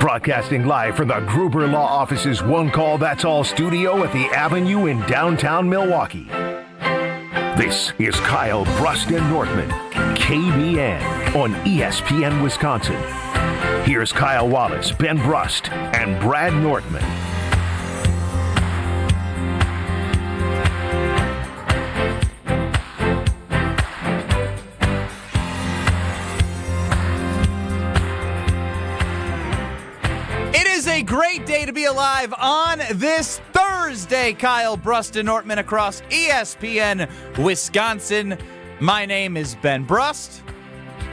Broadcasting live from the Gruber Law Office's One Call That's All studio at the Avenue in downtown Milwaukee. This is Kyle Brust and Nortman, KBN on ESPN Wisconsin. Here's Kyle Wallace, Ben Brust, and Brad Nortman. A great day to be alive on this Thursday. Kyle Brust and Nortman across ESPN Wisconsin. My name is Ben Brust.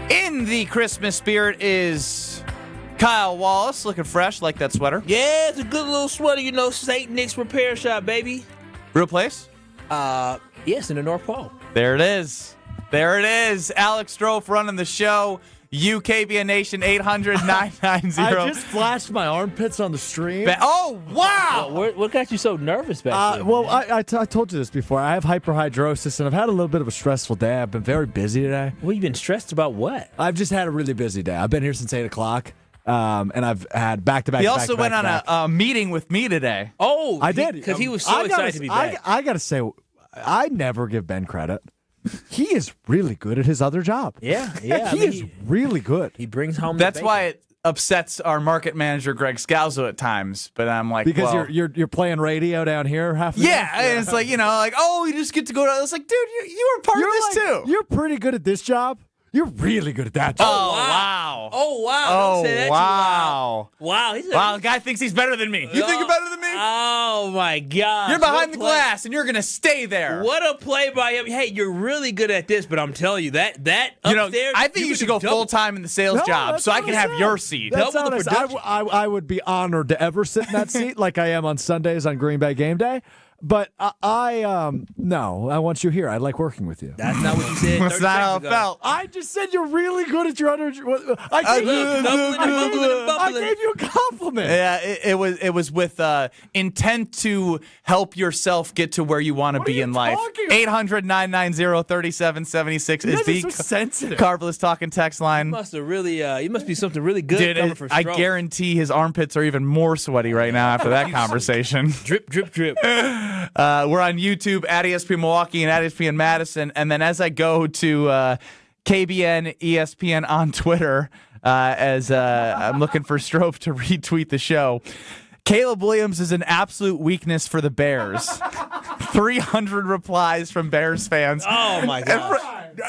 In the Christmas spirit is Kyle Wallace, looking fresh like that sweater. Yeah, it's a good little sweater, you know, St. Nick's Repair Shop, baby. Real place? Yes, in the North Pole. There it is. There it is. Alex Strofe running the show. UKBN Nation 800-990. I just flashed my armpits on the stream. Oh, wow! What got you so nervous back there? Well, I told you this before. I have hyperhidrosis, and I've had a little bit of a stressful day. I've been very busy today. Well, you've been stressed about what? I've just had a really busy day. I've been here since 8 o'clock, and I've had back-to-back. He also went on a meeting with me today. Oh, I did. Because he was so excited to be back. I got to say, I never give Ben credit. He is really good at his other job. Yeah. He is really good. He brings home. That's why it upsets our market manager Greg Scalzo at times. But I'm like, because well, you're playing radio down here half the day. And it's like, you know, like, oh, you just get to go to. It's like, dude, you were part of this too. You're pretty good at this job. You're really good at that job. Oh, wow. Oh, wow. Oh, Don't say that wow. Wow. Wow, the guy thinks he's better than me. You think you're better than me? Oh, my God. You're behind the glass, and you're going to stay there. What a play by him. Hey, you're really good at this, but I'm telling you, that you know, upstairs, I think you should go full-time in the sales job so I can have your seat. That's Double the honest. production. I would be honored to ever sit in that seat like I am on Sundays on Green Bay game day. But no, I want you here. I like working with you. That's not what you said. That's not how it felt. I just said you're really good at your under. I gave you a compliment. Yeah, it was with intent to help yourself get to where you want to be in life. 800-990-3776 is the sensitive. Carvelous talking text line. You must be something really good coming for I Stroh. guarantee his armpits are even more sweaty right now after that conversation. Drip, drip, drip. We're on YouTube at ESPN Milwaukee and at ESPN Madison. And then as I go to KBN ESPN on Twitter, as I'm looking for Strofe to retweet the show, Caleb Williams is an absolute weakness for the Bears. 300 replies from Bears fans. Oh, my God.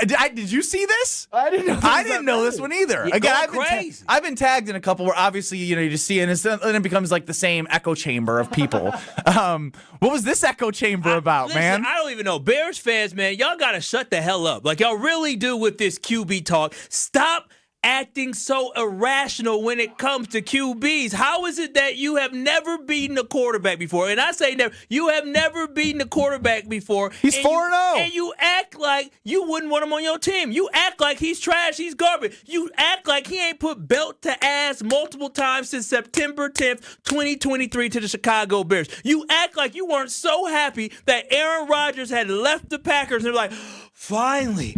Did you see this? I didn't know. I didn't know this one either. You're Again, crazy. I've been tagged in a couple where obviously you just see it and it becomes like the same echo chamber of people. What was this echo chamber about, Listen, man? I don't even know. Bears fans, man, y'all got to shut the hell up. Like, y'all really do with this QB talk. Stop acting so irrational when it comes to QBs. How is it that you have never beaten a quarterback before? And I say never. You have never beaten a quarterback before. He's 4-0. And you act like you wouldn't want him on your team. You act like he's trash, he's garbage. You act like he ain't put belt to ass multiple times since September 10th, 2023 to the Chicago Bears. You act like you weren't so happy that Aaron Rodgers had left the Packers and they're like, Finally,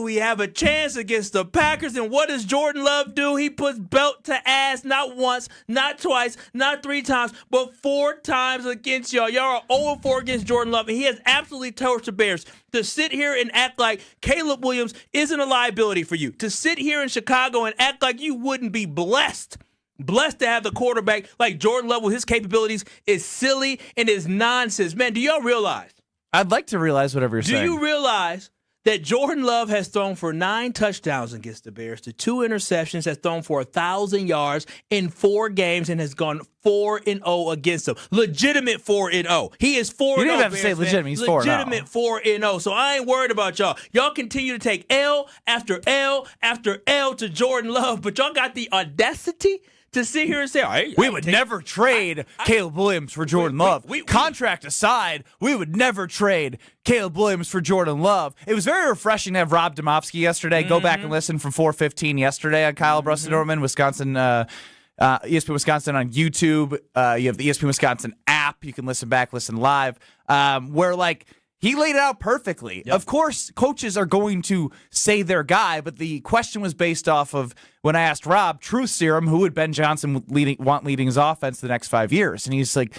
we have a chance against the Packers. And what does Jordan Love do? He puts belt to ass not once, not twice, not 3 times, but 4 times against y'all. Y'all are 0-4 against Jordan Love, and he has absolutely torched the Bears. To sit here and act like Caleb Williams isn't a liability for you. To sit here in Chicago and act like you wouldn't be blessed to have the quarterback like Jordan Love with his capabilities is silly and is nonsense. Man, do y'all realize? I'd like to realize whatever you're saying. Do you realize that Jordan Love has thrown for 9 touchdowns against the Bears, to 2 interceptions, has thrown for 1,000 yards in 4 games, and has gone 4-0 against them. Legitimate 4-0. He is 4-0. You didn't have to Bears say legitimate. He's 4-0. Legitimate 4-0. So I ain't worried about y'all. Y'all continue to take L after L after L to Jordan Love, but y'all got the audacity to sit here and say, we would never trade Caleb Williams for Jordan Love. Contract aside, we would never trade Caleb Williams for Jordan Love. It was very refreshing to have Rob Domofsky yesterday. Go back and listen from 4:15 yesterday on Kyle Brust and Nortman, Wisconsin, ESPN Wisconsin on YouTube. You have the ESPN Wisconsin app. You can listen back, listen live. Where, like, He laid it out perfectly. Yep. Of course, coaches are going to say their guy, but the question was based off of when I asked Rob, truth serum, who would Ben Johnson want leading his offense the next 5 years? And he's like,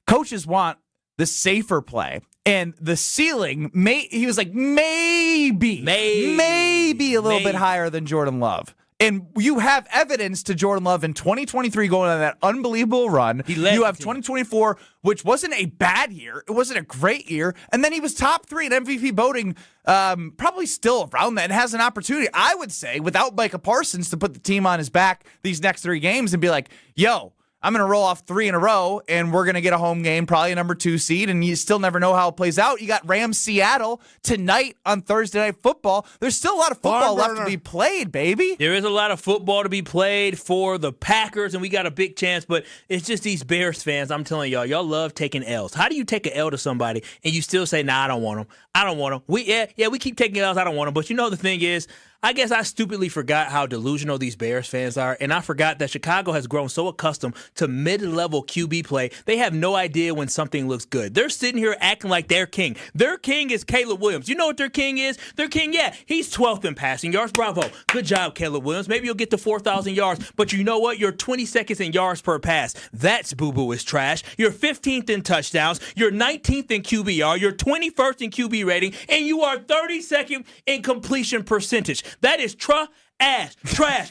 coaches want the safer play. And the ceiling, he was like, maybe a little bit higher than Jordan Love. And you have evidence to Jordan Love in 2023 going on that unbelievable run. You have 2024, which wasn't a bad year. It wasn't a great year. And then he was top 3 in MVP voting, probably still around that, and has an opportunity, I would say, without Micah Parsons, to put the team on his back these next 3 games and be like, yo, I'm going to roll off 3 in a row, and we're going to get a home game, probably a number 2 seed, and you still never know how it plays out. You got Rams-Seattle tonight on Thursday Night Football. There's still a lot of football left to be played, baby. There is a lot of football to be played for the Packers, and we got a big chance, but it's just these Bears fans, I'm telling y'all love taking L's. How do you take an L to somebody, and you still say, nah, I don't want them. I don't want them. We keep taking L's, I don't want them, but you know the thing is, I guess I stupidly forgot how delusional these Bears fans are, and I forgot that Chicago has grown so accustomed to mid-level QB play, they have no idea when something looks good. They're sitting here acting like their king. Their king is Caleb Williams. You know what their king is? Their king, he's 12th in passing yards. Bravo. Good job, Caleb Williams. Maybe you'll get to 4,000 yards, but you know what? You're 22nd in yards per pass. That's boo-boo is trash. You're 15th in touchdowns. You're 19th in QBR. You're 21st in QB rating, and you are 32nd in completion percentage. That is trash.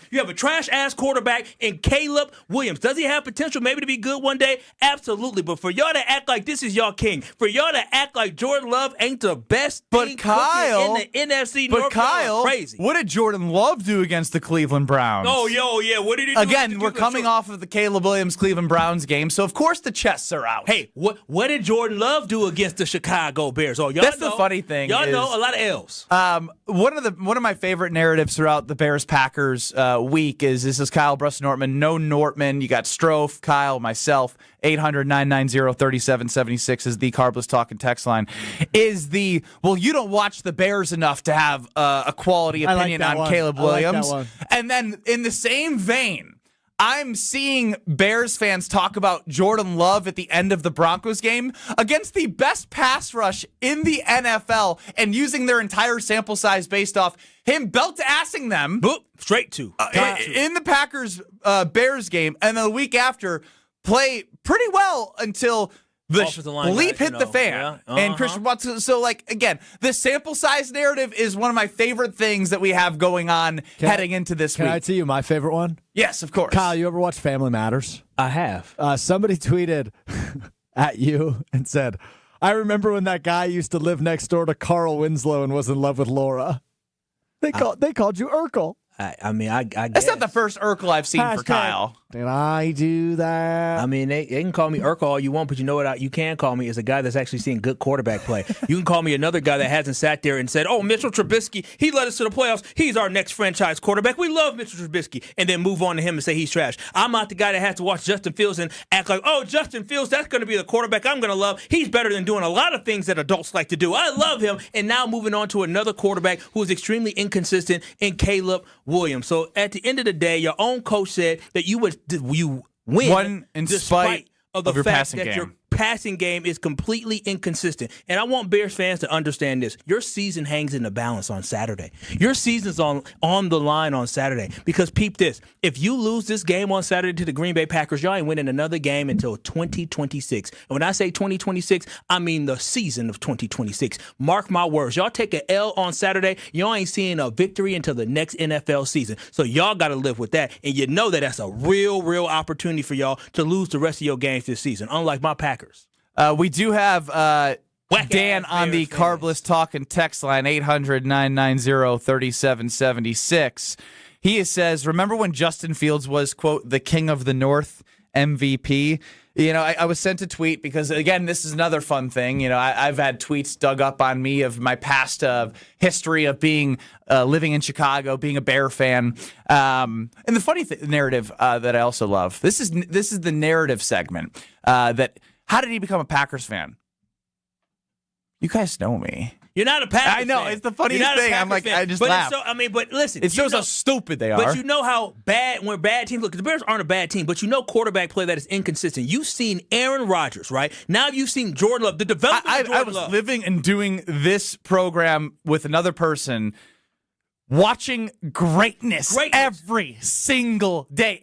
You have a trash-ass quarterback in Caleb Williams. Does he have potential maybe to be good one day? Absolutely. But for y'all to act like this is y'all king, for y'all to act like Jordan Love ain't the best thing Kyle, in the NFC North, Kyle, crazy. What did Jordan Love do against the Cleveland Browns? Oh, yeah. What did he do? Again, we're coming off of the Caleb Williams Cleveland Browns game, so of course the chests are out. Hey, what did Jordan Love do against the Chicago Bears? Oh, y'all That's know, the funny thing. Y'all know a lot of L's. One of my favorite narratives throughout the Bears-Packers week is this is Kyle Brust Nortman. No Nortman. You got Strofe, Kyle, myself. 800-990-3776 is the Carbless Talking text line. You don't watch the Bears enough to have a quality opinion on Caleb Williams. Like and then in the same vein, I'm seeing Bears fans talk about Jordan Love at the end of the Broncos game against the best pass rush in the NFL and using their entire sample size based off him belt-assing them. Straight to. In the Packers-Bears game, and then the week after, play pretty well until the bleep hit the fan. And Christian Watson. So, again, the sample size narrative is one of my favorite things that we have going on heading into this week. Can I tell you my favorite one? Yes, of course. Kyle, you ever watch Family Matters? I have. Somebody tweeted at you and said, I remember when that guy used to live next door to Carl Winslow and was in love with Laura. They called you Urkel. I guess. That's not the first Urkel I've seen for Kyle. Did I do that? I mean, they can call me Urkel all you want, but you know what you can call me is a guy that's actually seeing good quarterback play. You can call me another guy that hasn't sat there and said, oh, Mitchell Trubisky, he led us to the playoffs. He's our next franchise quarterback. We love Mitchell Trubisky. And then move on to him and say he's trash. I'm not the guy that has to watch Justin Fields and act like, oh, Justin Fields, that's going to be the quarterback I'm going to love. He's better than doing a lot of things that adults like to do. I love him. And now moving on to another quarterback who is extremely inconsistent in Caleb Williams. So at the end of the day, your own coach said that you win in spite of the your fact passing that game. your passing game is completely inconsistent. And I want Bears fans to understand this. Your season hangs in the balance on Saturday. Your season's on the line on Saturday. Because peep this, if you lose this game on Saturday to the Green Bay Packers, y'all ain't winning another game until 2026. And when I say 2026, I mean the season of 2026. Mark my words. Y'all take an L on Saturday, y'all ain't seeing a victory until the next NFL season. So y'all got to live with that. And you know that that's a real opportunity for y'all to lose the rest of your games this season, unlike my Packers. We do have Dan on the Carbless Talking text line, 800-990-3776. He says, remember when Justin Fields was, quote, the king of the North MVP? You know, I was sent a tweet because, again, this is another fun thing. You know, I've had tweets dug up on me of my past history of being living in Chicago, being a Bear fan. And the funny narrative that I also love, this is the narrative segment that how did he become a Packers fan? You guys know me. You're not a Packers I know. fan. It's the funniest You're not a thing. I'm Packers like, fan. I just but laugh. But listen. It shows how stupid they are. But you know how when bad teams look, the Bears aren't a bad team, but you know quarterback play that is inconsistent. You've seen Aaron Rodgers, right? Now you've seen Jordan Love. The development of Jordan I was Love. living and doing this program with another person, watching greatness every single day.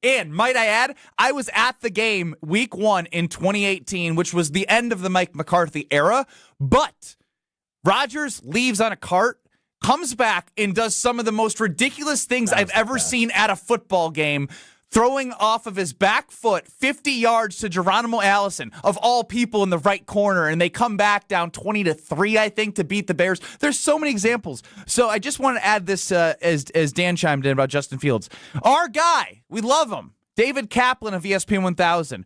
And might I add, I was at the game week 1 in 2018, which was the end of the Mike McCarthy era. But Rodgers leaves on a cart, comes back, and does some of the most ridiculous things I've ever seen at a football game, throwing off of his back foot 50 yards to Geronimo Allison, of all people, in the right corner, and they come back down 20-3, I think, to beat the Bears. There's so many examples. So I just want to add this as Dan chimed in about Justin Fields. Our guy, we love him, David Kaplan of ESPN 1000.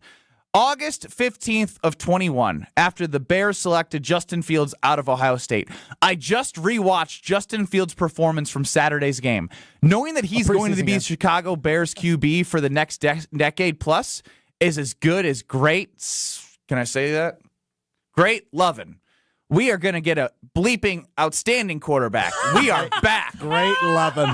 August 15th of 21, after the Bears selected Justin Fields out of Ohio State, I just rewatched Justin Fields' performance from Saturday's game. Knowing that he's going to be the Chicago Bears QB for the next decade plus is as good as great. Can I say that? Great lovin'. We are going to get a bleeping outstanding quarterback. We are back. Great loving.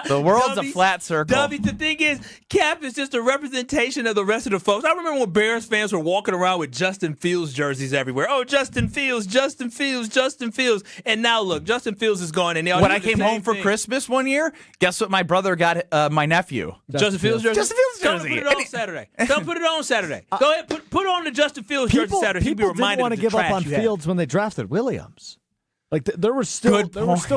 The world's a flat circle. The thing is, Cap is just a representation of the rest of the folks. I remember when Bears fans were walking around with Justin Fields jerseys everywhere. Oh, Justin Fields, Justin Fields, Justin Fields. And now look, Justin Fields is gone. And when I came home for Christmas one year, guess what my brother got my nephew? Justin Fields jersey? Justin Fields jersey. Come put it on Saturday. Come put it on Saturday. Go ahead, put on the Justin Fields jersey Saturday. People didn't want to give up on Fields when they drafted Williams. Like there was still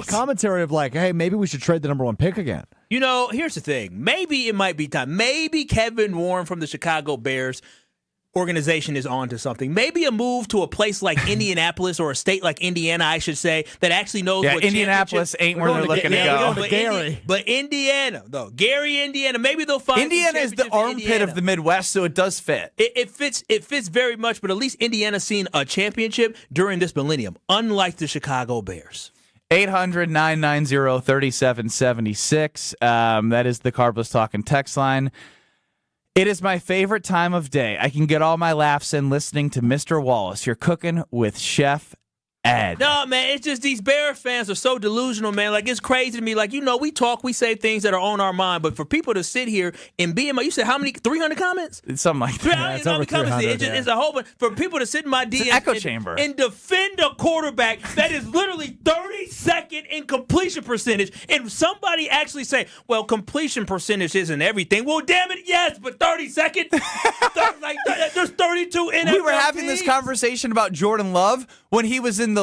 commentary of like, hey, maybe we should trade the number 1 pick again. You know, here's the thing. Maybe it might be time. Maybe Kevin Warren from the Chicago Bears organization is on to something. Maybe a move to a place like Indianapolis, or a state like Indiana, I should say, that actually knows what Indianapolis ain't where they're looking to go. But Indiana, though. Gary, Indiana, maybe they'll find Indiana is the armpit of the Midwest, so it does fit. It fits very much, but at least Indiana's seen a championship during this millennium, unlike the Chicago Bears. 800-990-3776. That is the Carbless Talking text line. It is my favorite time of day. I can get all my laughs in listening to Mr. Wallace. You're cooking with Chef Ed. No, man, it's just these Bears fans are so delusional, man. Like, it's crazy to me. Like, you know, we talk, we say things that are on our mind, but for people to sit here and be in my, you said how many? 300 comments? It's something like that. Yeah, it's over 300, it's a whole bunch. For people to sit in my DMs an echo chamber and defend a quarterback that is literally 32nd in completion percentage, and somebody actually say, well, completion percentage isn't everything. Well, damn it, yes, but 32nd? There's 32 in We were having this conversation about Jordan Love when he was in the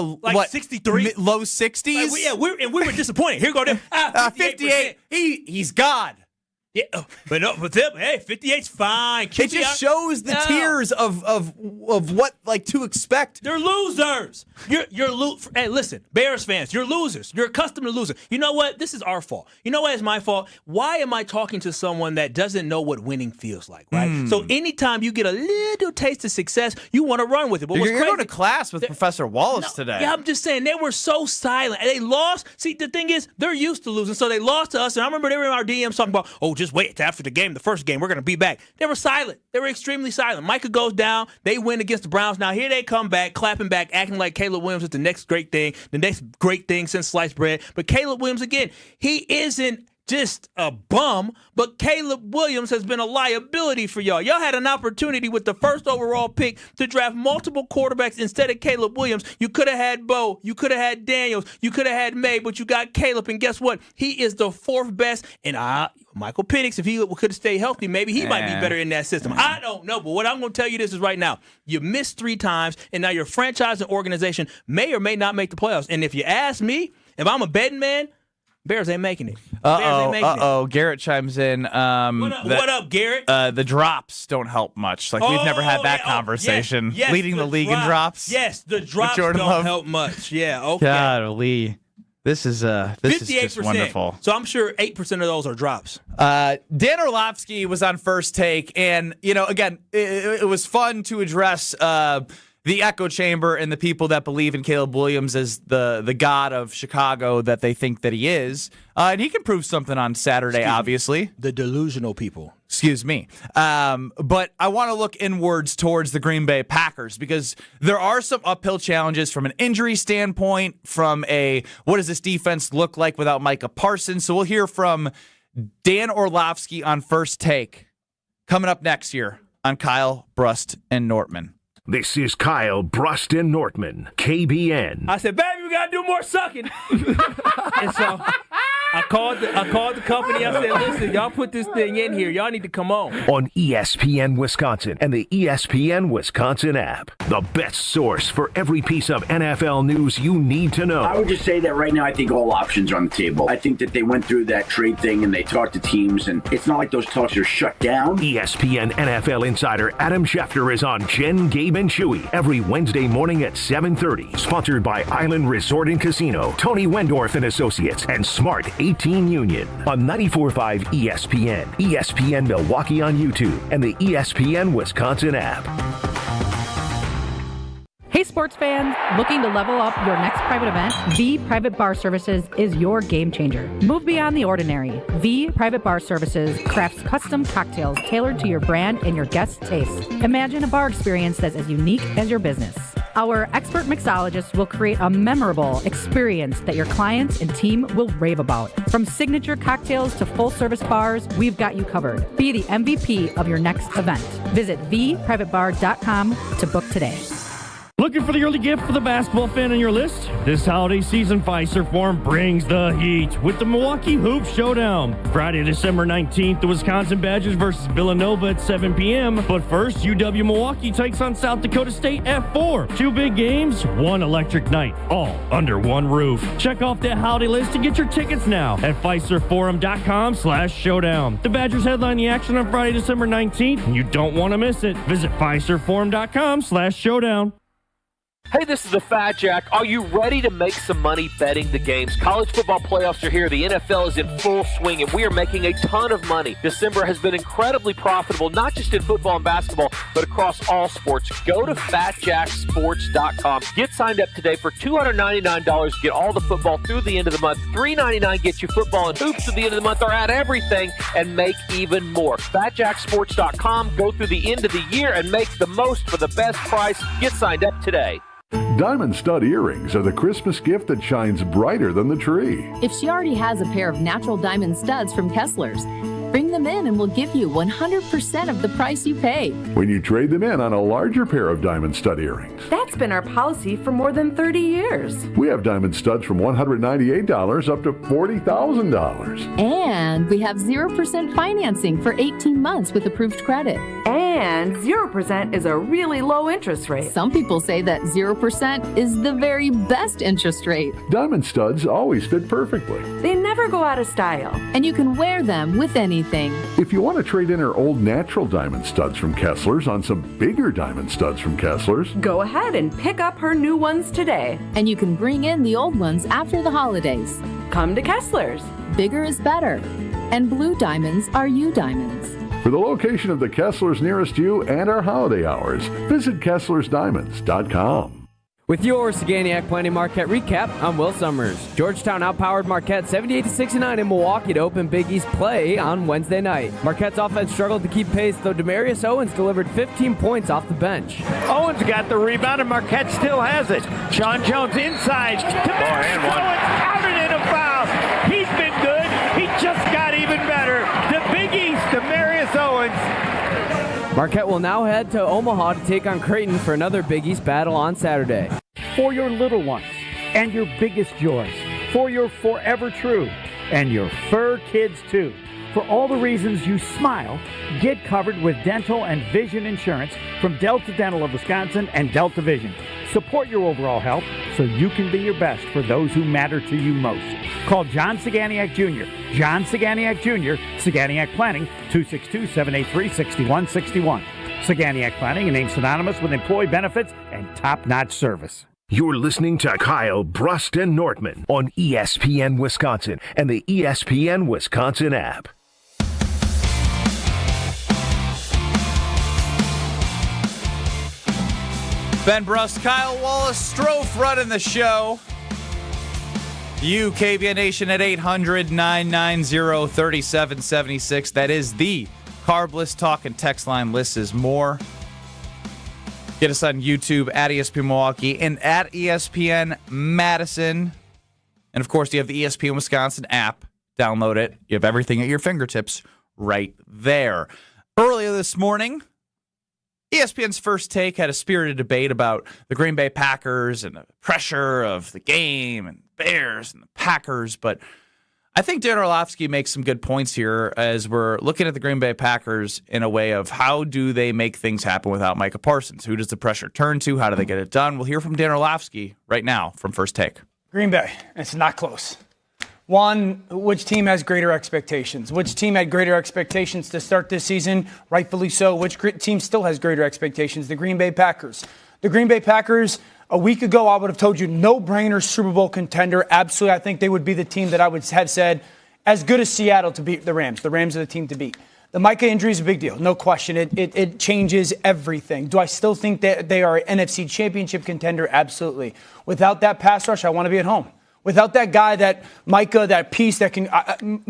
63, low 60s. We were disappointed. Here go them 58. He's God. Yeah, but them, hey, 58's fine. It just shows the tiers of what to expect. They're losers. Hey, listen, Bears fans, you're losers. You're accustomed to losing. You know what? This is our fault. You know what is my fault? Why am I talking to someone that doesn't know what winning feels like, right? So anytime you get a little taste of success, you want to run with it. But you're going to class with Professor Wallace today. Yeah, I'm just saying, they were so silent. They lost. See, the thing is, they're used to losing, so they lost to us. And I remember they were in our DMs talking about, just wait after the game, the first game, we're going to be back. They were silent. They were extremely silent. Micah goes down. They win against the Browns. Now here they come back, clapping back, acting like Caleb Williams is the next great thing since sliced bread. But Caleb Williams, again, he isn't just a bum, but Caleb Williams has been a liability for y'all. Y'all had an opportunity with the first overall pick to draft multiple quarterbacks instead of Caleb Williams. You could have had Bo. You could have had Daniels. You could have had May, but you got Caleb, and guess what? He is the 4th best, and Michael Penix, if he could have stayed healthy, maybe he might be better in that system. I don't know, but what I'm going to tell you this is right now. You missed 3 times, and now your franchise and organization may or may not make the playoffs. And if you ask me, if I'm a betting man, Bears ain't making it. Garrett chimes in. What up, Garrett? The drops don't help much. We've never had that conversation. Yes, leading the league in drops. Yes, the drops don't help much. Yeah, okay. God, Lee. This is just wonderful. So I'm sure 8% of those are drops. Dan Orlovsky was on First Take, and again, it was fun to address the echo chamber and the people that believe in Caleb Williams as the god of Chicago that they think that he is. And he can prove something on Saturday, obviously. The delusional people. Excuse me. But I want to look inwards towards the Green Bay Packers because there are some uphill challenges from an injury standpoint, from what does this defense look like without Micah Parsons? So we'll hear from Dan Orlovsky on First Take coming up next year on Kyle, Brust, and Nortman. This is Kyle, Brust, and Nortman, KBN. I said, baby, we got to do more sucking. And so I called the company. I said, listen, y'all put this thing in here. Y'all need to come on ESPN Wisconsin and the ESPN Wisconsin app. The best source for every piece of NFL news you need to know. I would just say that right now I think all options are on the table. I think that they went through that trade thing and they talked to teams, and it's not like those talks are shut down. ESPN NFL insider Adam Schefter is on Jen, Gabe, and Chewy every Wednesday morning at 7:30. Sponsored by Island Resort and Casino, Tony Wendorf and Associates, and Smart 18 Union on 94.5 ESPN, ESPN Milwaukee on YouTube, and the ESPN Wisconsin app. Hey sports fans, looking to level up your next private event? V Private Bar Services is your game changer. Move beyond the ordinary. V Private Bar Services crafts custom cocktails tailored to your brand and your guests' tastes. Imagine a bar experience that's as unique as your business. Our expert mixologists will create a memorable experience that your clients and team will rave about. From signature cocktails to full-service bars, we've got you covered. Be the MVP of your next event. Visit vprivatebar.com to book today. Looking for the early gift for the basketball fan on your list? This holiday season, Fiserv Forum brings the heat with the Milwaukee Hoop Showdown. Friday, December 19th, the Wisconsin Badgers versus Villanova at 7 p.m. But first, UW Milwaukee takes on South Dakota State at 4. 2 big games, one electric night, all under one roof. Check off that holiday list to get your tickets now at FiservForum.com/showdown. The Badgers headline the action on Friday, December 19th, and you don't want to miss it. Visit FiservForum.com/showdown. Hey, this is the Fat Jack. Are you ready to make some money betting the games? College football playoffs are here. The NFL is in full swing, and we are making a ton of money. December has been incredibly profitable, not just in football and basketball, but across all sports. Go to FatJackSports.com. Get signed up today for $299. Get all the football through the end of the month. $399 gets you football and hoops through the end of the month, or add everything and make even more. FatJackSports.com. Go through the end of the year and make the most for the best price. Get signed up today. Diamond stud earrings are the Christmas gift that shines brighter than the tree. If she already has a pair of natural diamond studs from Kessler's, bring them in and we'll give you 100% of the price you pay. When you trade them in on a larger pair of diamond stud earrings. That's been our policy for more than 30 years. We have diamond studs from $198 up to $40,000. And we have 0% financing for 18 months with approved credit. And 0% is a really low interest rate. Some people say that 0% is the very best interest rate. Diamond studs always fit perfectly. They never go out of style. And you can wear them with anything. If you want to trade in her old natural diamond studs from Kessler's on some bigger diamond studs from Kessler's, go ahead and pick up her new ones today. And you can bring in the old ones after the holidays. Come to Kessler's. Bigger is better. And blue diamonds are you diamonds. For the location of the Kessler's nearest you and our holiday hours, visit KesslersDiamonds.com. With your Saganiac Planning Marquette recap, I'm Will Summers. Georgetown outpowered Marquette 78-69 in Milwaukee to open Big East play on Wednesday night. Marquette's offense struggled to keep pace, though Demarius Owens delivered 15 points off the bench. Owens got the rebound, and Marquette still has it. Sean Jones inside. Demarius Owens counted in a foul. He's been good. He just got even better. The Big East, Demarius Owens. Marquette will now head to Omaha to take on Creighton for another Big East battle on Saturday. For your little ones and your biggest joys, for your forever true and your fur kids too. For all the reasons you smile, get covered with dental and vision insurance from Delta Dental of Wisconsin and Delta Vision. Support your overall health so you can be your best for those who matter to you most. Call John Saganiac Jr. John Saganiac Jr., Saganiac Planning, 262-783-6161. Saganiac Planning, a name synonymous with employee benefits and top-notch service. You're listening to Kyle, Brust, and Nortman on ESPN Wisconsin and the ESPN Wisconsin app. Ben Brust, Kyle Wallace, Strofe running the show. You, KBN Nation, at 800-990-3776. That is the Carbless Talk and text line. List is more. Get us on YouTube at ESPN Milwaukee and at ESPN Madison. And, of course, you have the ESPN Wisconsin app. Download it. You have everything at your fingertips right there. Earlier this morning, ESPN's First Take had a spirited debate about the Green Bay Packers and the pressure of the game and Bears and the Packers. But I think Dan Orlovsky makes some good points here as we're looking at the Green Bay Packers in a way of how do they make things happen without Micah Parsons? Who does the pressure turn to? How do they get it done? We'll hear from Dan Orlovsky right now from First Take. Green Bay, it's not close. One, which team has greater expectations? Which team had greater expectations to start this season? Rightfully so. Which team still has greater expectations? The Green Bay Packers. The Green Bay Packers, a week ago, I would have told you no-brainer Super Bowl contender. Absolutely, I think they would be the team that I would have said as good as Seattle to beat the Rams. The Rams are the team to beat. The Micah injury is a big deal, no question. It changes everything. Do I still think that they are an NFC championship contender? Absolutely. Without that pass rush, I want to be at home. Without that guy, that Micah, that piece that can,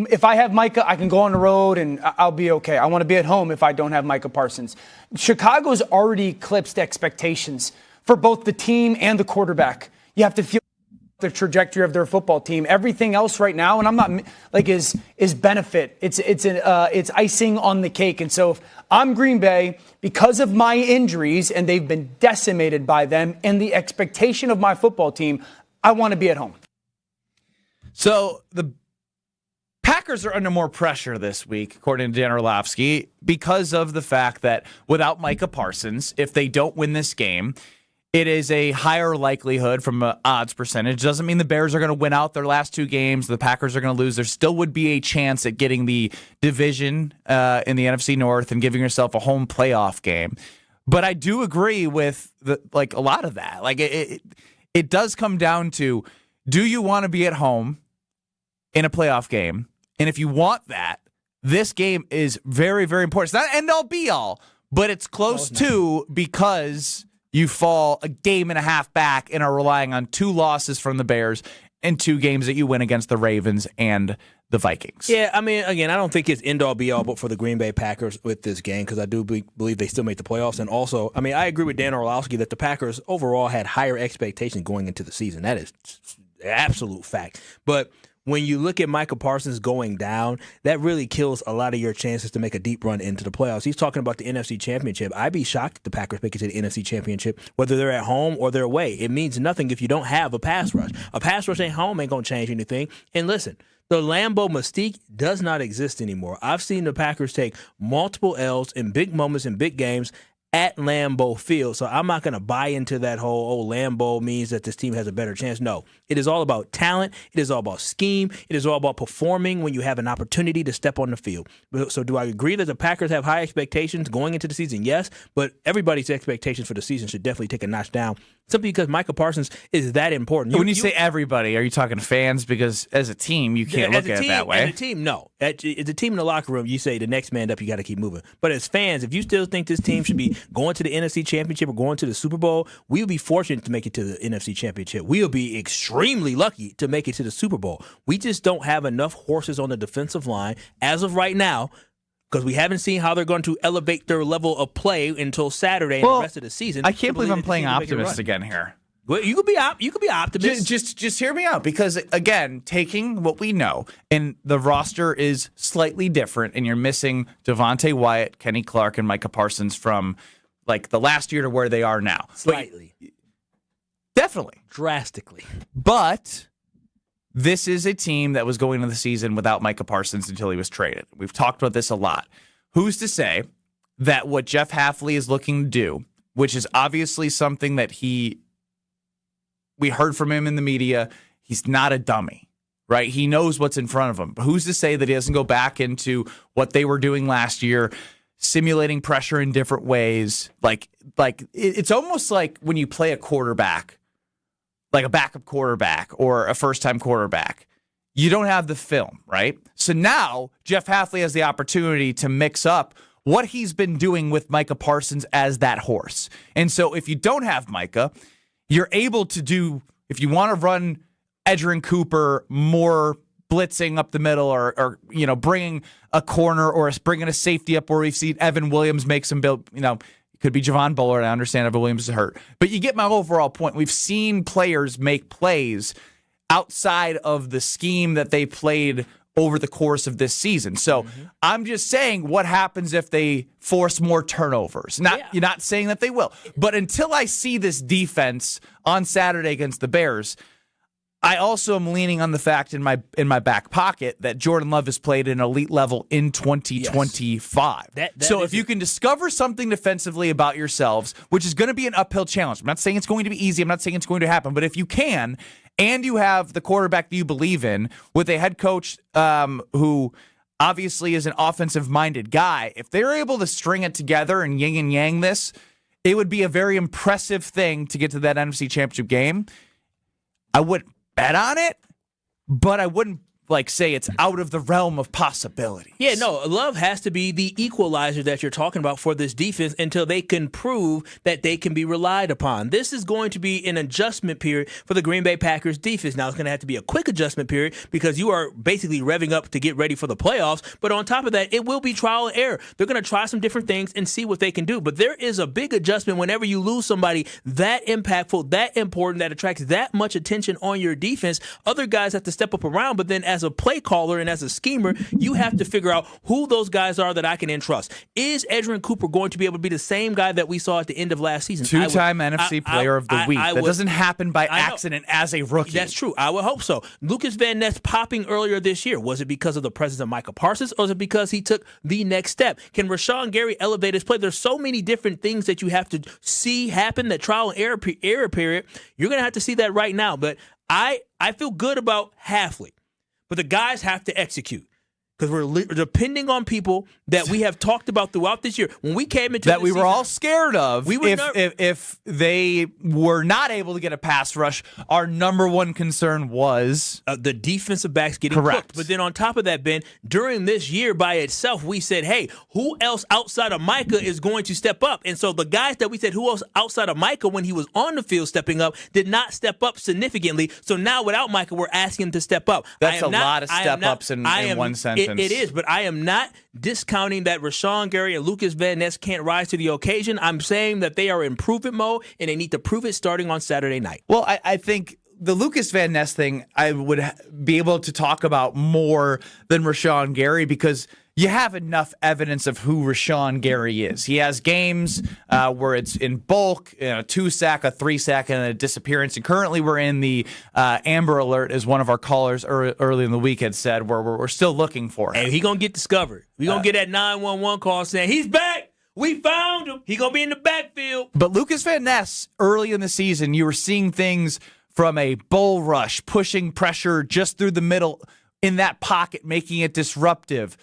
if I have Micah, I can go on the road and I'll be okay. I want to be at home if I don't have Micah Parsons. Chicago's already eclipsed expectations for both the team and the quarterback. You have to feel the trajectory of their football team. Everything else right now, and I'm not like is benefit. It's icing on the cake. And so if I'm Green Bay, because of my injuries and they've been decimated by them and the expectation of my football team, I want to be at home. So the Packers are under more pressure this week, according to Dan Orlovsky, because of the fact that without Micah Parsons, if they don't win this game, it is a higher likelihood from an odds percentage. Doesn't mean the Bears are going to win out their last two games. The Packers are going to lose. There still would be a chance at getting the division in the NFC North and giving yourself a home playoff game. But I do agree with a lot of that. Like it does come down to, do you want to be at home in a playoff game? And if you want that, this game is very, very important. It's not end-all, be-all, but it's close to, because you fall a game and a half back and are relying on two losses from the Bears and two games that you win against the Ravens and the Vikings. Yeah, I mean, again, I don't think it's end-all, be-all, but for the Green Bay Packers with this game, because I do believe they still make the playoffs. And also, I mean, I agree with Dan Orlovsky that the Packers overall had higher expectations going into the season. That is absolute fact. But when you look at Micah Parsons going down, that really kills a lot of your chances to make a deep run into the playoffs. He's talking about the NFC Championship. I'd be shocked if the Packers make it to the NFC Championship, whether they're at home or they're away. It means nothing if you don't have a pass rush. A pass rush at home ain't going to change anything. And listen, the Lambeau mystique does not exist anymore. I've seen the Packers take multiple L's in big moments in big games at Lambeau Field. So I'm not going to buy into that whole, Lambeau means that this team has a better chance. No, it is all about talent. It is all about scheme. It is all about performing when you have an opportunity to step on the field. So do I agree that the Packers have high expectations going into the season? Yes, but everybody's expectations for the season should definitely take a notch down, simply because Micah Parsons is that important. When you say everybody, are you talking fans? Because as a team, you can't look at it that way. As a team, no. As a team in the locker room, you say the next man up, you got to keep moving. But as fans, if you still think this team should be going to the NFC Championship or going to the Super Bowl, we'll be fortunate to make it to the NFC Championship. We'll be extremely lucky to make it to the Super Bowl. We just don't have enough horses on the defensive line as of right now, because we haven't seen how they're going to elevate their level of play until Saturday and the rest of the season. I can't believe I'm playing optimist again here. Well, you could be optimist. Just hear me out, because again, taking what we know, and the roster is slightly different, and you're missing Devontae Wyatt, Kenny Clark, and Micah Parsons from like the last year to where they are now. Slightly. Definitely. Drastically. But this is a team that was going into the season without Micah Parsons until he was traded. We've talked about this a lot. Who's to say that what Jeff Hafley is looking to do, which is obviously something that we heard from him in the media, he's not a dummy, right? He knows what's in front of him. But who's to say that he doesn't go back into what they were doing last year, simulating pressure in different ways? Like it's almost like when you play a quarterback, like a backup quarterback or a first-time quarterback, you don't have the film, right? So now Jeff Hafley has the opportunity to mix up what he's been doing with Micah Parsons as that horse. And so if you don't have Micah, you're able to do, if you want to run Edgerrin Cooper more blitzing up the middle or bringing a corner or bringing a safety up where we've seen Evan Williams make some build, it could be Javon Bullard. I understand Evan Williams is hurt. But you get my overall point. We've seen players make plays outside of the scheme that they played over the course of this season. So I'm just saying what happens if they force more turnovers. You're not saying that they will. But until I see this defense on Saturday against the Bears, I also am leaning on the fact in my back pocket that Jordan Love has played at an elite level in 2025. Yes. So if you can discover something defensively about yourselves, which is going to be an uphill challenge. I'm not saying it's going to be easy. I'm not saying it's going to happen. But if you can, and you have the quarterback that you believe in with a head coach who obviously is an offensive-minded guy, if they're able to string it together and yin and yang this, it would be a very impressive thing to get to that NFC Championship game. I wouldn't bet on it, but I wouldn't say it's out of the realm of possibility. Yeah, no, Love has to be the equalizer that you're talking about for this defense until they can prove that they can be relied upon. This is going to be an adjustment period for the Green Bay Packers defense. Now, it's going to have to be a quick adjustment period because you are basically revving up to get ready for the playoffs. But on top of that, it will be trial and error. They're going to try some different things and see what they can do. But there is a big adjustment whenever you lose somebody that impactful, that important, that attracts that much attention on your defense. Other guys have to step up around, but then as a play caller and as a schemer, you have to figure out who those guys are that I can entrust. Is Edgerrin Cooper going to be able to be the same guy that we saw at the end of last season? Two-time NFC Player of the Week. That doesn't happen by accident as a rookie. That's true. I would hope so. Lucas Van Ness popping earlier this year. Was it because of the presence of Micah Parsons, or was it because he took the next step? Can Rashawn Gary elevate his play? There's so many different things that you have to see happen, that trial and error period. You're going to have to see that right now. But I feel good about Halfley. But the guys have to execute because we're depending on people that we have talked about throughout this year. When we came into that we season, were all scared of, if they were not able to get a pass rush, our number one concern was the defensive backs getting cooked. But then on top of that, Ben, during this year by itself, we said, hey, who else outside of Micah is going to step up? And so the guys that we said who else outside of Micah when he was on the field stepping up did not step up significantly. So now without Micah, we're asking him to step up. That's a lot of step-ups in one sentence. It is, but I am not discounting that Rashawn Gary and Lucas Van Ness can't rise to the occasion. I'm saying that they are in prove-it mode, and they need to prove it starting on Saturday night. Well, I think the Lucas Van Ness thing I would be able to talk about more than Rashawn Gary because you have enough evidence of who Rashawn Gary is. He has games where it's in bulk, a 2-sack, a 3-sack, and a disappearance. And currently we're in the Amber Alert, as one of our callers early in the week had said, where we're still looking for him. And he's going to get discovered. We're going to get that 911 call saying, he's back. We found him. He's going to be in the backfield. But Lucas Van Ness, early in the season, you were seeing things from a bull rush, pushing pressure just through the middle in that pocket, making it disruptive.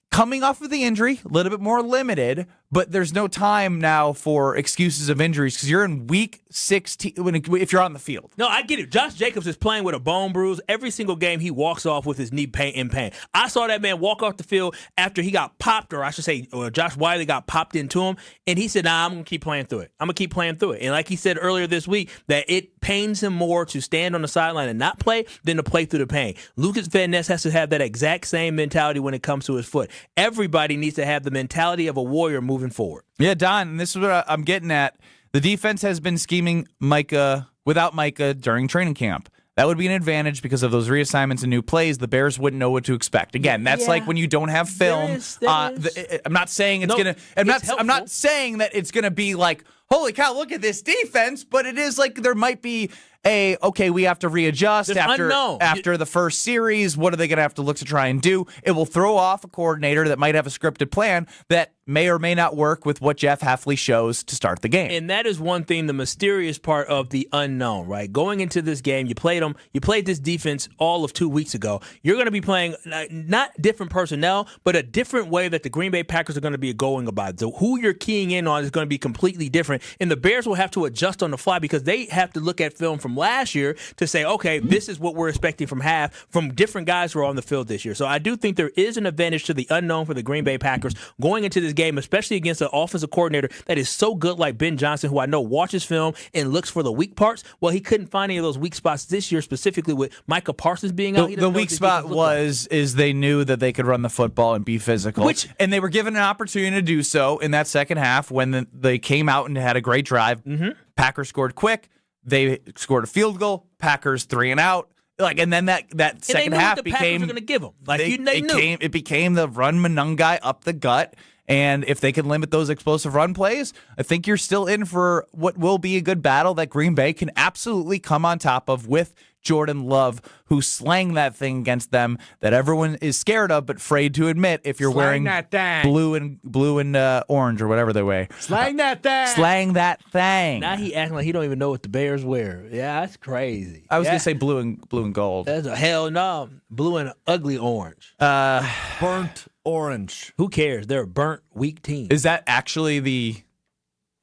Coming off of the injury, a little bit more limited, but there's no time now for excuses of injuries because you're in week 16 if you're on the field. No, I get it. Josh Jacobs is playing with a bone bruise. Every single game he walks off with his knee in pain. I saw that man walk off the field after he got popped, or I should say Josh Wiley got popped into him, and he said, nah, I'm going to keep playing through it. I'm going to keep playing through it. And like he said earlier this week, that it pains him more to stand on the sideline and not play than to play through the pain. Lucas Van Ness has to have that exact same mentality when it comes to his foot. Everybody needs to have the mentality of a warrior moving forward. Yeah, Don, and this is what I'm getting at. The defense has been scheming without Micah during training camp. That would be an advantage because of those reassignments and new plays. The Bears wouldn't know what to expect. Again, that's like when you don't have film. I'm not saying it's gonna. I'm not saying that it's gonna be like, holy cow, look at this defense. But it is like there might be we have to readjust after the first series. What are they going to have to look to try and do? It will throw off a coordinator that might have a scripted plan that may or may not work with what Jeff Hafley shows to start the game. And that is one thing, the mysterious part of the unknown, right? Going into this game, you played this defense all of 2 weeks ago. You're going to be playing not different personnel, but a different way that the Green Bay Packers are going to be going about it. So who you're keying in on is going to be completely different. And the Bears will have to adjust on the fly because they have to look at film from from last year to say, okay, this is what we're expecting from different guys who are on the field this year. So I do think there is an advantage to the unknown for the Green Bay Packers going into this game, especially against an offensive coordinator that is so good like Ben Johnson, who I know watches film and looks for the weak parts. Well, he couldn't find any of those weak spots this year, specifically with Micah Parsons being out. The weak spot is they knew that they could run the football and be physical, and they were given an opportunity to do so in that second half when they came out and had a great drive. Packers scored quick. They scored a field goal. Packers 3 and out. And then that second half became going to give them. It became the run Monungai up the gut. And if they can limit those explosive run plays, I think you're still in for what will be a good battle that Green Bay can absolutely come on top of with Jordan Love, who slang that thing against them that everyone is scared of but afraid to admit if you're wearing blue and orange or whatever they wear. Slang that thing. Slang that thing. Now he acting like he don't even know what the Bears wear. Yeah, that's crazy. I was going to say blue and gold. That's a hell no. Blue and ugly orange. Burnt orange. Who cares? They're a burnt, weak team. Is that actually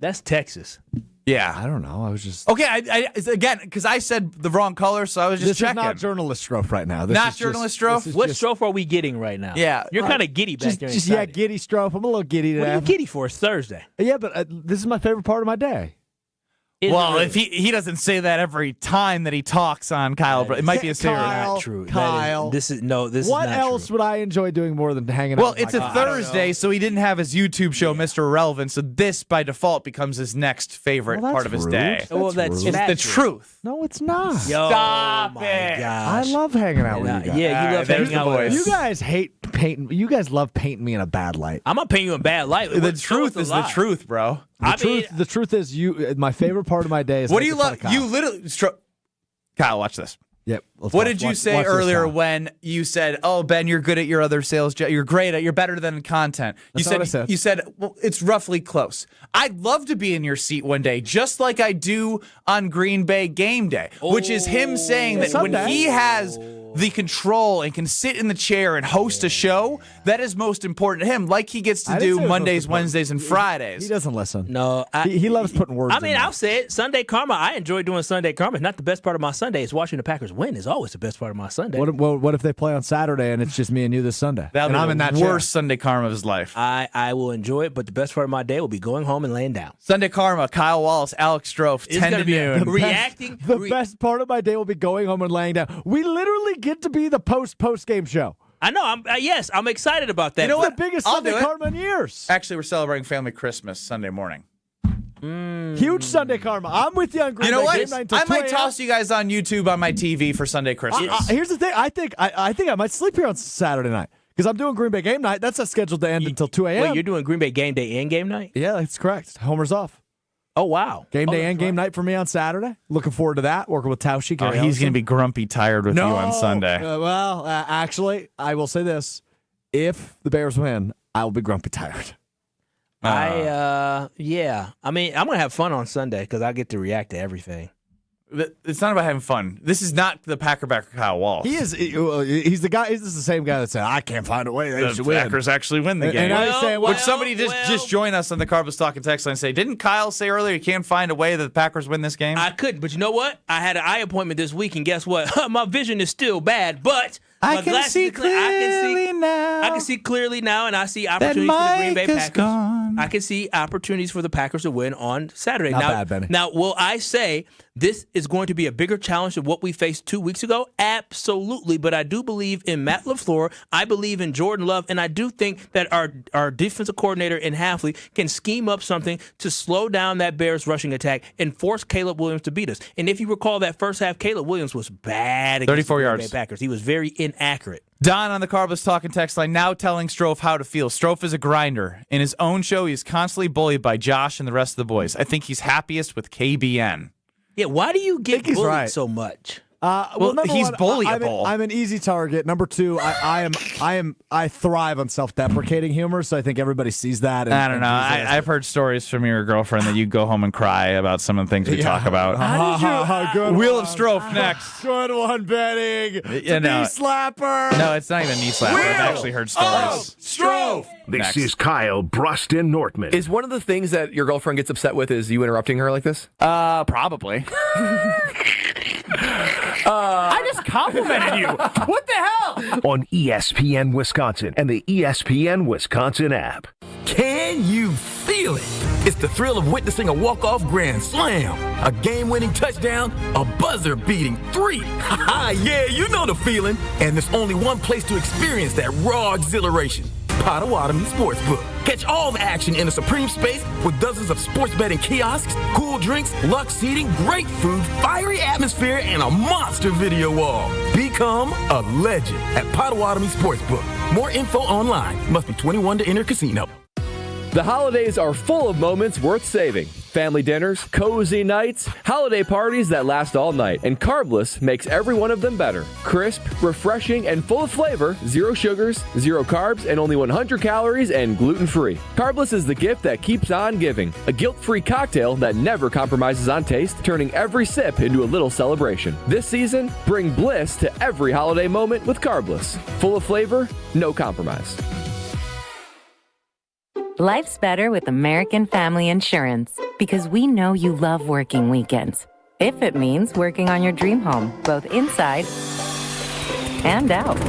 That's Texas. Yeah. I don't know. I was just... Okay, I again, because I said the wrong color, so I was just checking. This is not journalist strofe right now. This not is journalist just, strofe? What strofe are we getting right now? Yeah. You're kind of giddy back there. Yeah, giddy strofe. I'm a little giddy today. What are you giddy for? It's Thursday. Yeah, but this is my favorite part of my day. Well, if he doesn't say that every time that he talks on Kyle, it might be a serious. Not true. Kyle, this is not what else true. would I enjoy doing more than hanging out? Well, it's a Thursday, so he didn't have his YouTube show, Mr. Irrelevant. So this, by default, becomes his next favorite part of his day. That's it's the truth. No, it's not. Stop it! I love hanging out with you guys. Yeah, you love hanging out with us. You guys hate painting. You guys love painting me in a bad light. I'm not painting you in a bad light. The truth is the truth, bro. The truth is, my favorite part of my day is. What do you love? You literally, Kyle, watch this. Yep. What did you say earlier when you said, "Oh, Ben, you're good at your other sales job. You're great at. You're better than content." That's not what I said. You said, "Well, it's roughly close." I'd love to be in your seat one day, just like I do on Green Bay game day, which is him saying that when he has the control and can sit in the chair and host a show, that is most important to him. Like he gets to do Mondays, Wednesdays, and Fridays. He doesn't listen. No, he loves putting words. I mean, I'll say it. Sunday Karma. I enjoy doing Sunday Karma. It's not the best part of my Sunday. It's watching the Packers win. Is always the best part of my Sunday. What if they play on Saturday and it's just me and you this Sunday? That'll I'm be in that the worst Sunday Karma of his life. I will enjoy it, but the best part of my day will be going home and laying down. Sunday Karma, Kyle Wallace, Alex Strofe, 10 to noon. Reacting. The best part of my day will be going home and laying down. We literally get to be the post-game show. I know. I'm excited about that. You know what? The biggest Sunday Karma in years. Actually, we're celebrating family Christmas Sunday morning. Huge Sunday Karma. I'm with you on Green Bay Game Night. I might toss you guys on YouTube on my TV for Sunday Christmas. Here's the thing. I think I might sleep here on Saturday night because I'm doing Green Bay Game Night. That's not scheduled to end until 2 a.m. Wait, you're doing Green Bay Game Day and Game Night? Yeah, that's correct. Homer's off. Oh, wow. Game day and game night for me on Saturday. Looking forward to that. Working with Taushi. He's going to be grumpy tired with you on Sunday. Actually, I will say this. If the Bears win, I will be grumpy tired. Yeah. I mean, I'm going to have fun on Sunday because I get to react to everything. It's not about having fun. This is not the Packerbacker Kyle Walsh. He is. He's the guy. He's the same guy that said, "I can't find a way they should win." Packers actually win the game. And I was saying, would somebody just join us on the Carbos Talking text line and say, "Didn't Kyle say earlier you can't find a way that the Packers win this game?" I could, but you know what? I had an eye appointment this week, and guess what? My vision is still bad, but I can see clearly now. I can see clearly now, and I see opportunities for the Green Bay Packers. I can see opportunities for the Packers to win on Saturday. Not bad, Benny. Now, will I say this is going to be a bigger challenge than what we faced 2 weeks ago? Absolutely, but I do believe in Matt LaFleur. I believe in Jordan Love, and I do think that our defensive coordinator in Halfley can scheme up something to slow down that Bears rushing attack and force Caleb Williams to beat us. And if you recall that first half, Caleb Williams was bad against 34 the Green yards. Bay Packers. He was very inaccurate. Don on the Carbos Talking text line now telling Strofe how to feel. Strofe is a grinder. In his own show, he's constantly bullied by Josh and the rest of the boys. I think he's happiest with KBN. Yeah, why do you get bullied so much? Well, he's one, bullyable. I'm an easy target. Number two, I thrive on self-deprecating humor, so I think everybody sees that. I don't know. I've heard stories from your girlfriend that you go home and cry about some of the things we talk about. Good Wheel one. of Strofe next. Good one, Benning. Yeah, no. Knee slapper. No, it's not even a knee slapper. I've actually heard stories. Strofe. This is Kyle Brust and Nortman. Is one of the things that your girlfriend gets upset with is you interrupting her like this? Probably. I just complimented you. What the hell? On ESPN Wisconsin and the ESPN Wisconsin app. Can you feel it? It's the thrill of witnessing a walk-off grand slam, a game-winning touchdown, a buzzer-beating 3. Yeah, you know the feeling. And there's only one place to experience that raw exhilaration. Potawatomi Sportsbook. Catch all the action in a supreme space with dozens of sports betting kiosks, cool drinks, luxe seating, great food, fiery atmosphere, and a monster video wall. Become a legend at Potawatomi Sportsbook. More info online. Must be 21 to enter casino. The holidays are full of moments worth saving. Family dinners, cozy nights, holiday parties that last all night. And Carbless makes every one of them better. Crisp, refreshing, and full of flavor. 0 sugars, 0 carbs, and only 100 calories and gluten-free. Carbless is the gift that keeps on giving. A guilt-free cocktail that never compromises on taste, turning every sip into a little celebration. This season, bring bliss to every holiday moment with Carbless. Full of flavor, no compromise. Life's better with American Family Insurance because we know you love working weekends. If it means working on your dream home, both inside and out.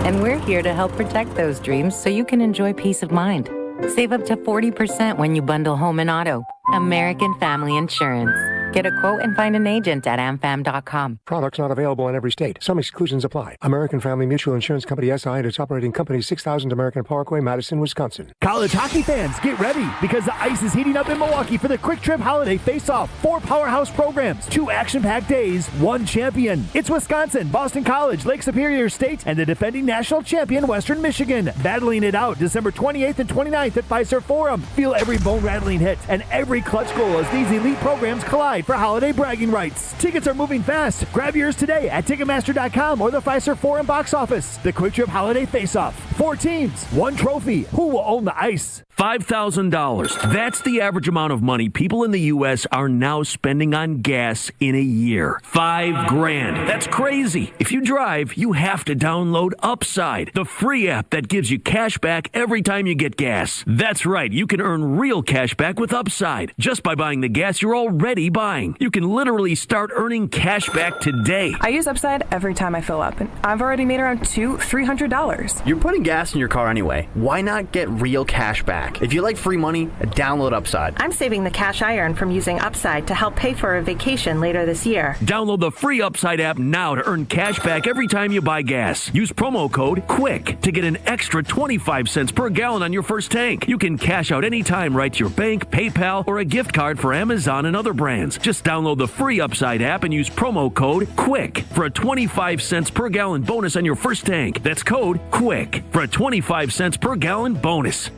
And we're here to help protect those dreams so you can enjoy peace of mind. Save up to 40% when you bundle home and auto. American Family Insurance. Get a quote and find an agent at amfam.com. Products not available in every state. Some exclusions apply. American Family Mutual Insurance Company SI and its operating company 6000 American Parkway, Madison, Wisconsin. College hockey fans, get ready because the ice is heating up in Milwaukee for the Quick Trip Holiday Face-Off. 4 powerhouse programs, 2 action-packed days, 1 champion. It's Wisconsin, Boston College, Lake Superior State, and the defending national champion Western Michigan. Battling it out December 28th and 29th at Fiserv Forum. Feel every bone-rattling hit and every clutch goal as these elite programs collide for holiday bragging rights. Tickets are moving fast. Grab yours today at Ticketmaster.com or the Fiserv Forum box office. The Quick Trip Holiday Face-Off. 4 teams, 1 trophy. Who will own the ice? $5,000. That's the average amount of money people in the U.S. are now spending on gas in a year. $5,000. That's crazy. If you drive, you have to download Upside, the free app that gives you cash back every time you get gas. That's right. You can earn real cash back with Upside just by buying the gas you're already buying. You can literally start earning cash back today. I use Upside every time I fill up, and I've already made around $200-$300. You're putting gas in your car anyway. Why not get real cash back? If you like free money, download Upside. I'm saving the cash I earn from using Upside to help pay for a vacation later this year. Download the free Upside app now to earn cash back every time you buy gas. Use promo code QUICK to get an extra 25 cents per gallon on your first tank. You can cash out anytime right to your bank, PayPal, or a gift card for Amazon and other brands. Just download the free Upside app and use promo code QUICK for a 25 cents per gallon bonus on your first tank. That's code QUICK for a 25 cents per gallon bonus.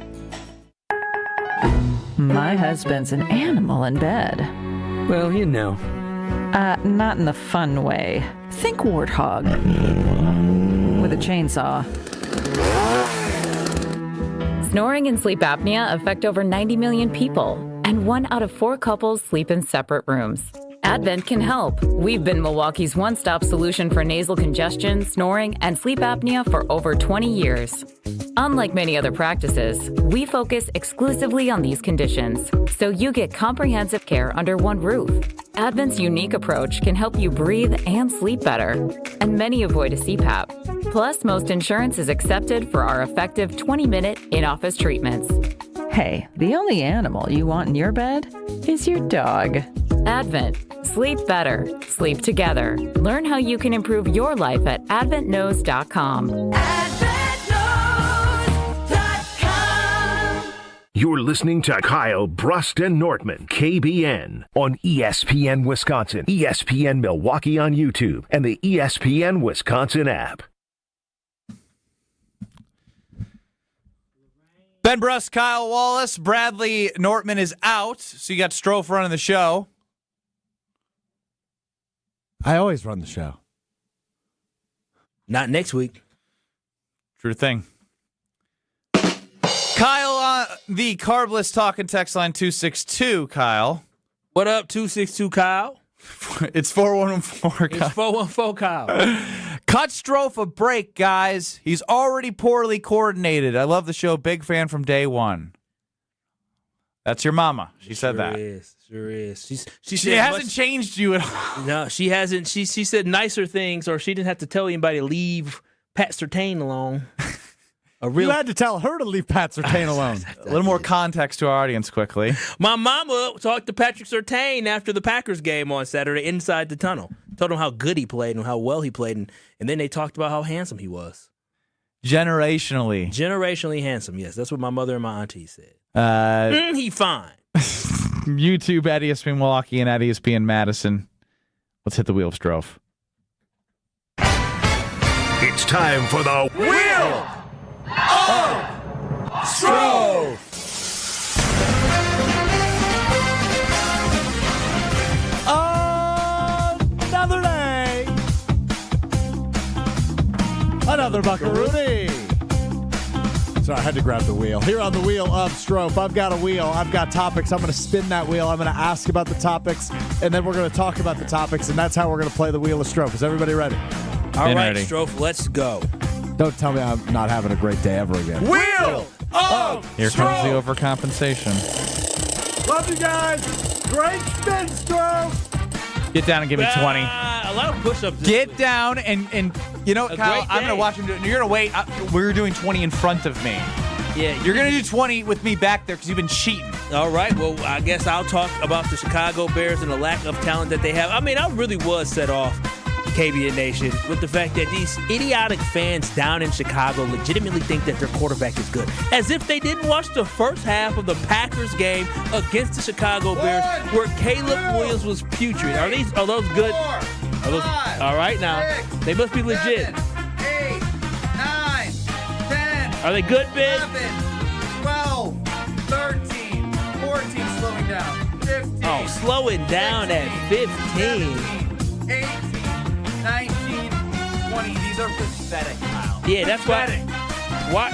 My husband's an animal in bed. Well, you know. Not in the fun way. Think warthog. With a chainsaw. Snoring and sleep apnea affect over 90 million people, and 1 out of 4 couples sleep in separate rooms. Advent can help. We've been Milwaukee's one-stop solution for nasal congestion, snoring, and sleep apnea for over 20 years. Unlike many other practices, we focus exclusively on these conditions, so you get comprehensive care under one roof. Advent's unique approach can help you breathe and sleep better, and many avoid a CPAP. Plus, most insurance is accepted for our effective 20-minute in-office treatments. Hey, the only animal you want in your bed is your dog. Advent. Sleep better. Sleep together. Learn how you can improve your life at adventknows.com. You're listening to Kyle, Brust, and Nortman, KBN, on ESPN Wisconsin, ESPN Milwaukee on YouTube, and the ESPN Wisconsin app. Ben Brust, Kyle Wallace, Bradley Nortman is out, so you got Strofe running the show. I always run the show. Not next week. True thing. Kyle on the Carbless talking text line 262, Kyle. What up, 262 Kyle? It's 414 Kyle. It's 414 Kyle. Cut Strofe a break, guys. He's already poorly coordinated. I love the show. Big fan from day one. That's your mama. She said that. Sure is. She hasn't changed you at all. No, she hasn't. She said nicer things, or she didn't have to tell anybody to leave Pat Surtain alone. You had to tell her to leave Pat Surtain alone. A little more context to our audience quickly. My mama talked to Patrick Surtain after the Packers game on Saturday inside the tunnel. Told him how good he played and how well he played, and then they talked about how handsome he was. Generationally handsome, yes. That's what my mother and my auntie said. He fine. YouTube at ESPN Milwaukee and at ESPN Madison. Let's hit the wheel of Strofe. It's time for the Wheel of Strofe. Another day. Another buckaroonie. So I had to grab the wheel. Here on the wheel of Strofe, I've got a wheel. I've got topics. I'm going to spin that wheel. I'm going to ask about the topics, and then we're going to talk about the topics, and that's how we're going to play the wheel of Strofe. Is everybody ready? All right, Strofe, let's go. Don't tell me I'm not having a great day ever again. Wheel of Here comes the overcompensation. Love you guys. Great spin, Strofe. Get down and give me 20. A lot of push-ups. Get down and you know, Kyle, I'm going to watch him do it. You're going to wait. We're doing 20 in front of me. Yeah, you're going to do 20 with me back there because you've been cheating. All right, well, I guess I'll talk about the Chicago Bears and the lack of talent that they have. I mean, I really was set off, KBN Nation, with the fact that these idiotic fans down in Chicago legitimately think that their quarterback is good. As if they didn't watch the first half of the Packers game against the Chicago Bears where Caleb Williams was putrid. Are those good? Are those, all right, now. They must be legit. 7, 8, 9, 10. Are they good, Ben? 11, 12, 13, 14, slowing down. 15. Oh, slowing down at 15. 17, 18, 19, 20. These are pathetic, Kyle. Yeah, that's pathetic. Why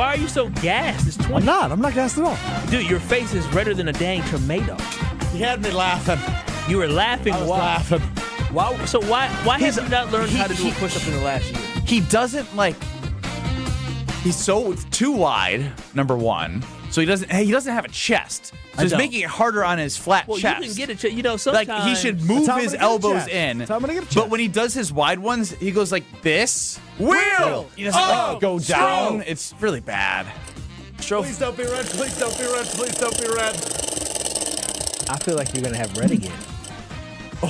are you so gassed? It's 20. I'm not gassed at all. Dude, your face is redder than a dang tomato. You had me laughing. You were laughing. I was laughing. Why have you not learned how to do a push-up in the last year? He doesn't he's so too wide, number one. So he doesn't have a chest. So it's making it harder on his flat chest. You can get a chest. Sometimes. He should move his elbows in. That's how I'm gonna get a chest. But when he does his wide ones, he goes like this. Wheel He doesn't go down. Strofe. It's really bad. Please don't be red. Please don't be red. Please don't be red. I feel like you're going to have red again. Oh,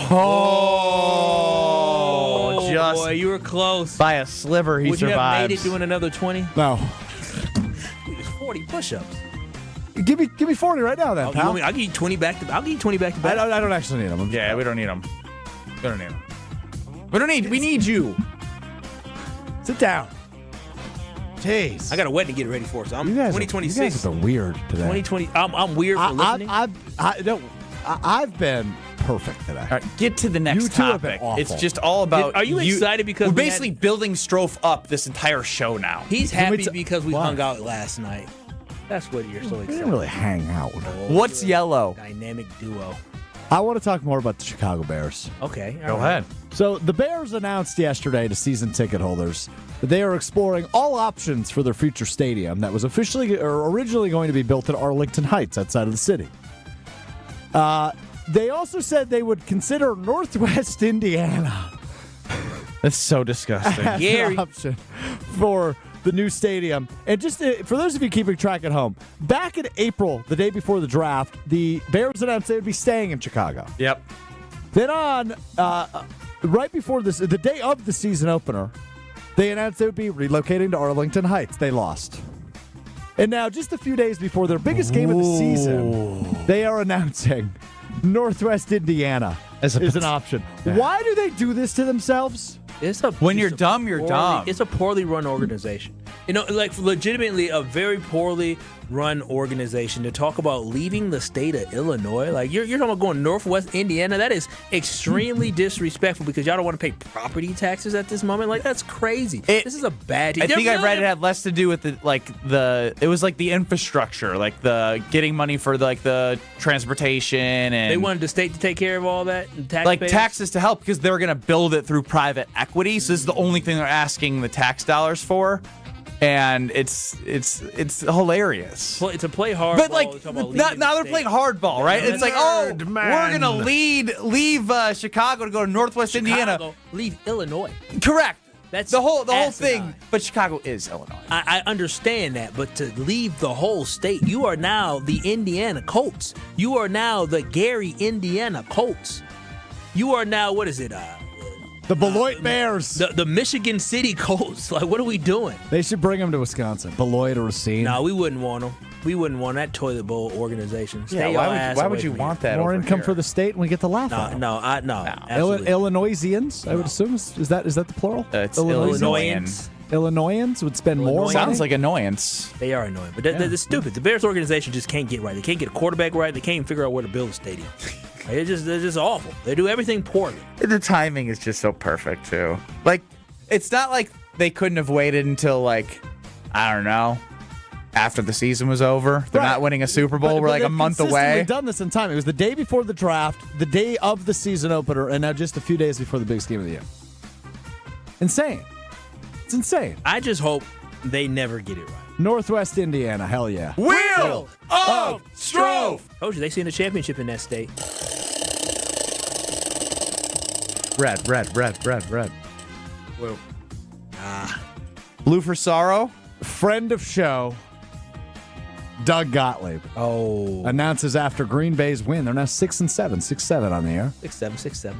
just boy, you were close. By a sliver, he Would survives. you have made it doing another 20? No. It was 40 push-ups. Give me 40 right now, then, pal. I'll give you 20 back to back. I don't actually need them. Yeah, we don't need them. We need you. Sit down. Jeez. I got a wedding to get ready for, so I'm 2026. You guys have been weird today. 2020. I'm weird for listening. I've been perfect today. All right, get to the next You two have been topic. awful. It's just all about. Are you excited because we're basically building Strofe up this entire show now? He's happy because we hung out last night. That's what you're so excited. We didn't really hang out. What's yellow? Dynamic duo. I want to talk more about the Chicago Bears. Okay. Go ahead. So the Bears announced yesterday to season ticket holders that they are exploring all options for their future stadium that was originally going to be built at Arlington Heights outside of the city. They also said they would consider Northwest Indiana. That's so disgusting. As an option for the new stadium. And just for those of you keeping track at home, back in April, the day before the draft, the Bears announced they would be staying in Chicago. Yep. Then right before the day of the season opener, they announced they would be relocating to Arlington Heights. They lost. And now, just a few days before their biggest game of the season, they are announcing Northwest Indiana is an option. Yeah. Why do they do this to themselves? When you're dumb, you're dumb. It's a poorly run organization. Legitimately a very poorly run organization to talk about leaving the state of Illinois. Like, you're talking about going Northwest Indiana. That is extremely disrespectful because y'all don't want to pay property taxes at this moment. Like, that's crazy. This is a bad team. I think I read it had less to do with it was like the infrastructure, like the getting money for the transportation, and they wanted the state to take care of all that, and taxes to help because they're going to build it through private equity. So this is the only thing they're asking the tax dollars for. and it's hilarious. It's a play hard. But ball. now they're playing hardball, right? Yeah, it's like, we're gonna leave Chicago to go to Northwest Indiana. Leave Illinois. Correct. That's the whole asinine. thing. But Chicago is Illinois. I understand that, but to leave the whole state, you are now the Indiana Colts. You are now the Gary, Indiana Colts. You are now, what is it? The Beloit Bears. The Michigan City Colts. Like, what are we doing? They should bring them to Wisconsin. Beloit or Racine. No, we wouldn't want them. We wouldn't want that toilet bowl organization. Yeah, why would you want that? More income here? for the state, and we get to laugh at them. No. Illinoisians, I would assume. Is that the plural? It's Illinoisans. Illinoisans would spend more money? Sounds like annoyance. They are annoying, but they're stupid. The Bears organization just can't get right. They can't get a quarterback right. They can't even figure out where to build a stadium. They're just awful. They do everything poorly. The timing is just so perfect, too. Like, it's not like they couldn't have waited until, like, I don't know, after the season was over. They're not winning a Super Bowl. We're like a month away. We've done this in time. It was the day before the draft, the day of the season opener, and now just a few days before the biggest game of the year. Insane. It's insane. I just hope they never get it right. Northwest Indiana, hell yeah. Wheel of Strove. Told you, they seen the championship in that state. Red. Blue. Blue for sorrow. Friend of show, Doug Gottlieb. Announces after Green Bay's win. They're now 6-7. 6-7 on the air. 6-7.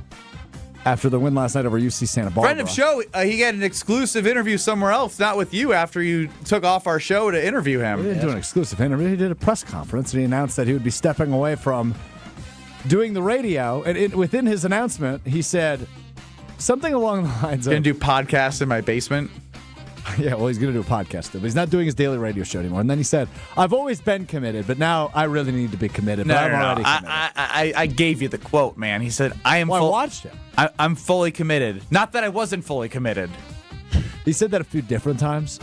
After the win last night over UC Santa Barbara. Friend of show, he got an exclusive interview somewhere else, not with you, after you took off our show to interview him. He didn't do an exclusive interview. He did a press conference, and he announced that he would be stepping away from doing the radio. And within his announcement, he said something along the lines of... Going to do podcasts in my basement? Yeah, well, he's going to do a podcast, but he's not doing his daily radio show anymore. And then he said, I've always been committed, but now I really need to be committed. No, I'm already committed. I gave you the quote, man. He said, I watched it. I'm fully committed. Not that I wasn't fully committed. He said that a few different times.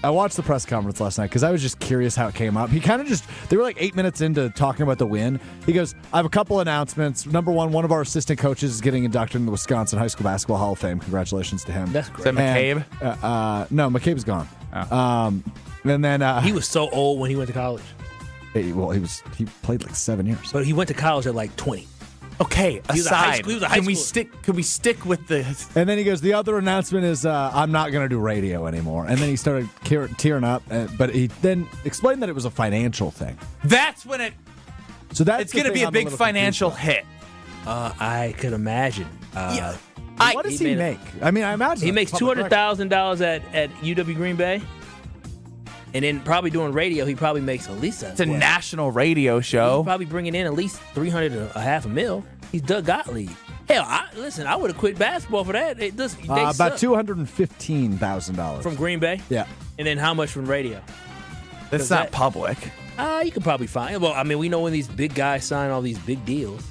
I watched the press conference last night because I was just curious how it came up. He kind of they were like 8 minutes into talking about the win. He goes, I have a couple announcements. Number one of our assistant coaches is getting inducted into the Wisconsin High School Basketball Hall of Fame. Congratulations to him. That's great. Is that McCabe? No, McCabe's gone. Oh. And then he was so old when he went to college. He played like 7 years. But he went to college at like 20. Okay, aside. He was a high Can we stick with the... And then he goes, the other announcement is I'm not going to do radio anymore. And then he started tearing up, but he then explained that it was a financial thing. That's when it's going to be a big financial hit. I could imagine. What does he make? I mean, I imagine he makes $200,000 at UW Green Bay. And then probably doing radio, he probably makes at least it's a national radio show. He's probably bringing in at least $300,000 to $500,000. He's Doug Gottlieb. Hell, I would have quit basketball for that. About $215,000 from Green Bay. Yeah. And then how much from radio? That's not public. You could probably find. Well, I mean, we know when these big guys sign all these big deals.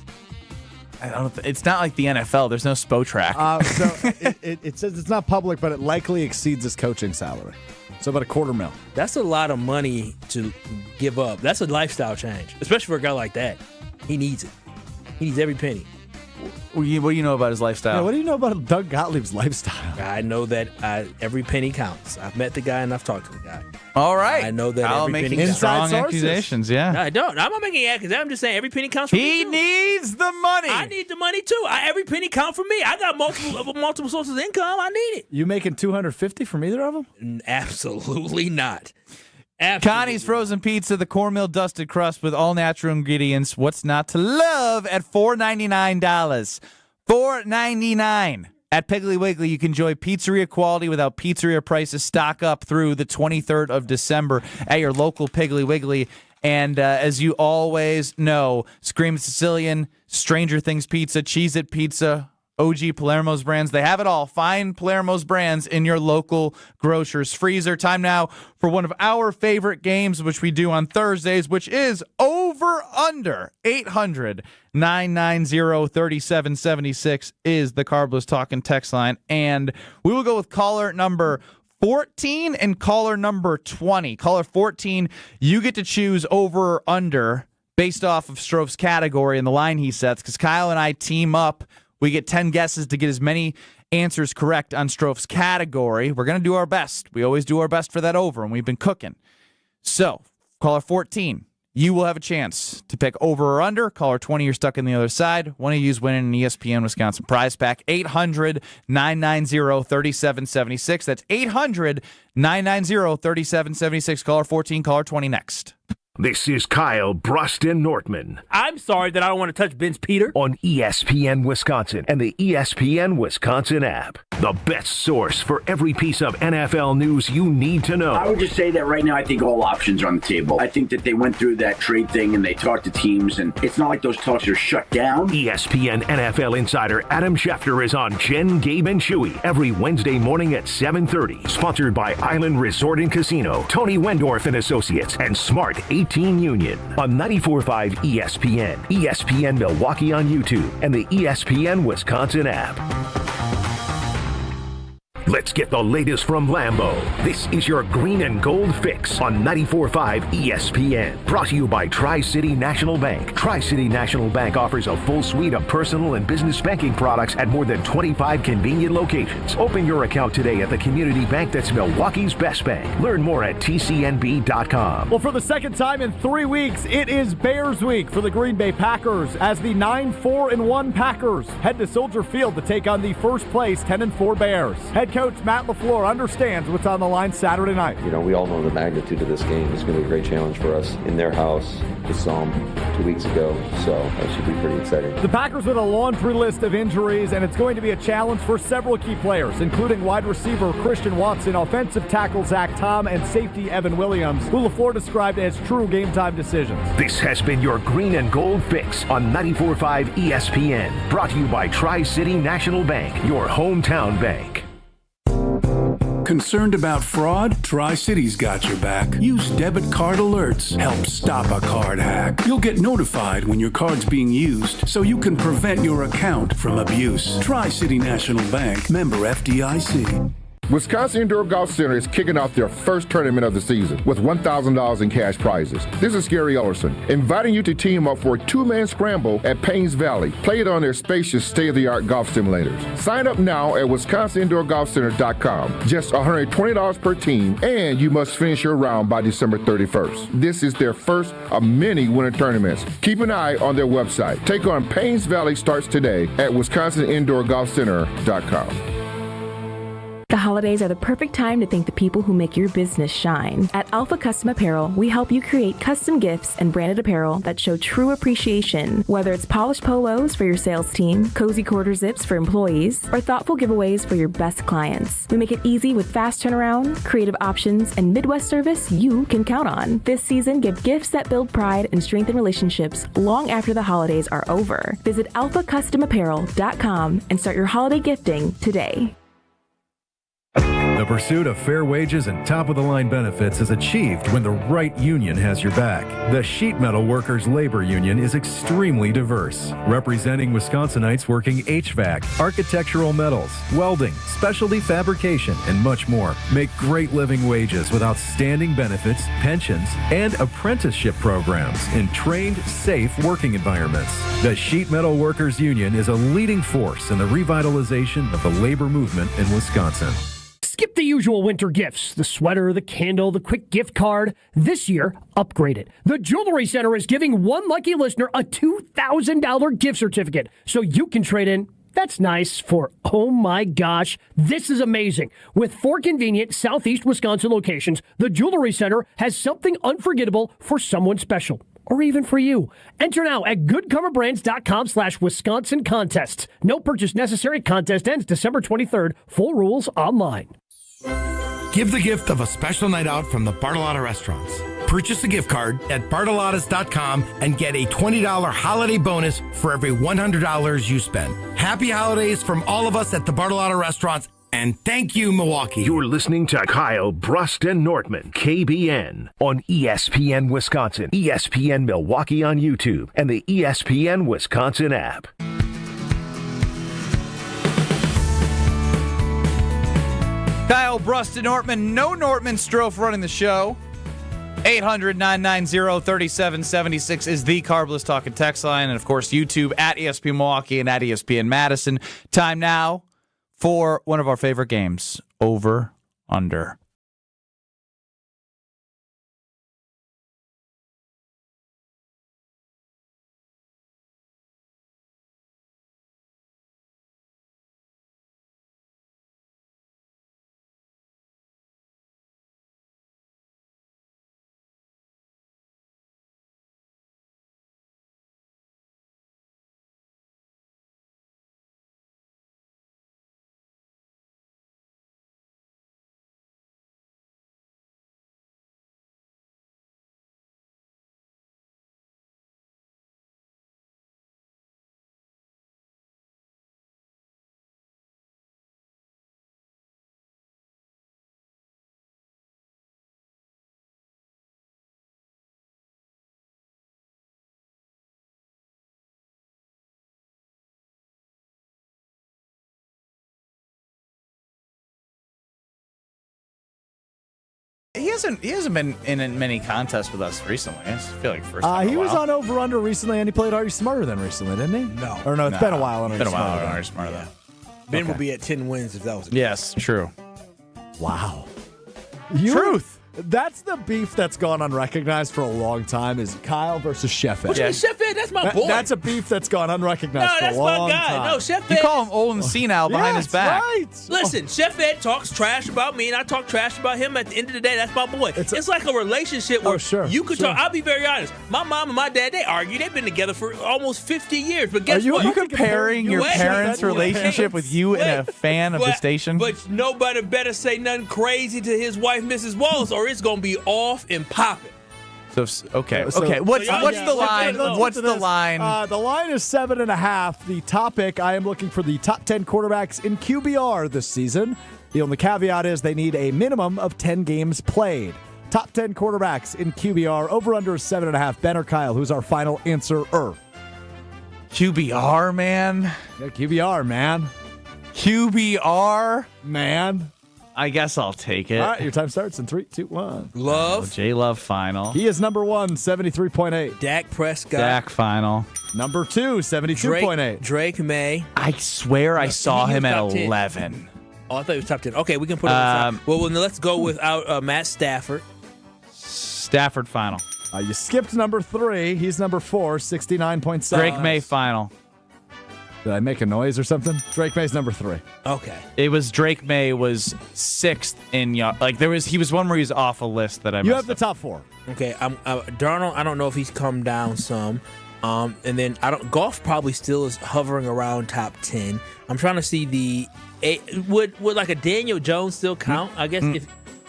It's not like the NFL. There's no Spotrac. So it says it's not public, but it likely exceeds his coaching salary. So about $250,000. That's a lot of money to give up. That's a lifestyle change, especially for a guy like that. He needs it. He needs every penny. What do you know about his lifestyle? Yeah, what do you know about Doug Gottlieb's lifestyle? I know that every penny counts. I've met the guy and I've talked to the guy. All right. I know that I'll every penny making counts. strong accusations, yeah. No, I don't. I'm not making accusations. I'm just saying every penny counts for me. He needs the money. I need the money too. Every penny counts for me. I got multiple sources of income. I need it. You making $250,000 from either of them? Absolutely not. Connie's Frozen Pizza, the cornmeal dusted crust with all natural ingredients. What's not to love at $4.99? $4.99. At Piggly Wiggly, you can enjoy pizzeria quality without pizzeria prices. Stock up through the 23rd of December at your local Piggly Wiggly. And as you always know, Scream Sicilian, Stranger Things Pizza, Cheez-It Pizza, OG Palermo's brands. They have it all. Find Palermo's brands in your local grocer's freezer. Time now for one of our favorite games, which we do on Thursdays, which is Over Under. 800-990-3776 is the Carbless Talking text line. And we will go with caller number 14 and caller number 20. Caller 14, you get to choose over or under based off of Strove's category and the line he sets, because Kyle and I team up. We get 10 guesses to get as many answers correct on Strof's category, we're going to do our best. We always do our best for that over, and we've been cooking. So, caller 14, you will have a chance to pick over or under. Caller 20, you're stuck on the other side. One of you is winning an ESPN Wisconsin prize pack. 800-990-3776. That's 800-990-3776. Caller 14, caller 20 next. This is Kyle Brust Nortman I'm sorry that I don't want to touch Vince Peter. on ESPN Wisconsin and the ESPN Wisconsin app. The best source for every piece of NFL news you need to know. I would just say that right now I think all options are on the table. I think that they went through that trade thing and they talked to teams, and it's not like those talks are shut down. ESPN NFL insider Adam Schefter is on Jen, Gabe, and Chewy every Wednesday morning at 7:30. Sponsored by Island Resort and Casino, Tony Wendorf and Associates, and Smart 18 Union on 94.5 ESPN, ESPN Milwaukee on YouTube, and the ESPN Wisconsin app. Let's get the latest from Lambeau. This is your green and gold fix on 94.5 ESPN. Brought to you by Tri-City National Bank. Tri-City National Bank offers a full suite of personal and business banking products at more than 25 convenient locations. Open your account today at the community bank that's Milwaukee's best bank. Learn more at tcnb.com. Well, for the second time in 3 weeks, it is Bears Week for the Green Bay Packers as the 9-4-1 Packers head to Soldier Field to take on the first place 10-4 Bears. Head coach Matt LaFleur understands what's on the line Saturday night. You know, we all know the magnitude of this game. It's going to be a great challenge for us in their house. Just saw them 2 weeks ago, so that should be pretty exciting. The Packers with a laundry list of injuries, and it's going to be a challenge for several key players, including wide receiver Christian Watson, offensive tackle Zach Tom, and safety Evan Williams, who LaFleur described as true game-time decisions. This has been your green and gold fix on 94.5 ESPN. Brought to you by Tri-City National Bank, your hometown bank. Concerned about fraud? Tri-City's got your back. Use debit card alerts. Help stop a card hack. You'll get notified when your card's being used so you can prevent your account from abuse. Tri-City National Bank, member FDIC. Wisconsin Indoor Golf Center is kicking off their first tournament of the season with $1,000 in cash prizes. This is Gary Ellerson, inviting you to team up for a two-man scramble at Paynes Valley, played on their spacious state-of-the-art golf simulators. Sign up now at wisconsinindoorgolfcenter.com. Just $120 per team, and you must finish your round by December 31st. This is their first of many winter tournaments. Keep an eye on their website. Take on Paynes Valley starts today at wisconsinindoorgolfcenter.com. The holidays are the perfect time to thank the people who make your business shine. At Alpha Custom Apparel, we help you create custom gifts and branded apparel that show true appreciation. Whether it's polished polos for your sales team, cozy quarter zips for employees, or thoughtful giveaways for your best clients. We make it easy with fast turnaround, creative options, and Midwest service you can count on. This season, give gifts that build pride and strengthen relationships long after the holidays are over. Visit alphacustomapparel.com and start your holiday gifting today. The pursuit of fair wages and top-of-the-line benefits is achieved when the right union has your back. The Sheet Metal Workers Labor Union is extremely diverse, representing Wisconsinites working HVAC, architectural metals, welding, specialty fabrication, and much more. Make great living wages with outstanding benefits, pensions, and apprenticeship programs in trained, safe working environments. The Sheet Metal Workers Union is a leading force in the revitalization of the labor movement in Wisconsin. Skip the usual winter gifts, the sweater, the candle, the quick gift card. This year, upgrade it. The Jewelry Center is giving one lucky listener a $2,000 gift certificate so you can trade in. That's nice for, oh my gosh, this is amazing. With 4 convenient Southeast Wisconsin locations, the Jewelry Center has something unforgettable for someone special. Or even for you. Enter now at goodkarmabrands.com/Wisconsin contests. No purchase necessary. Contest ends December 23rd. Full rules online. Give the gift of a special night out from the Bartolotta Restaurants. Purchase a gift card at bartolottas.com and get a $20 holiday bonus for every $100 you spend. Happy holidays from all of us at the Bartolotta Restaurants. And thank you, Milwaukee. You're listening to Kyle Brust Nortman, KBN, on ESPN Wisconsin, ESPN Milwaukee on YouTube, and the ESPN Wisconsin app. Kyle Brust Nortman, no Nortman Strofe running the show. 800-990-3776 is the Carbless Talk and Text line. And, of course, YouTube at ESPN Milwaukee and at ESPN Madison. Time now for one of our favorite games, over, under. He hasn't been in many contests with us recently. I feel like first time he was on Over Under recently, and he played Are You Smarter Than recently, didn't he? No. Or no, it's been a while on Are You Smarter Than. Are You Smarter Than. Ben will be at 10 wins if that was the Yes, true. Wow. Truth. That's the beef that's gone unrecognized for a long time is Kyle versus Chef Ed. What you mean, Chef Ed? That's my boy. That's a beef that's gone unrecognized for a that's long my guy. time. No, Chef Ed. You call him old and senile behind his back. Right. Listen, Chef Ed talks trash about me, and I talk trash about him. At the end of the day, that's my boy. It's like a relationship where you could talk. I'll be very honest. My mom and my dad, they argue. They've been together for almost 50 years. But guess what? Are you comparing your parents' relationship with you and a fan of the station? But nobody better say nothing crazy to his wife, Mrs. Wallace, or it's going to be off and popping. So okay. What's the line? What's the line? The line is 7.5. The topic: I am looking for the top 10 quarterbacks in QBR this season. The only caveat is they need a minimum of 10 games played. Top 10 quarterbacks in QBR. Over under 7.5. Ben or Kyle? Who's our final answer? QBR, man. Yeah, QBR, man. QBR, man. I guess I'll take it. All right, your time starts in 3, 2, 1. Love. J-Love final. He is number 1, 73.8. Dak Prescott. Dak final. Number 2, 72.8. Drake May. I swear I saw him at 11. Oh, I thought he was top 10. Okay, we can put it on the side. Well, let's go without Matt Stafford. Stafford final. You skipped number 3. He's number 4, 69.7. Drake May final. Did I make a noise or something? Drake May's number 3. Okay. It was Drake May was 6th in he was one where he's off a list that I missed. You have the top 4. Okay, Darnold, I don't know if he's come down some. And then Goff probably still is hovering around top 10. I'm trying to see would like a Daniel Jones still count? I guess if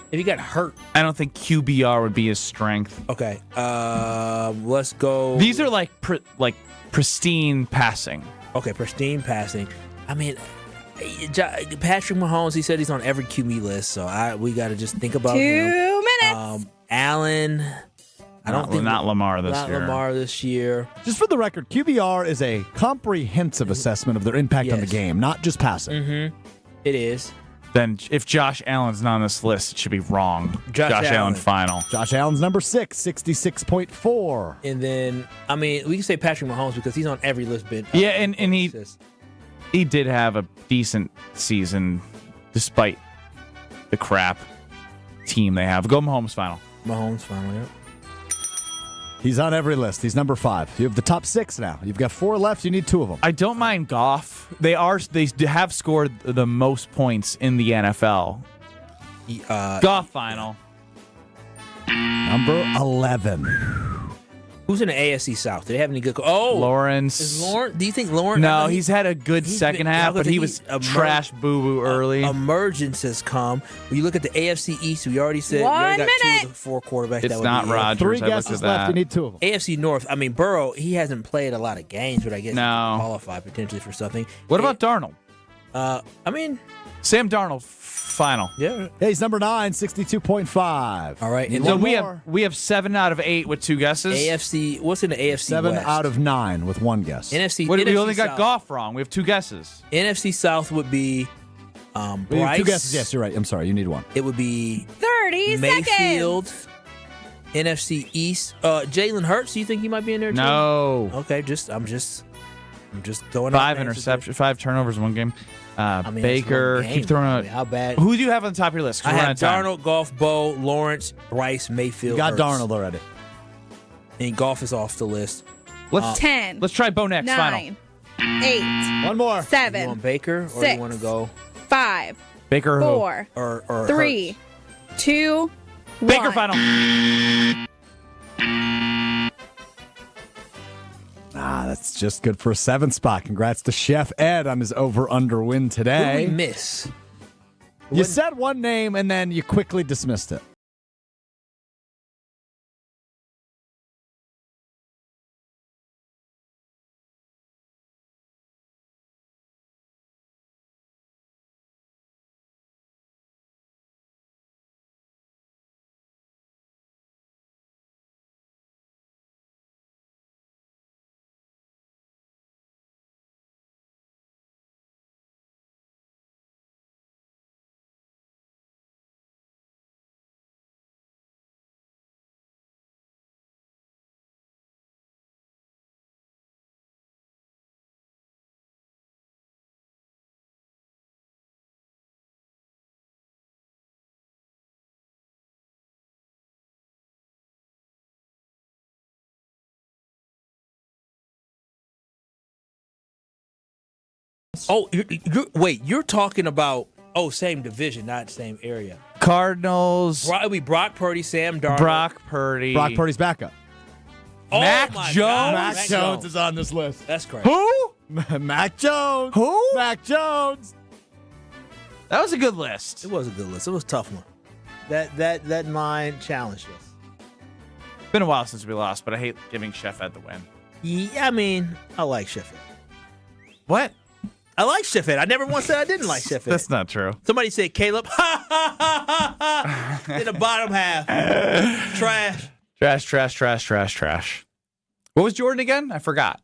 he got hurt. I don't think QBR would be his strength. Okay. Let's go. These are like pristine passing. Okay, pristine passing. I mean, Patrick Mahomes, he said he's on every QB list, so we got to just think about 2 him. minutes. Allen. Not Lamar this year. Not Lamar this year. Just for the record, QBR is a comprehensive assessment of their impact on the game, not just passing. Mm-hmm. It is. Then if Josh Allen's not on this list, it should be wrong. Josh Allen final. Josh Allen's number 6, 66.4. And then, we can say Patrick Mahomes because he's on every list. Yeah, and he did have a decent season despite the crap team they have. Go Mahomes final. Mahomes final, yep. He's on every list. He's number 5. You have the top 6 now. You've got 4 left. You need 2 of them. I don't mind Goff. They have scored the most points in the NFL. Goff final. Number 11. Who's in the AFC South? Do they have any good? Lawrence. Is Lawrence? Do you think Lawrence? No, he's had a good second half, but he was trash boo-boo early. Emergence has come. When you look at the AFC East, we already said 1 we already got minute. 2 of the 4 quarterbacks. It's not Rodgers. 3 guesses left. You need 2 of them. AFC North. Burrow. He hasn't played a lot of games, but I guess he can qualify potentially for something. What about Darnold? Sam Darnold final. Yeah. He's number 9, 62.5. All right. And so we have 7 out of 8 with 2 guesses. AFC. What's in the AFC 7 West? out of 9 with 1 guess. NFC. We only got Goff wrong. We have 2 guesses. NFC South would be Bryce. 2 guesses. Yes, you're right. I'm sorry. You need 1. It would be 30 Mayfield. seconds. NFC East. Jalen Hurts. Do you think he might be in there too? No. Okay. I'm just I'm just throwing out 5 turnovers in one game. Baker, it's one game. keep throwing out. How bad? Who do you have on the top of your list? I have Darnold, Goff, Bo, Lawrence, Bryce, Mayfield. You got Hurts. Darnold already. And Goff is off the list. Let's 10. Let's try Bo next. 9, 8. One more. 7. You want Baker or 6, you want to go 5. Baker 4. Or 3. Hurts? 2. Baker 1. final. That's just good for a 7th spot. Congrats to Chef Ed on his over-under win today. Who did we miss? You said one name and then you quickly dismissed it. Oh, you're talking about same division, not same area. Cardinals. It'll be Brock Purdy, Sam Darnold. Brock Purdy. Brock Purdy's backup. Mac my Jones. God, Mac Jones is on this list. That's crazy. Who? Mac Jones. Who? Mac Jones. That was a good list. It was a good list. It was a tough one. That line challenged us. It's been a while since we lost, but I hate giving Chef Ed the win. Yeah, I mean, I like Chef Ed. What? I like Chef Ed. I never once said I didn't like Chef Ed. That's not true. Somebody said Caleb. In the bottom half. Trash. Trash. What was Jordan again? I forgot.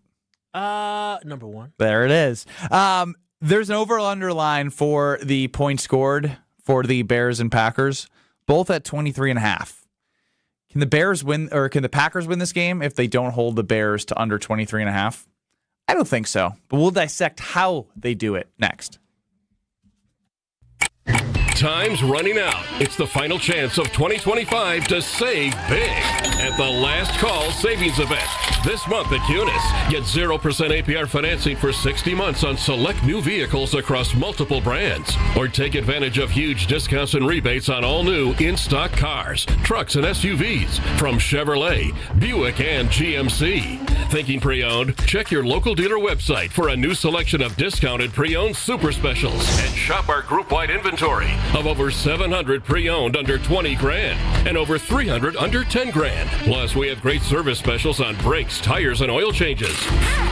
Number 1. There it is. There's an over-under line for the points scored for the Bears and Packers, both at 23.5. Can the Bears win, or can the Packers win this game if they don't hold the Bears to under 23.5? I don't think so, but we'll dissect how they do it next. Time's running out. It's the final chance of 2025 to save big at the Last Call Savings Event. This month at Cunis, get 0% APR financing for 60 months on select new vehicles across multiple brands. Or take advantage of huge discounts and rebates on all new in-stock cars, trucks, and SUVs from Chevrolet, Buick, and GMC. Thinking pre-owned? Check your local dealer website for a new selection of discounted pre-owned super specials and shop our group-wide inventory of over 700 pre-owned under 20 grand and over 300 under 10 grand. Plus, we have great service specials on brakes, tires, and oil changes.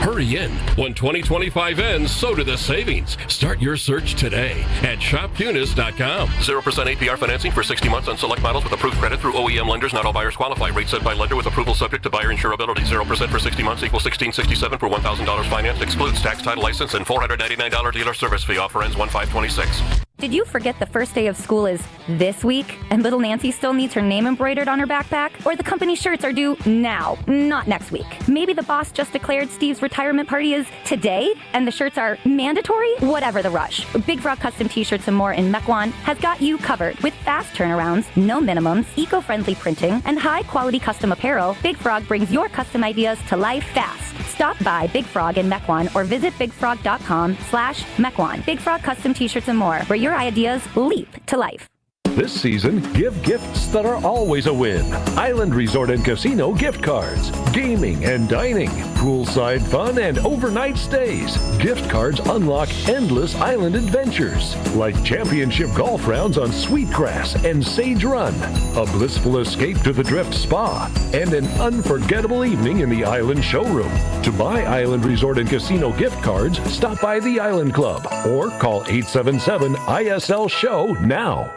Hurry in. When 2025 ends, so do the savings. Start your search today at shopcunis.com. 0% APR financing for 60 months on select models with approved credit through OEM lenders. Not all buyers qualify. Rate set by lender with approval subject to buyer insurability. 0% for 60 months equals $1,667 for $1,000 financed. Excludes tax, title, license, and $499 dealer service fee. Offer ends 1/5/26. Did you forget the first day of school is this week and little Nancy still needs her name embroidered on her backpack? Or the company shirts are due now, not next week? Maybe the boss just declared Steve's retirement party is today and the shirts are mandatory? Whatever the rush. Big Frog Custom T-shirts and more in Mequon has got you covered with fast turnarounds, no minimums, eco-friendly printing, and high-quality custom apparel. Big Frog brings your custom ideas to life fast. Stop by Big Frog in Mequon or visit bigfrog.com/Mequon. Big Frog Custom T-shirts and more, where your ideas leap to life. This season, give gifts that are always a win. Island Resort and Casino gift cards, gaming and dining, poolside fun, and overnight stays. Gift cards unlock endless island adventures, like championship golf rounds on Sweetgrass and Sage Run, a blissful escape to the Drift Spa, and an unforgettable evening in the Island Showroom. To buy Island Resort and Casino gift cards, stop by the Island Club or call 877-ISL-SHOW now.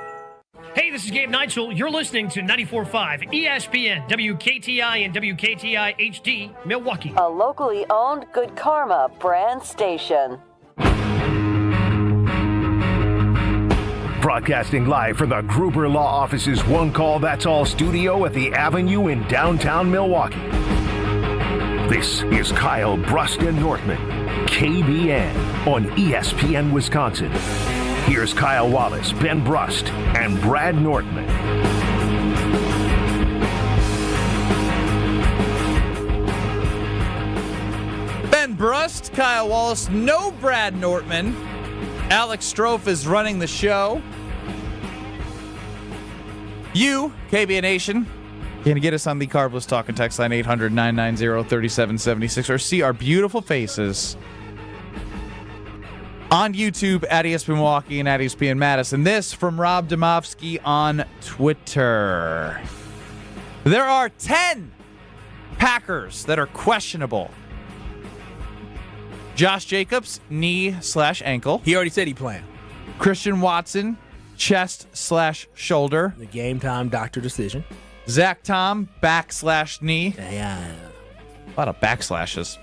Hey, this is Gabe Neitzel. You're listening to 94.5 ESPN, WKTI and WKTI HD, Milwaukee. A locally owned Good Karma brand station. Broadcasting live from the Gruber Law Office's One Call That's All studio at the Avenue in downtown Milwaukee. This is Kyle Brust Nortman, KBN on ESPN Wisconsin. Here's Kyle Wallace, Ben Brust, and Brad Nortman. Ben Brust, Kyle Wallace, no Brad Nortman. Alex Strofe is running the show. You, KBN Nation, can get us on the Carbless Talk and Text line 800-990-3776 or see our beautiful faces on YouTube at ESPN Milwaukee and at ESPN Madison. This from Rob Domofsky on Twitter. There are 10 Packers that are questionable. Josh Jacobs, knee/ankle. He already said he playing. Christian Watson, chest/shoulder. The game time doctor decision. Zach Tom, back/knee. Yeah. A lot of backslashes.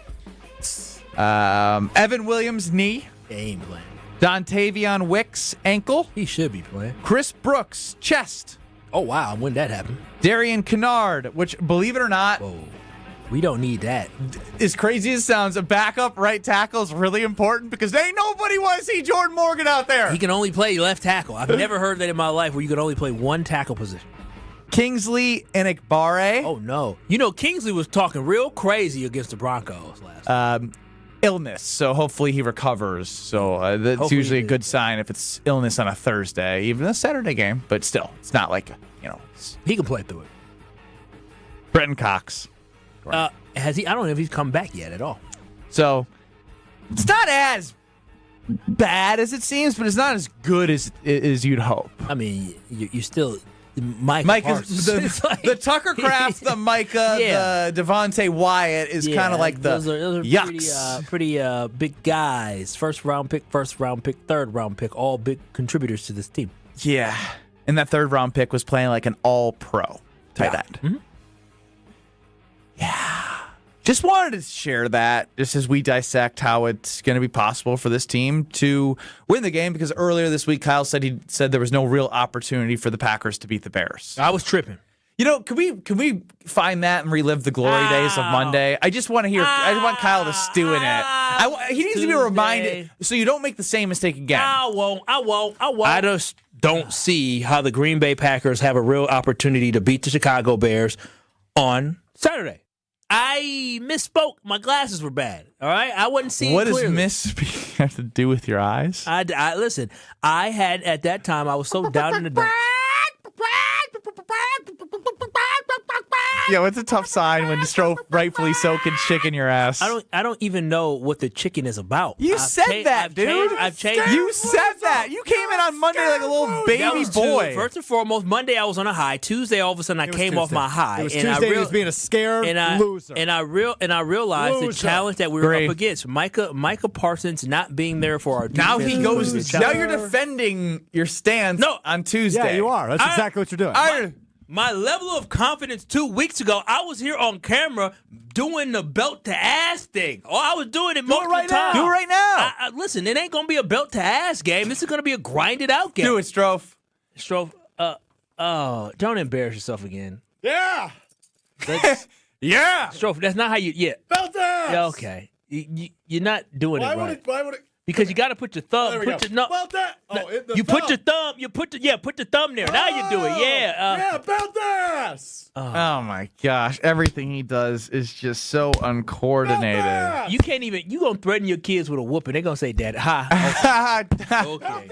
Evan Williams, knee. He ain't playing. Dontavion Wicks, ankle. He should be playing. Chris Brooks, chest. Oh, wow. When did that happen? Darian Kennard, which, believe it or not, we don't need that. As crazy as it sounds, a backup right tackle is really important because ain't nobody want to see Jordan Morgan out there. He can only play left tackle. I've never heard that in my life where you could only play one tackle position. Kingsley Enikbare. Oh, no. You know, Kingsley was talking real crazy against the Broncos last week. Illness, so hopefully he recovers. So that's usually a good sign if it's illness on a Thursday, even a Saturday game. But still, it's not like, he can play through it. Brenton Cox. Has he? I don't know if he's come back yet at all. So it's not as bad as it seems, but it's not as good as you'd hope. I mean, you still Micah's the Tucker Craft, the Micah, the Devontae Wyatt is kind of like those are yucks. Pretty big guys. First round pick, third round pick, all big contributors to this team. Yeah, and that third round pick was playing like an all pro tight end. Mm-hmm. Yeah. Just wanted to share that just as we dissect how it's going to be possible for this team to win the game, because earlier this week Kyle said there was no real opportunity for the Packers to beat the Bears. I was tripping. Can we find that and relive the glory days of Monday? I just want to hear. I just want Kyle to stew in it. He needs to be reminded so you don't make the same mistake again. I won't. I just don't see how the Green Bay Packers have a real opportunity to beat the Chicago Bears on Saturday. I misspoke. My glasses were bad. All right, I wasn't seeing clearly. What does misspeak have to do with your eyes? I listen. I had at that time. I was so down in the dumps. Yeah, it's a tough sign when Strofe rightfully so can chicken your ass. I don't even know what the chicken is about. You said that, dude. I've changed. You said that. You came in on Monday like a little baby boy. First and foremost, Monday I was on a high. Tuesday, all of a sudden, I came off my high. It was Tuesday. He was being a scared loser. And I realized the challenge that we were up against. Micah Parsons not being there for our defense. Now he goes. Now you're defending your stance on Tuesday. Yeah, you are. That's exactly what you're doing. My level of confidence 2 weeks ago, I was here on camera doing the belt to ass thing. Oh, I was doing it multiple times. Do it right now. Listen, it ain't going to be a belt to ass game. This is going to be a grinded out game. Do it, Strofe. Don't embarrass yourself again. Yeah. Yeah. Strofe, that's not how you, Belt to ass. Yeah, okay. You're not doing it right. Why would it? Because you got to put your thumb. There we go. Belt that. You put your thumb. Put the thumb there. Now you do it. Yeah. Belt ass. Oh my gosh! Everything he does is just so uncoordinated. You can't even. You gonna threaten your kids with a whooping? They're gonna say, "Dad, ha." Okay.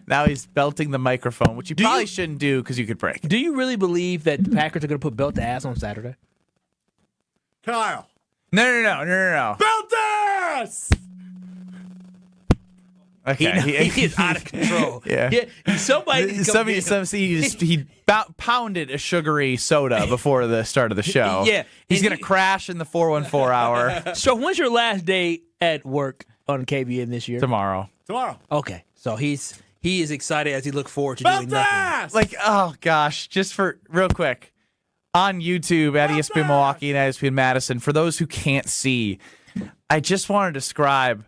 Now he's belting the microphone, which you probably shouldn't do because you could break. Do you really believe that the Packers are gonna put belt to ass on Saturday? Kyle. No. Belt ass. Okay, he is out of control. Yeah. He pounded a sugary soda before the start of the show. Yeah. He's going to crash in the 414 hour. So when's your last day at work on KBN this year? Tomorrow. Okay. So he is excited as he looks forward to doing nothing. Like, oh gosh, just for real quick. On YouTube at ESPN Milwaukee and at ESPN Madison, for those who can't see, I just want to describe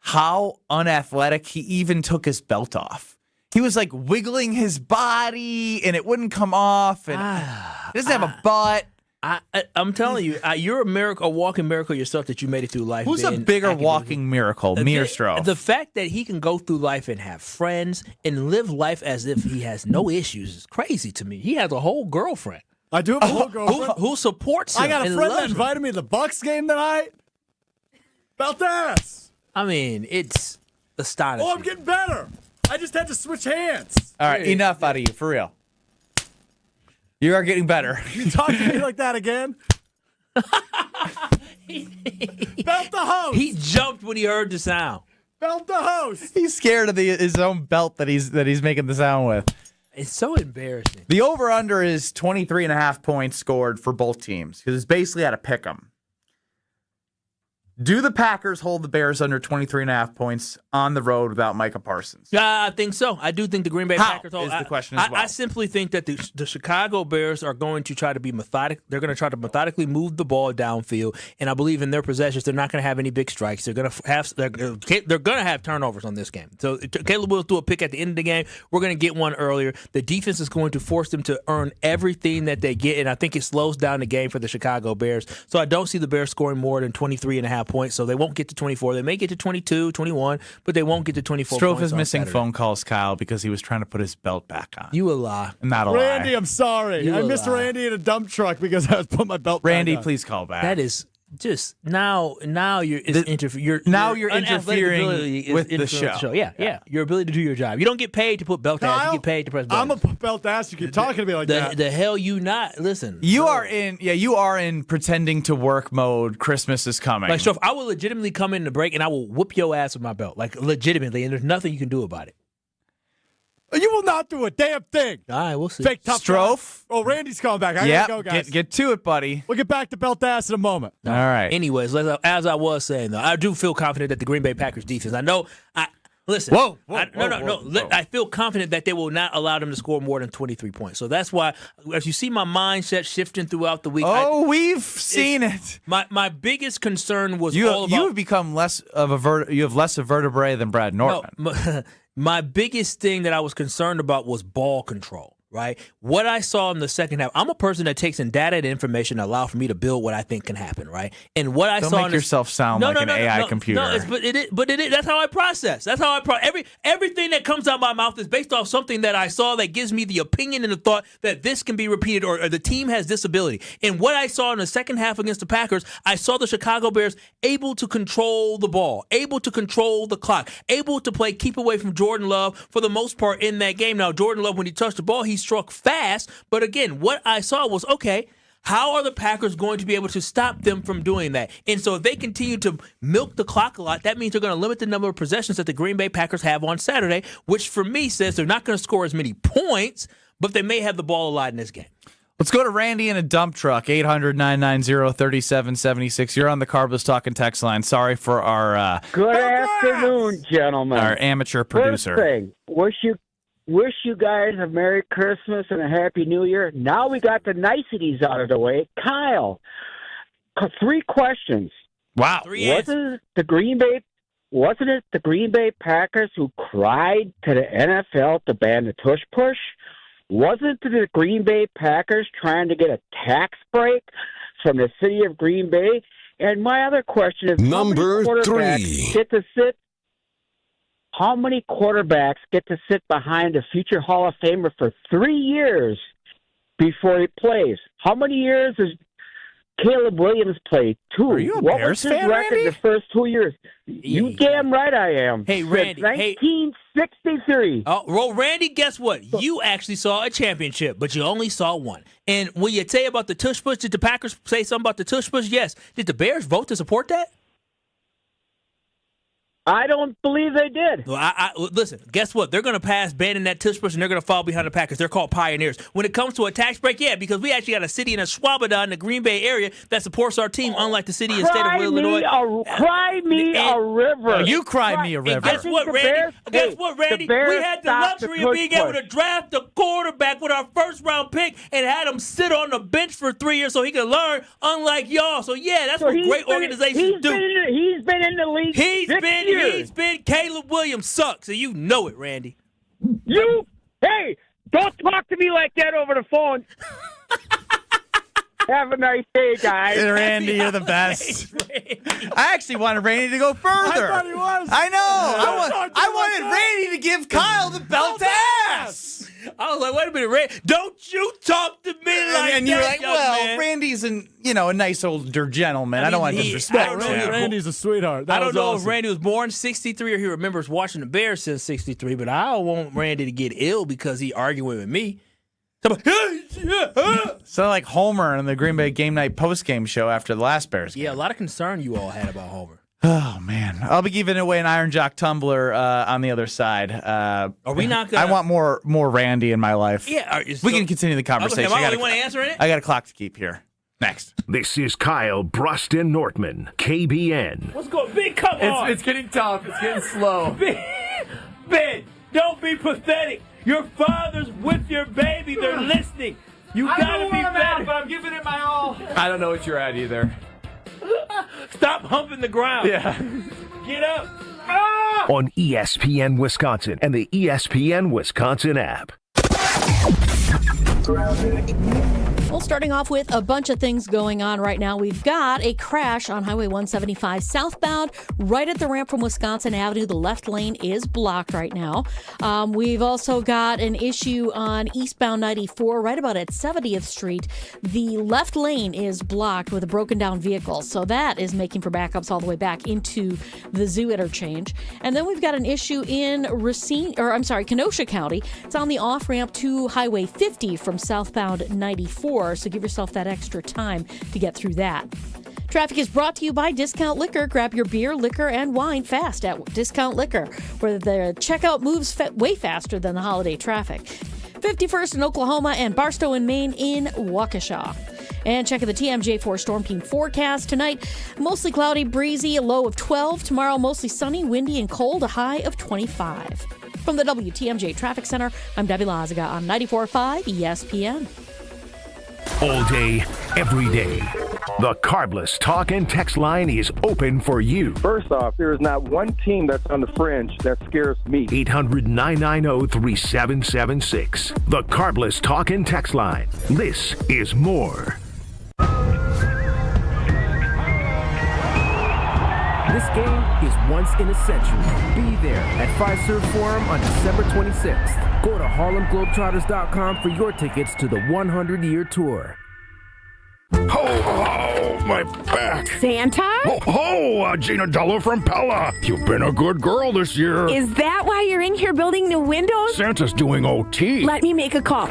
how unathletic he even took his belt off. He was like wiggling his body and it wouldn't come off, and he doesn't have a butt. I'm telling you, you're a walking miracle yourself that you made it through life. Who's a bigger walking miracle, me or Stroh? The fact that he can go through life and have friends and live life as if he has no issues is crazy to me. He has a whole girlfriend. I do have a whole girlfriend. Who supports him. I got a and friend that loves him. invited me to the Bucks game tonight. Beltas. I mean, it's astonishing. Oh, I'm getting better. I just had to switch hands. All right, enough out of you, for real. You are getting better. You talk to me like that again? Belt the host. He jumped when he heard the sound. Belt the host. He's scared of his own belt that he's making the sound with. It's so embarrassing. The over-under is 23.5 points scored for both teams because it's basically at a pick 'em. Do the Packers hold the Bears under 23.5 points on the road without Micah Parsons? I think so. I do think the Green Bay Packers hold. Is the question as well. I simply think that the Chicago Bears are going to try to be methodic. They're going to try to methodically move the ball downfield, and I believe in their possessions, they're not going to have any big strikes. They're going to have turnovers on this game. So Caleb will do a pick at the end of the game. We're going to get one earlier. The defense is going to force them to earn everything that they get, and I think it slows down the game for the Chicago Bears. So I don't see the Bears scoring more than 23.5 points, so they won't get to 24. They may get to 22, 21, but they won't get to 24 Strofe points is on missing Saturday. phone calls, Kyle, because he was trying to put his belt back on. You a lie. Not a Randy, lie. I'm sorry. I missed Randy in a dump truck because I was putting my belt Randy, back on. please call back. That is just now you're interfering with the show. Yeah. Your ability to do your job. You don't get paid to put belt ass. You get paid to press buttons. I'm a belt ass. You keep talking to me like that. The hell you not? Listen. You are in pretending to work mode. Christmas is coming. Like, so I will legitimately come in the break and I will whoop your ass with my belt. Like, legitimately, and there's nothing you can do about it. You will not do a damn thing. All right, we'll see. Fake tough Strofe. Oh, Randy's calling back. I gotta go, guys. Get to it, buddy. We'll get back to belt ass in a moment. All right. Anyways, as I was saying, though, I do feel confident that the Green Bay Packers defense, listen. Whoa. I feel confident that they will not allow them to score more than 23 points. So that's why, as you see my mindset shifting throughout the week. We've seen it. My biggest concern was you all about. You have become less of you have less of vertebrae than Brad Nortman. No, my biggest thing that I was concerned about was ball control. Right? What I saw in the second half, I'm a person that takes in data and information that allow for me to build what I think can happen, right? And what I Don't saw make yourself sound like an AI computer. But it is. That's how I process. That's how I everything that comes out of my mouth is based off something that I saw that gives me the opinion and the thought that this can be repeated or the team has this ability. And what I saw in the second half against the Packers, I saw the Chicago Bears able to control the ball, able to control the clock, able to keep away from Jordan Love for the most part in that game. Now, Jordan Love, when he touched the ball, he struck fast, but again, what I saw was, okay, how are the Packers going to be able to stop them from doing that? And so if they continue to milk the clock a lot, that means they're going to limit the number of possessions that the Green Bay Packers have on Saturday, which for me says they're not going to score as many points, but they may have the ball a lot in this game. Let's go to Randy in a dump truck, 800-990-3776. You're on the Carbless Talking text line. Sorry for our good afternoon, gentlemen. Our amateur producer. First thing, wish you guys a Merry Christmas and a Happy New Year. Now we got the niceties out of the way. Kyle, 3 questions. Wow. Wasn't it the Green Bay Packers who cried to the NFL to ban the tush push? Wasn't it the Green Bay Packers trying to get a tax break from the city of Green Bay? And my other question is, number 3. How many quarterbacks get to sit behind a future Hall of Famer for 3 years before he plays? How many years has Caleb Williams played? 2. Are you a what Bears was his fan, record Randy? the first 2 years? You damn right I am. Hey, Randy. Since 1963. Well, Randy, guess what? You actually saw a championship, but you only saw one. And when you say about the tush push, did the Packers say something about the tush push? Yes. Did the Bears vote to support that? I don't believe they did. Well, listen, guess what? They're going to pass banning that tush push, and they're going to fall behind the Packers. They're called pioneers. When it comes to a tax break, yeah, because we actually got a city in Ashwaubenon in the Green Bay area that supports our team, unlike the city and state of Illinois. Cry me a river. You cry me a river. And guess what, Randy? We had the luxury of being able to draft a quarterback with our first-round pick and had him sit on the bench for 3 years so he could learn, unlike y'all. So, yeah, that's what great organizations do. He's been in the league He's been Caleb Williams sucks, and you know it, Randy. Hey, don't talk to me like that over the phone. Have a nice day, guys. Randy, you're the best. I actually wanted Randy to go further. I thought he was. I know. I wanted Randy to give Kyle the belt ass. I was like, wait a minute, Randy, don't you talk to me like that, and you're like, young well, man. Randy's a nice older gentleman. I don't want to disrespect him. Randy's a sweetheart. I don't know if Randy was born 63 or he remembers watching the Bears since 63, but I don't want Randy to get ill because he arguing with me. So like Homer in the Green Bay Game Night postgame show after the last Bears game. Yeah, a lot of concern you all had about Homer. Oh, man. I'll be giving away an Iron Jock tumbler on the other side. Are we not going to... I want more Randy in my life. Yeah. We can continue the conversation. Okay, am I the only one answering it? I got a clock to keep here. Next. This is Kyle Brust and Nortman, KBN. What's going on? Big, come on. It's getting tough. It's getting slow. Ben, don't be pathetic. Your father's with your baby. They're listening. You gotta be better. But I'm giving it my all. I don't know what you're at either. Stop humping the ground. Yeah. Get up. On ESPN Wisconsin and the ESPN Wisconsin app. Well, starting off with a bunch of things going on right now. We've got a crash on Highway 175 southbound, right at the ramp from Wisconsin Avenue. The left lane is blocked right now. We've also got an issue on eastbound 94, right about at 70th Street. The left lane is blocked with a broken down vehicle, so that is making for backups all the way back into the Zoo interchange. And then we've got an issue in Kenosha County. It's on the off ramp to Highway 50 from southbound 94. So give yourself that extra time to get through that. Traffic is brought to you by Discount Liquor. Grab your beer, liquor, and wine fast at Discount Liquor, where the checkout moves way faster than the holiday traffic. 51st in Oklahoma and Barstow in Maine in Waukesha. And checking the TMJ4 Storm Team forecast tonight. Mostly cloudy, breezy, a low of 12. Tomorrow, mostly sunny, windy, and cold, a high of 25. From the WTMJ Traffic Center, I'm Debbie Lazaga on 94.5 ESPN. All day, every day. The Carbless Talk and Text line is open for you. First off, there is not one team that's on the fringe that scares me. 800-990-3776. The Carbless Talk and Text line. This is more. This game is once in a century. Be there at Fiserv Forum on December 26th. Go to HarlemGlobetrotters.com for your tickets to the 100-year tour. Oh, my back. Santa? Gina Dello from Pella. You've been a good girl this year. Is that why you're in here building new windows? Santa's doing OT. Let me make a call.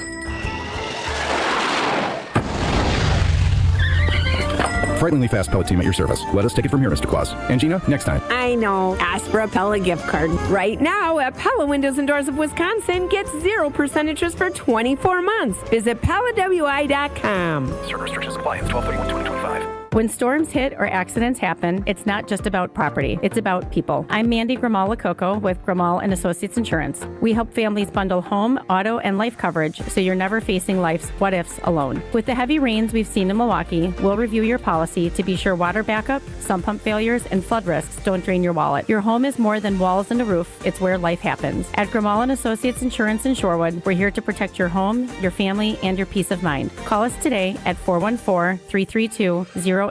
Frighteningly fast pellet team at your service. Let us take it from here, Mr. Claus. And Gina, next time. I know. Ask for a Pella gift card. Right now, at Pella Windows and Doors of Wisconsin, get 0% interest for 24 months. Visit PellaWI.com. Certain restrictions apply. It's 12/31/2025. When storms hit or accidents happen, it's not just about property, it's about people. I'm Mandy Grimal-Lococo with Grimal & Associates Insurance. We help families bundle home, auto, and life coverage so you're never facing life's what-ifs alone. With the heavy rains we've seen in Milwaukee, we'll review your policy to be sure water backup, sump pump failures, and flood risks don't drain your wallet. Your home is more than walls and a roof, it's where life happens. At Grimal & Associates Insurance in Shorewood, we're here to protect your home, your family, and your peace of mind. Call us today at 414-332-0838.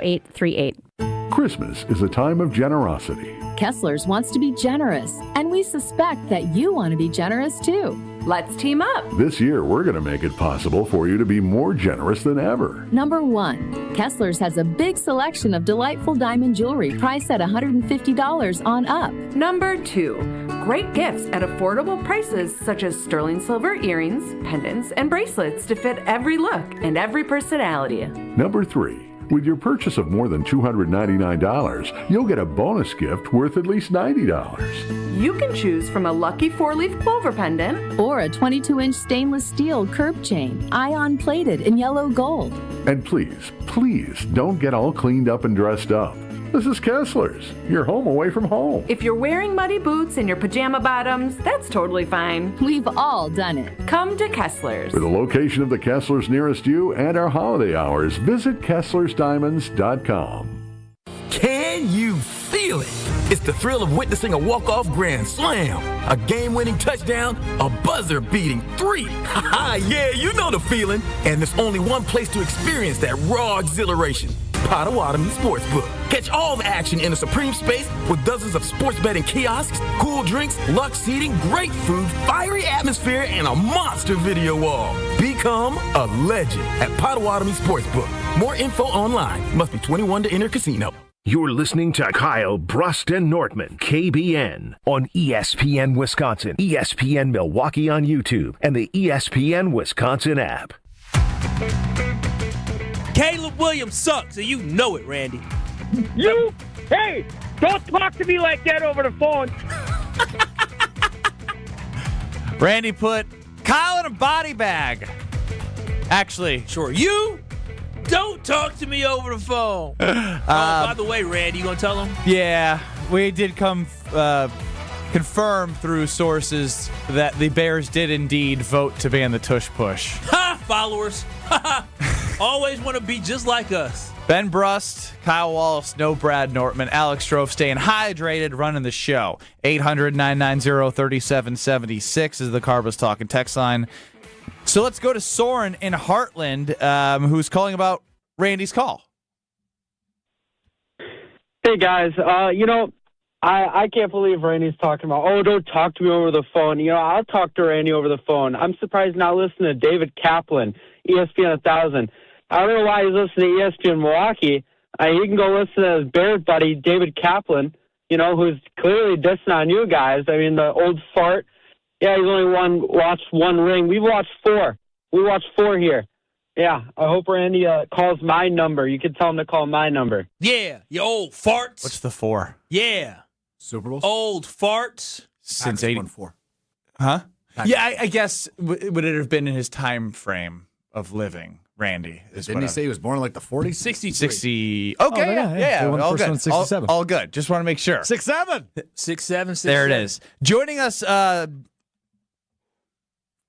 Christmas is a time of generosity. Kessler's wants to be generous, and we suspect that you want to be generous too. Let's team up. This year, we're going to make it possible for you to be more generous than ever. Number 1, Kessler's has a big selection of delightful diamond jewelry priced at $150 on up. Number 2, great gifts at affordable prices such as sterling silver earrings, pendants, and bracelets to fit every look and every personality. Number 3. With your purchase of more than $299, you'll get a bonus gift worth at least $90. You can choose from a lucky 4-leaf clover pendant or a 22-inch stainless steel curb chain, ion plated in yellow gold. And please, please don't get all cleaned up and dressed up. This is Kessler's, your home away from home. If you're wearing muddy boots and your pajama bottoms, that's totally fine. We've all done it. Come to Kessler's. For the location of the Kessler's nearest you and our holiday hours, visit KesslersDiamonds.com. Can you feel it? It's the thrill of witnessing a walk-off grand slam, a game-winning touchdown, a buzzer-beating 3. Yeah, you know the feeling. And there's only one place to experience that raw exhilaration. Potawatomi Sportsbook. Catch all the action in a supreme space with dozens of sports betting kiosks, cool drinks, luxe seating, great food, fiery atmosphere, and a monster video wall. Become a legend at Potawatomi Sportsbook. More info online. Must be 21 to enter casino. You're listening to Kyle, Brust, and Nortman, KBN, on ESPN Wisconsin, ESPN Milwaukee on YouTube, and the ESPN Wisconsin app. Caleb Williams sucks, and you know it, Randy. Hey, don't talk to me like that over the phone. Randy put Kyle in a body bag. Actually, sure. You don't talk to me over the phone. By the way, Randy, you gonna tell him? Yeah, we did confirm through sources that the Bears did indeed vote to ban the tush push. Ha! Followers. Always want to be just like us. Ben Brust, Kyle Wallace, no Brad Nortman, Alex Strofe staying hydrated, running the show. 800-990-3776 is the Carbos Talking text line. So let's go to Soren in Heartland, who's calling about Randy's call. Hey, guys. I can't believe Randy's talking about, don't talk to me over the phone. I'll talk to Randy over the phone. I'm surprised not listening to David Kaplan, ESPN 1000. I don't know why he's listening to ESPN Milwaukee. He can go listen to his Bears buddy, David Kaplan, who's clearly dissing on you guys. I mean, the old fart. Yeah, he's only watched one ring. We've watched 4. We watched 4 here. Yeah, I hope Randy calls my number. You can tell him to call my number. Yeah, you old farts. What's the 4? Yeah. Super Bowls? Old farts. Since Packers 84. Huh? Packers. Yeah, I guess would it have been in his time frame of living, Randy? Didn't he say he was born in like the 40s? 60. Okay, Oh, yeah. They won the all first good. one in 67. All good. Just want to make sure. 6'7". 6'7". There it is. Joining us,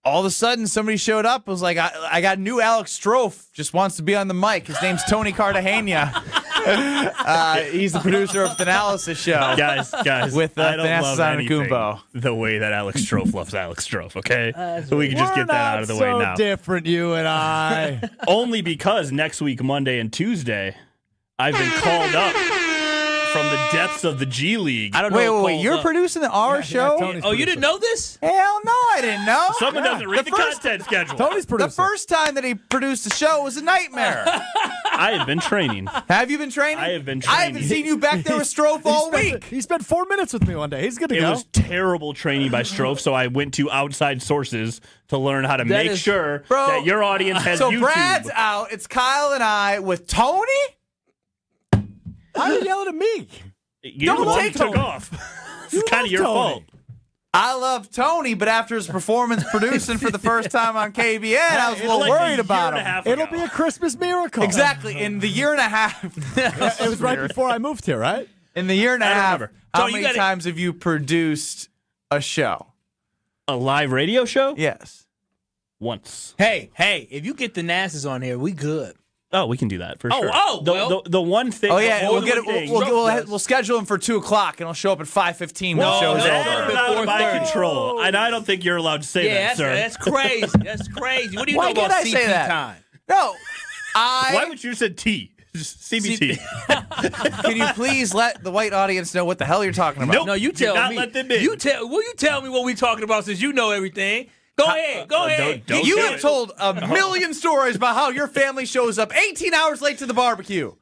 all of a sudden, somebody showed up. Was like, I got new Alex Strofe. Just wants to be on the mic. His name's Tony Cartagena. He's the producer of the Analysis Show. Guys, with I don't love anything Kumbo. the way that Alex Strofe loves Alex Strofe, okay? So we can just get that out of the way now. Different, you and I. Only because next week, Monday and Tuesday, I've been called up from the depths of the G League. I don't know. Wait, you're producing our show? You didn't know this? Hell no, I didn't know. Someone doesn't read the content schedule. Tony's producing. The first time that he produced the show was a nightmare. I have been training. Have you been training? I have been training. I haven't seen you back there with Strofe all week. He spent 4 minutes with me one day. He's good to It go. was terrible training by Strofe, so I went to outside sources to learn how to make sure that your audience has so YouTube. Brad's out. It's Kyle and I with Tony? Why are you yelling at me? You're the one who took off. It's kind of your fault. I love Tony, but after his performance producing for the first time on KBN, I was a little worried about him. It'll be a Christmas miracle. Exactly. In the year and a half. It was right before I moved here, right? In the year and a half, how Tony, many times have you produced a show? A live radio show? Yes. Once. Hey, if you get the NASAs on here, we good. Oh, we can do that for sure. The one thing. Oh yeah, we'll get it. We'll schedule him for 2:00, and he'll show up at 5:15 when the show's over. That's out of my control, and I don't think you're allowed to say that, sir. That's crazy. That's crazy. What do you know about I CP say that? time? No, Why would you say T? Just CBT. Can you please let the white audience know what the hell you're talking about? Nope. No, you tell Do not me. let them in. You tell me what we talking about since you know everything. Go ahead. Don't You do have it. told a million stories about how your family shows up 18 hours late to the barbecue.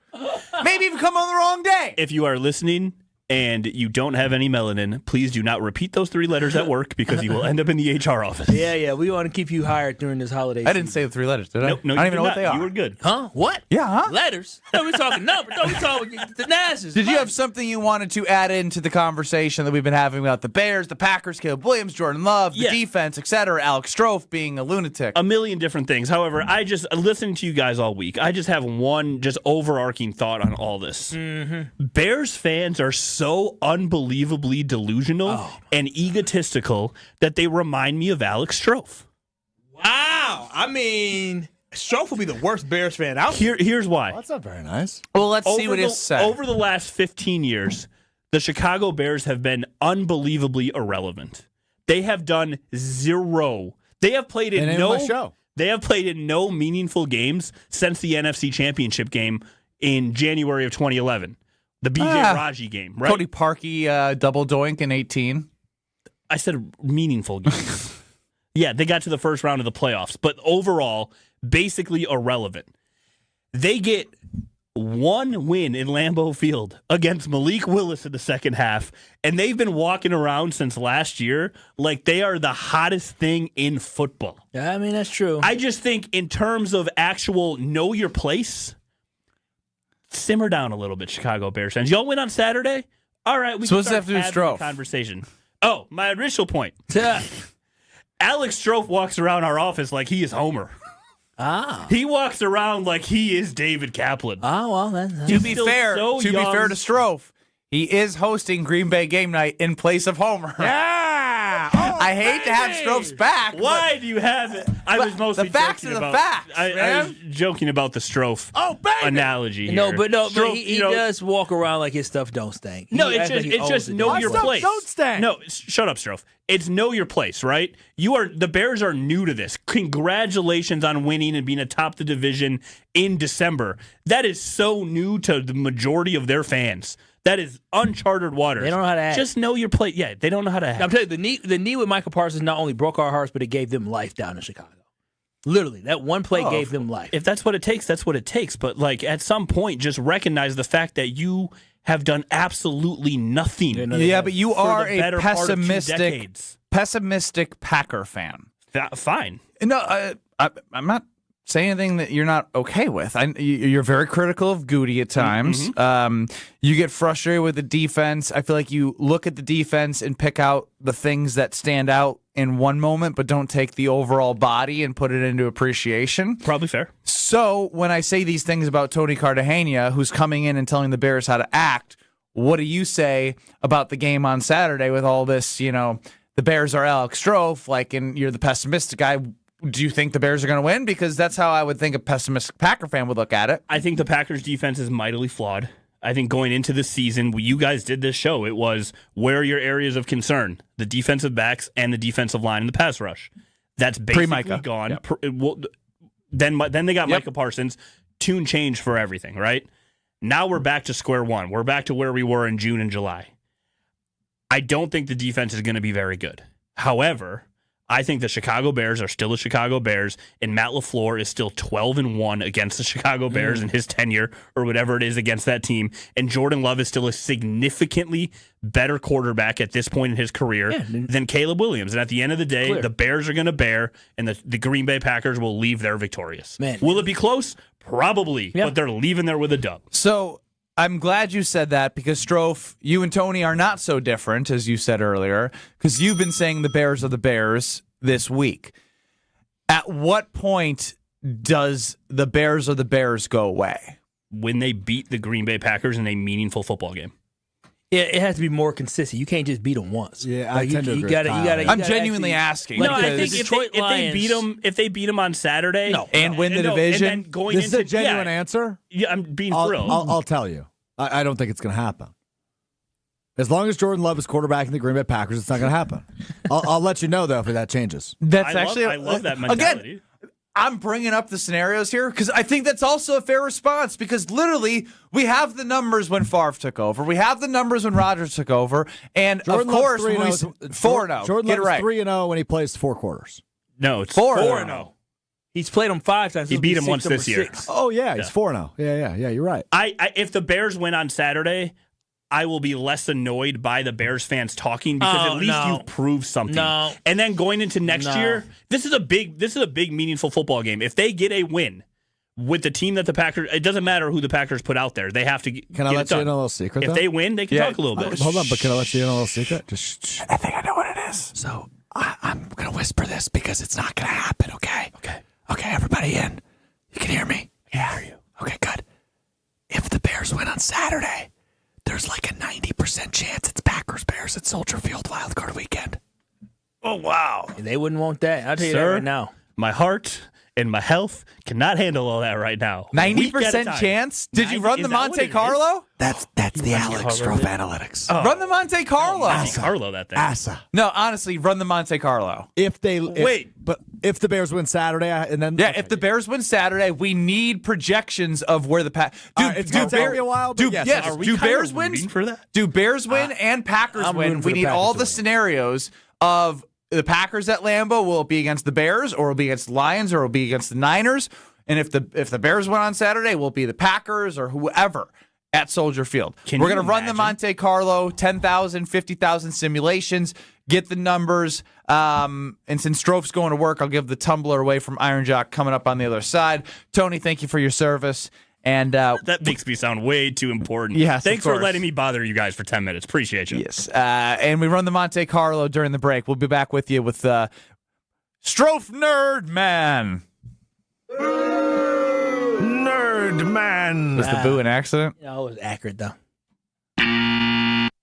Maybe even come on the wrong day. If you are listening and you don't have any melanin, please do not repeat those 3 letters at work because you will end up in the HR office. Yeah. We want to keep you hired during this holiday I didn't say the 3 letters, did I? Nope, no, I don't you even know did what they not. are. You were good. Huh? What? Yeah, huh? Letters? No, we're talking numbers. No, we're talking the NASAs. Did you have something you wanted to add into the conversation that we've been having about the Bears, the Packers, Caleb Williams, Jordan Love, the defense, etc., Alex Strofe being a lunatic? A million different things. However, I just, listening to you guys all week, I just have one just overarching thought on all this. Mm-hmm. Bears fans are so unbelievably delusional and egotistical that they remind me of Alex Strofe. Wow. I mean, Strofe will be the worst Bears fan out there. Here's why. Well, that's not very nice. Well, let's see what he has to say. Over the last 15 years, the Chicago Bears have been unbelievably irrelevant. They have done zero. They have played in They have played in no meaningful games since the NFC Championship game in January of 2011. The BJ Raji game, right? Cody Parkey double doink in 18. I said meaningful games. Yeah, they got to the first round of the playoffs, but overall, basically irrelevant. They get one win in Lambeau Field against Malik Willis in the second half, and they've been walking around since last year like they are the hottest thing in football. Yeah, I mean, that's true. I just think in terms of actual know your place, simmer down a little bit, Chicago Bears fans. Y'all win on Saturday? All right, we can start having a conversation. Oh, my initial point. Alex Strofe walks around our office like he is Homer. He walks around like he is David Kaplan. To be fair to Strofe, he is hosting Green Bay game night in place of Homer. Yeah. I hate to have Strofe's back. Why do you have it? I was mostly the facts joking are the about. facts, I was joking about the Strofe analogy. Here. No, but he does walk around like his stuff don't stink. No, it's just know your place. Don't stink. No, shut up, Strofe. It's know your place, right? The Bears are new to this. Congratulations on winning and being atop the division in December. That is so new to the majority of their fans. That is uncharted waters. They don't know how to act. Just know your place. Yeah, they don't know how to act. I'm telling you, the knee with Michael Parsons not only broke our hearts, but it gave them life down in Chicago. Literally, that one play gave them life. If that's what it takes, that's what it takes. But at some point, just recognize the fact that you have done absolutely nothing. Yeah, but you are a pessimistic Packer fan. Fine. No, I'm not saying anything that you're not okay with. You're very critical of Goody at times. Mm-hmm. You get frustrated with the defense. I feel like you look at the defense and pick out the things that stand out in one moment, but don't take the overall body and put it into appreciation. Probably fair. So when I say these things about Tony Cartagena, who's coming in and telling the Bears how to act, what do you say about the game on Saturday with all this, the Bears are Alex Strofe, and you're the pessimistic guy. Do you think the Bears are going to win? Because that's how I would think a pessimistic Packer fan would look at it. I think the Packers' defense is mightily flawed. I think going into the season, you guys did this show. It was, where are your areas of concern? The defensive backs and the defensive line and the pass rush. That's basically gone. Yep. Then they got Micah Parsons. Tune change for everything, right? Now we're back to square one. We're back to where we were in June and July. I don't think the defense is going to be very good. However, I think the Chicago Bears are still the Chicago Bears, and Matt LaFleur is still 12-1 against the Chicago Bears in his tenure, or whatever it is against that team. And Jordan Love is still a significantly better quarterback at this point in his career than Caleb Williams. And at the end of the day, the Bears are going to bear, and the Green Bay Packers will leave there victorious. Will it be close? Probably, but they're leaving there with a dub. So I'm glad you said that, because Strofe, you and Tony are not so different, as you said earlier, because you've been saying the Bears are the Bears this week. At what point does the Bears are the Bears go away? When they beat the Green Bay Packers in a meaningful football game. Yeah, it has to be more consistent. You can't just beat them once. Yeah, I tend to agree. I'm genuinely asking. No, I think if they beat them on Saturday, and win the division, and then going this is a genuine answer. Yeah, I'm being thrilled. I'll tell you. I don't think it's going to happen. As long as Jordan Love is quarterbacking the Green Bay Packers, it's not going to happen. I'll let you know, though, if that changes. I love that mentality. Again, I'm bringing up the scenarios here because I think that's also a fair response, because literally we have the numbers when Favre took over. We have the numbers when Rodgers took over. And, Jordan of course, 4-0. Jordan Love is 3-0 when he plays 4 quarters. No, it's 4-0. He's played them 5 times. He beat him once this year. Oh, yeah, he's 4-0. Yeah, you're right. If the Bears win on Saturday, I will be less annoyed by the Bears fans talking, because at least you've proved something. No. And then going into next year, this is a big meaningful football game. If they get a win with the team that the Packers, it doesn't matter who the Packers put out there. They have to Can I let you in a little secret, If they win, they can talk a little bit. Hold on, but can I let you in a little secret? Just I think I know what it is. So I'm going to whisper this because it's not going to happen, okay? Okay, everybody in. You can hear me? Yeah, I hear you. Okay, good. If the Bears win on Saturday, there's like a 90% chance it's Packers-Bears at Soldier Field wildcard weekend. Oh, wow. They wouldn't want that. I'll tell you that right now. My heart and my health cannot handle all that right now. 90% chance? Did you run the Monte Carlo? That's the Alex Strofe analytics. Run the Monte Carlo. That thing. No, honestly, run the Monte Carlo. If the Bears win Saturday, and then if the Bears win Saturday, we need projections of where the it's going to take me a while. But do Bears win for that? Do Bears win and Packers win? We need all the scenarios of the Packers at Lambeau. Will it be against the Bears, or will it be against the Lions, or will it be against the Niners? And if the Bears win on Saturday, will it be the Packers or whoever at Soldier Field? We're going to run the Monte Carlo, 10,000, 50,000 simulations, get the numbers. And since Strofe's going to work, I'll give the tumbler away from Iron Jock coming up on the other side. Tony, thank you for your service. And that makes me sound way too important. Yes, thanks for letting me bother you guys for 10 minutes. Appreciate you. Yes. And we run the Monte Carlo during the break. We'll be back with you with Strofe Nerd Man. Nerd Man. Was the boo an accident? No, it was accurate, though.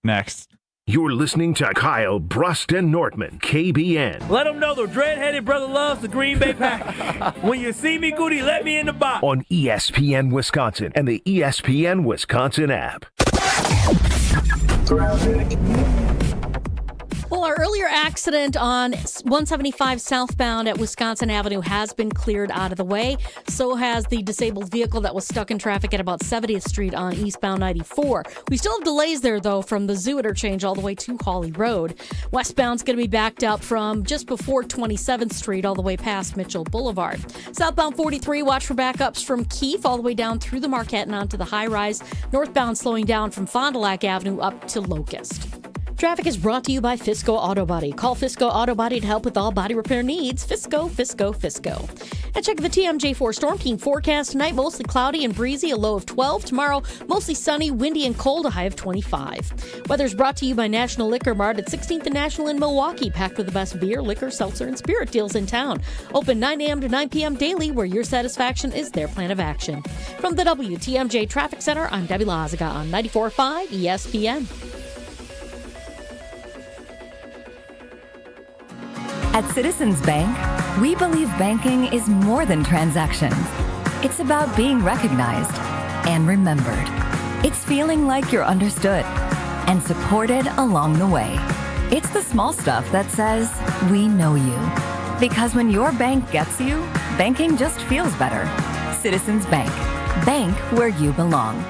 Next. You're listening to Kyle, Brust, and Nortman, KBN. Let them know the dread-headed brother loves the Green Bay Packers. When you see me, Goody, let me in the box. On ESPN Wisconsin and the ESPN Wisconsin app. Well, our earlier accident on 175 southbound at Wisconsin Avenue has been cleared out of the way. So has the disabled vehicle that was stuck in traffic at about 70th Street on eastbound 94. We still have delays there, though, from the Zoo interchange all the way to Hawley Road. Westbound's going to be backed up from just before 27th Street all the way past Mitchell Boulevard. Southbound 43, watch for backups from Keefe all the way down through the Marquette and onto the High Rise. Northbound slowing down from Fond du Lac Avenue up to Locust. Traffic is brought to you by Fisco Auto Body. Call Fisco Auto Body to help with all body repair needs. Fisco, Fisco, Fisco. And check the TMJ4 Storm King forecast tonight. Mostly cloudy and breezy, a low of 12. Tomorrow, mostly sunny, windy, and cold, a high of 25. Weather's brought to you by National Liquor Mart at 16th and National in Milwaukee. Packed with the best beer, liquor, seltzer, and spirit deals in town. Open 9 a.m. to 9 p.m. daily, where your satisfaction is their plan of action. From the WTMJ Traffic Center, I'm Debbie Lazaga on 94.5 ESPN. At Citizens Bank, we believe banking is more than transactions. It's about being recognized and remembered. It's feeling like you're understood and supported along the way. It's the small stuff that says, we know you. Because when your bank gets you, banking just feels better. Citizens Bank. Bank where you belong.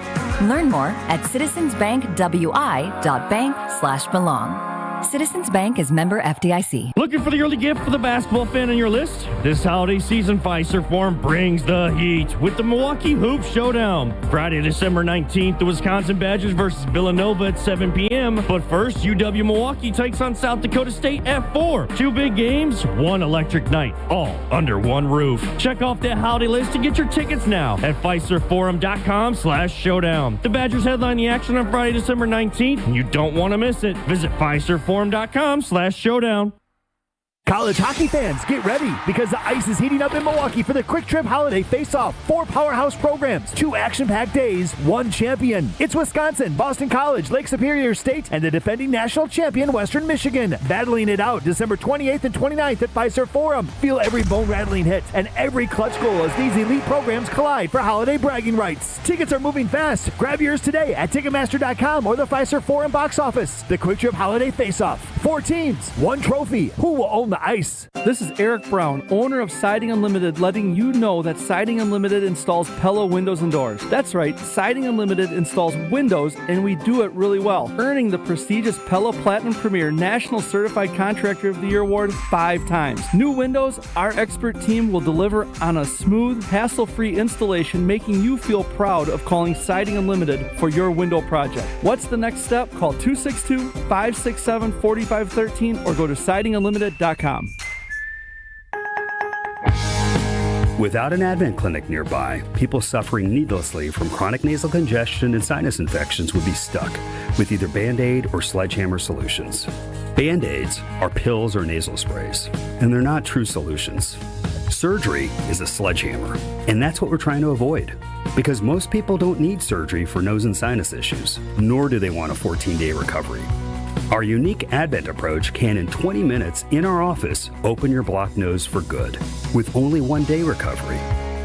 Learn more at citizensbankwi.bank/belong. Citizens Bank is member FDIC. Looking for the early gift for the basketball fan on your list? This holiday season, Fiserv Forum brings the heat with the Milwaukee Hoop Showdown. Friday, December 19th, the Wisconsin Badgers versus Villanova at 7 p.m. But first, UW Milwaukee takes on South Dakota State at 4. 2 big games, one electric night, all under one roof. Check off that holiday list to get your tickets now at FiservForum.com/showdown. The Badgers headline the action on Friday, December 19th, and you don't want to miss it. Visit FiservForum.com/showdown. College hockey fans, get ready because the ice is heating up in Milwaukee for the Quick Trip Holiday Face-Off. 4 powerhouse programs, 2 action-packed days, 1 champion. It's Wisconsin, Boston College, Lake Superior State, and the defending national champion, Western Michigan, battling it out December 28th and 29th at Fiserv Forum. Feel every bone-rattling hit and every clutch goal as these elite programs collide for holiday bragging rights. Tickets are moving fast. Grab yours today at Ticketmaster.com or the Fiserv Forum box office. The Quick Trip Holiday Face-Off. 4 teams, 1 trophy. Who will own the ice? This is Eric Brown, owner of Siding Unlimited, letting you know that Siding Unlimited installs Pella windows and doors. That's right, Siding Unlimited installs windows, and we do it really well, earning the prestigious Pella Platinum Premier National Certified Contractor of the Year award 5 times. New windows, our expert team will deliver on a smooth, hassle-free installation, making you feel proud of calling Siding Unlimited for your window project. What's the next step? Call 262-567-4513 or go to sidingunlimited.com. Without an Advent clinic nearby, people suffering needlessly from chronic nasal congestion and sinus infections would be stuck with either Band-Aid or sledgehammer solutions. Band-Aids are pills or nasal sprays, and they're not true solutions. Surgery is a sledgehammer, and that's what we're trying to avoid. Because most people don't need surgery for nose and sinus issues, nor do they want a 14-day recovery. Our unique Advent approach can, in 20 minutes in our office, open your blocked nose for good, with only 1 day recovery.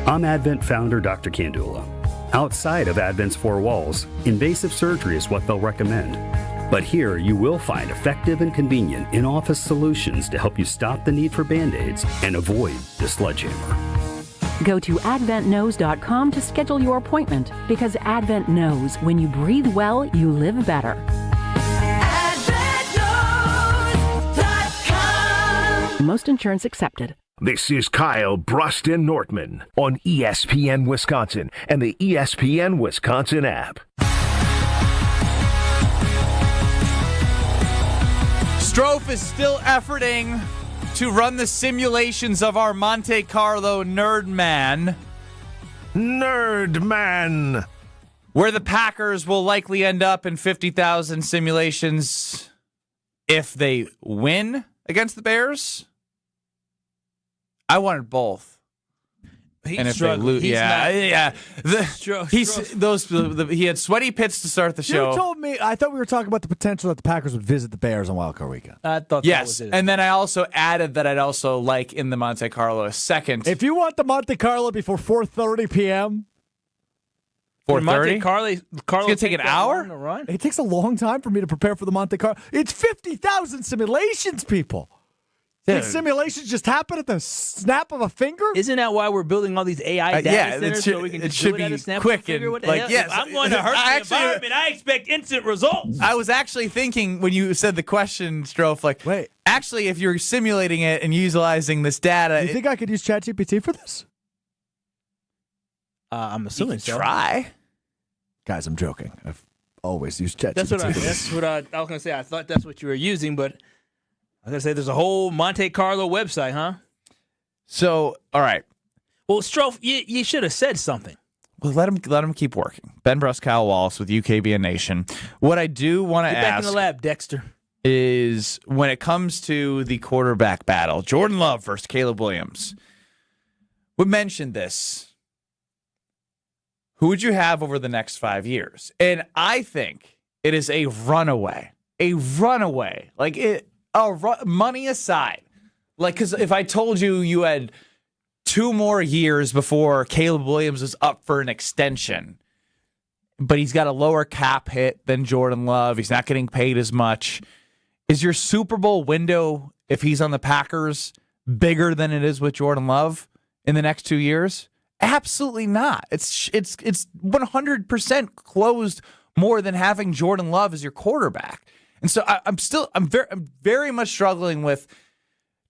I'm Advent founder Dr. Kandula. Outside of Advent's four walls, invasive surgery is what they'll recommend. But here you will find effective and convenient in-office solutions to help you stop the need for Band-Aids and avoid the sledgehammer. Go to adventknows.com to schedule your appointment, because Advent knows when you breathe well, you live better. Most insurance accepted. This is Kyle Brust Nortman on ESPN Wisconsin and the ESPN Wisconsin app. Strofe is still efforting to run the simulations of our Monte Carlo Nerdman, where the Packers will likely end up in 50,000 simulations if they win against the Bears. I wanted both. He's and if struggling. They he had sweaty pits to start the show. You told me, I thought we were talking about the potential that the Packers would visit the Bears on Wild Card Weekend. I thought yes, that was it. And then I also added that I'd also like in the Monte Carlo a second. If you want the Monte Carlo before 4:30 p.m., 4:30? Carlo, it's going to take an hour? To run? It takes a long time for me to prepare for the Monte Carlo. It's 50,000 simulations, people. These simulations just happen at the snap of a finger? Isn't that why we're building all these AI data centers so we can just do it at a snap of a finger? What the hell? Yes, if I'm going to hurt the environment, I expect instant results. I was actually thinking when you said the question, Strofe, like, wait, actually, if you're simulating it and utilizing this data, you think I could use ChatGPT for this? I'm assuming so. Try. Guys, I'm joking. I've always used ChatGPT. That's what I was going to say. I thought that's what you were using, but I was going to say there's a whole Monte Carlo website, huh? So, all right. Well, Strofe, you should have said something. Well, let him keep working. Ben Brust, Kyle Wallace with UKBN Nation. What I do want to ask... Get back in the lab, Dexter. ...is when it comes to the quarterback battle, Jordan Love versus Caleb Williams. We mentioned this. Who would you have over the next 5 years? And I think it is a runaway. A runaway. Like, money aside. Like, because if I told you had 2 more years before Caleb Williams was up for an extension, but he's got a lower cap hit than Jordan Love, he's not getting paid as much, is your Super Bowl window, if he's on the Packers, bigger than it is with Jordan Love in the next 2 years? Absolutely not. It's 100% closed more than having Jordan Love as your quarterback. And so I'm very much struggling with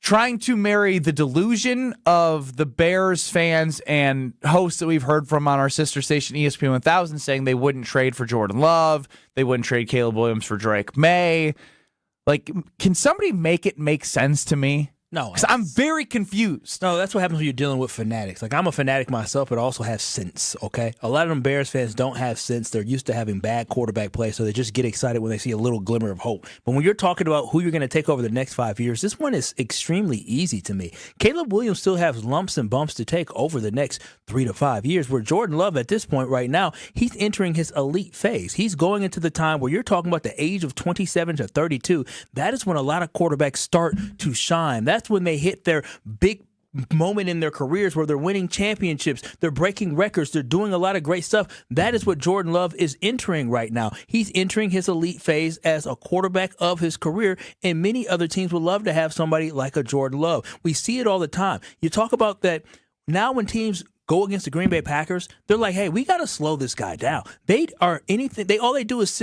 trying to marry the delusion of the Bears fans and hosts that we've heard from on our sister station ESPN 1000 saying they wouldn't trade for Jordan Love, they wouldn't trade Caleb Williams for Drake May. Like, can somebody make it make sense to me? No. Because I'm very confused. No, that's what happens when you're dealing with fanatics. Like, I'm a fanatic myself, but I also have sense, okay? A lot of them Bears fans don't have sense. They're used to having bad quarterback play, so they just get excited when they see a little glimmer of hope. But when you're talking about who you're going to take over the next 5 years, this one is extremely easy to me. Caleb Williams still has lumps and bumps to take over the next 3 to 5 years, where Jordan Love at this point right now, he's entering his elite phase. He's going into the time where you're talking about the age of 27 to 32. That is when a lot of quarterbacks start to shine. That's when they hit their big moment in their careers where they're winning championships, they're breaking records, they're doing a lot of great stuff. That is what Jordan Love is entering right now. He's entering his elite phase as a quarterback of his career, and many other teams would love to have somebody like a Jordan Love. We see it all the time. You talk about that now when teams go against the Green Bay Packers, they're like, hey, we got to slow this guy down. All they do is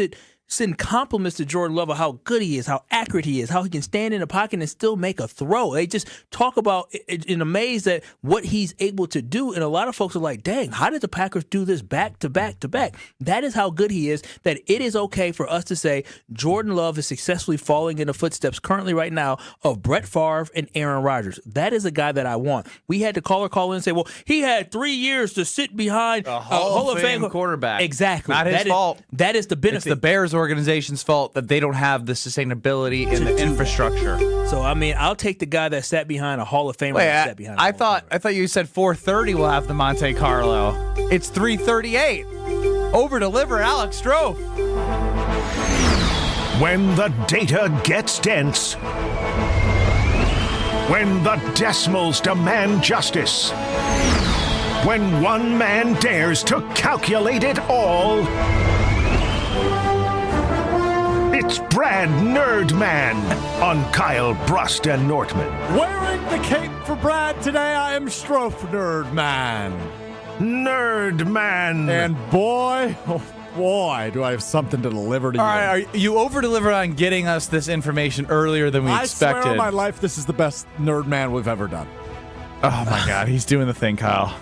send compliments to Jordan Love of how good he is, how accurate he is, how he can stand in the pocket and still make a throw. They just talk about and amazed at what he's able to do. And a lot of folks are like, dang, how did the Packers do this back to back to back? That is how good he is, that it is okay for us to say Jordan Love is successfully falling in the footsteps currently right now of Brett Favre and Aaron Rodgers. That is a guy that I want. We had the caller call in and say, well, he had 3 years to sit behind a Hall of Fame quarterback. Exactly. Not his fault. That is the benefit. It's the Bears organization's fault that they don't have the sustainability and the infrastructure. So I mean, I'll take the guy that sat behind a Hall of Famer. I thought you said 4:30 will have the Monte Carlo. It's 3:38. Over deliver, Alex Strofe. When the data gets dense. When the decimals demand justice. When one man dares to calculate it all. It's Brad Nerdman on Kyle, Brust, and Nortman. Wearing the cape for Brad today, I am Strofe Nerdman. Nerdman. And boy, oh boy, do I have something to deliver to you. All right, you over-delivered on getting us this information earlier than we expected. I swear on my life, this is the best Nerdman we've ever done. Oh, my God. He's doing the thing, Kyle.